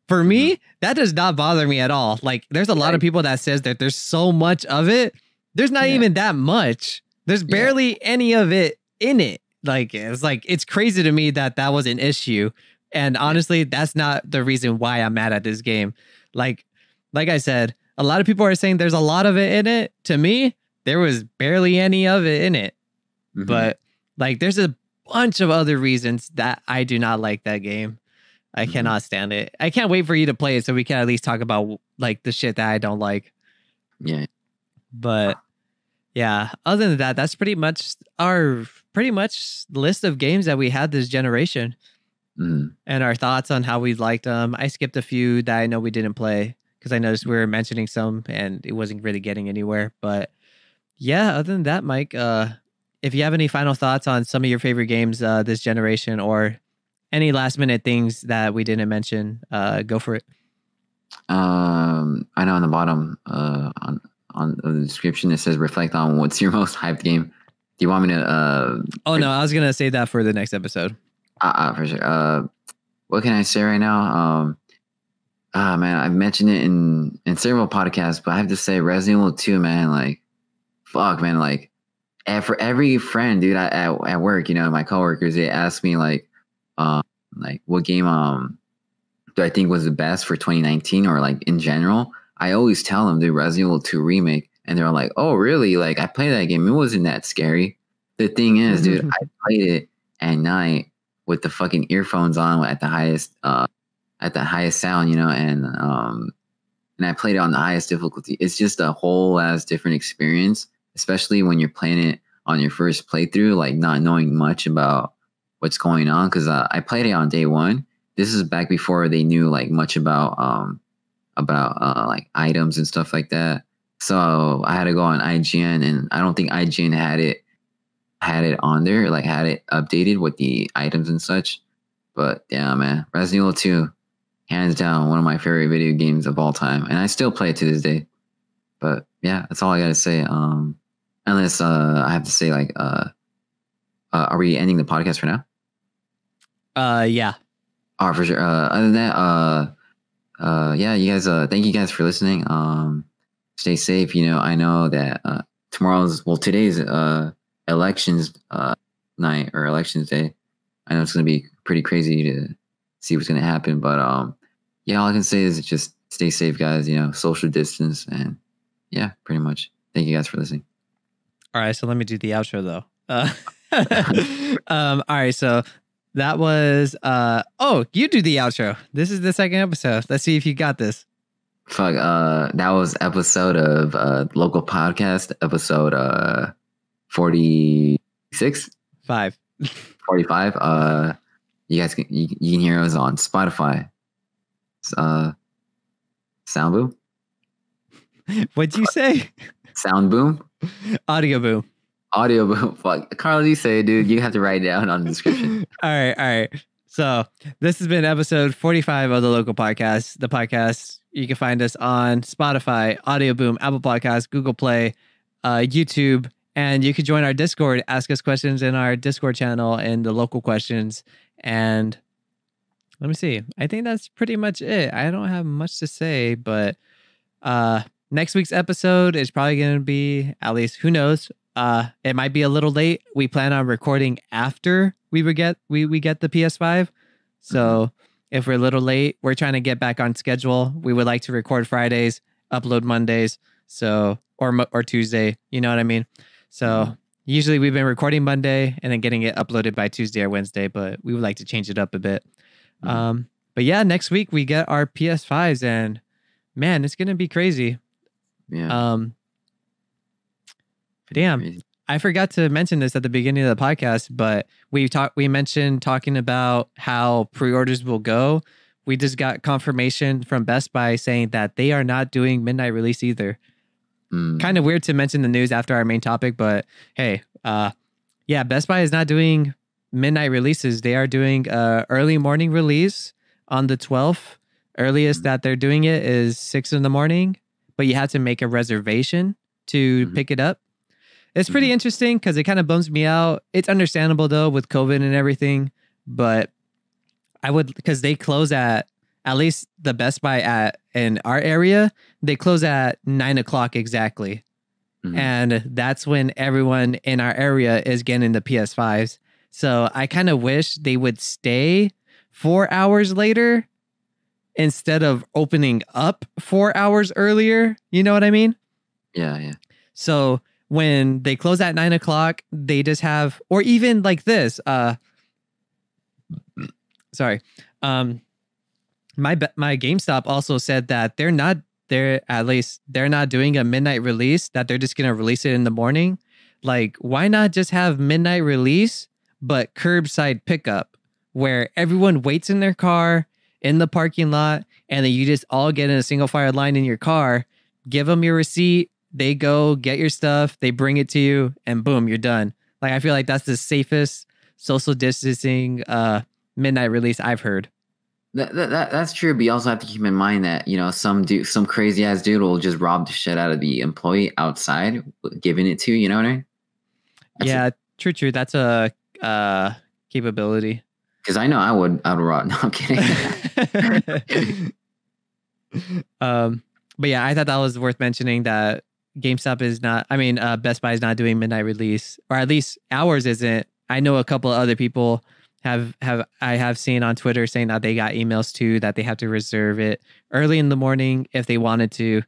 For me, that does not bother me at all. Like, there's a lot of people that says that there's so much of it. There's not even that much. There's barely any of it in it. Like, it's crazy to me that was an issue. And honestly, that's not the reason why I'm mad at this game. Like I said, a lot of people are saying there's a lot of it in it. To me, there was barely any of it in it. But like, there's a bunch of other reasons that I do not like that game. I cannot stand it. I can't wait for you to play it so we can at least talk about like the shit that I don't like. Yeah. But yeah, other than that, that's pretty much our list of games that we had this generation. And our thoughts on how we liked them. I skipped a few that I know we didn't play because I noticed we were mentioning some and it wasn't really getting anywhere. But yeah, other than that, Mike, if you have any final thoughts on some of your favorite games this generation or any last minute things that we didn't mention, go for it. I know on the bottom on the description it says reflect on what's your most hyped game. Do you want me to no, I was gonna say that for the next episode. For sure. What can I say right now? Man, I've mentioned it in several podcasts, but I have to say Resident Evil 2, man, like fuck, man, like for every friend, dude, at work, you know, my coworkers, they ask me like what game do I think was the best for 2019 or like in general. I always tell them the Resident Evil 2 remake, and they're like, oh really? Like, I played that game, it wasn't that scary. The thing is, dude, I played it at night with the fucking earphones on at the highest sound, and I played it on the highest difficulty. It's just a whole ass different experience, especially when you're playing it on your first playthrough, like not knowing much about what's going on. Because I played it on day one. This is back before they knew like much about like items and stuff like that. So I had to go on IGN, and I don't think IGN had it on there, like had it updated with the items and such. But yeah, man, Resident Evil 2, hands down, one of my favorite video games of all time, and I still play it to this day. But yeah, that's all I gotta say. Unless I have to say, like, are we ending the podcast for now? Yeah. Oh, for sure. Other than that, yeah, you guys, thank you guys for listening. Stay safe. I know that today's elections night or elections day. I know it's gonna be pretty crazy to see what's gonna happen, but yeah, all I can say is just stay safe, guys. Social distance, and yeah, pretty much. Thank you guys for listening. All right, so let me do the outro though. All right, so that was you do the outro. This is the second episode. Let's see if you got this. Fuck, that was episode of local podcast, episode 46? 5. 45. You guys can hear us on Spotify. Sound Boom? What'd you say? Sound Boom? Audioboom. Audioboom. Fuck. Carl, you say it, dude. You have to write it down on the description. All right. So this has been episode 45 of the local podcast. The podcast, you can find us on Spotify, Audioboom, Apple Podcasts, Google Play, YouTube, and you can join our Discord, ask us questions in our Discord channel and the local questions. And let me see. I think that's pretty much it. I don't have much to say, but next week's episode is probably going to be, at least, who knows? It might be a little late. We plan on recording after we get the PS5. So if we're a little late, we're trying to get back on schedule. We would like to record Fridays, upload Mondays, or Tuesday. You know what I mean? So usually we've been recording Monday and then getting it uploaded by Tuesday or Wednesday, but we would like to change it up a bit. But yeah, next week we get our PS5s, and man, it's gonna be crazy. Yeah. Damn, I forgot to mention this at the beginning of the podcast, but we mentioned talking about how pre-orders will go. We just got confirmation from Best Buy saying that they are not doing midnight release either. Kind of weird to mention the news after our main topic, but hey, yeah, Best Buy is not doing midnight releases. They are doing early morning release on the 12th. Earliest that they're doing it is 6 a.m, but you have to make a reservation to pick it up. It's pretty interesting because it kind of bums me out. It's understandable though with COVID and everything, but because they close at least the Best Buy in our area, they close at 9 o'clock exactly. And that's when everyone in our area is getting the PS5s. So I kind of wish they would stay 4 hours later instead of opening up 4 hours earlier. You know what I mean? Yeah. So when they close at 9 o'clock, they just have, or even like this, sorry. My GameStop also said that they're not doing a midnight release, that they're just going to release it in the morning. Like, why not just have midnight release, but curbside pickup, where everyone waits in their car in the parking lot, and then you just all get in a single file line in your car, give them your receipt, they go get your stuff, they bring it to you, and boom, you're done. Like, I feel like that's the safest social distancing midnight release I've heard. That's true, but you also have to keep in mind that some crazy ass dude will just rob the shit out of the employee outside, giving it to you. You know what I mean? True. That's a capability. Because I know I would rob. No, I'm kidding. But yeah, I thought that was worth mentioning that GameStop is not. I mean, Best Buy is not doing midnight release, or at least ours isn't. I know a couple of other people I have seen on Twitter saying that they got emails too, that they have to reserve it early in the morning if they wanted to.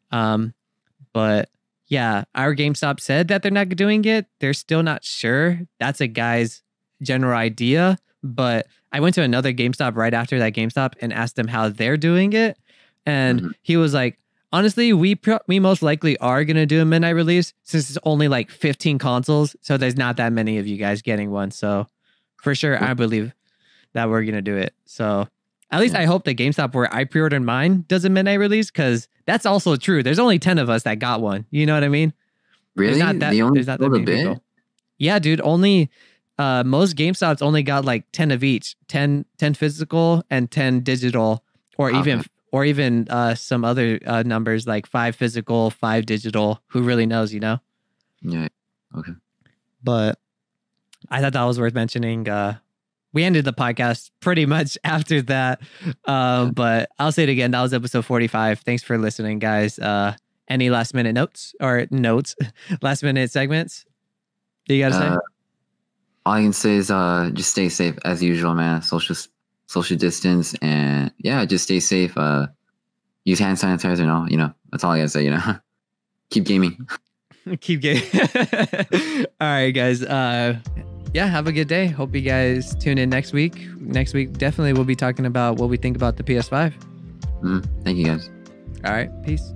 But yeah, our GameStop said that they're not doing it. They're still not sure. That's a guy's general idea. but I went to another GameStop right after that GameStop and asked them how they're doing it. And he was like, honestly, we most likely are going to do a midnight release since it's only like 15 consoles. So there's not that many of you guys getting one. So for sure, I believe that we're going to do it. So at least I hope the GameStop where I pre-ordered mine does a midnight release, because that's also true. There's only 10 of us that got one. You know what I mean? Really? There's not that many people. Yeah, dude. Only most GameStops only got like 10 of each, 10 physical and 10 digital, or even some other numbers like 5 physical, 5 digital. Who really knows, you know? Yeah. Okay. But I thought that was worth mentioning. We ended the podcast pretty much after that. But I'll say it again. That was episode 45. Thanks for listening, guys. Any last minute last minute segments that you got to say? All I can say is just stay safe as usual, man. Social distance, and yeah, just stay safe. Use hand sanitizer, you know. That's all I gotta say, you know. Keep gaming. Keep gaming. All right, guys. Yeah, have a good day. Hope you guys tune in next week. Next week, definitely we'll be talking about what we think about the PS5. Thank you, guys. All right, peace.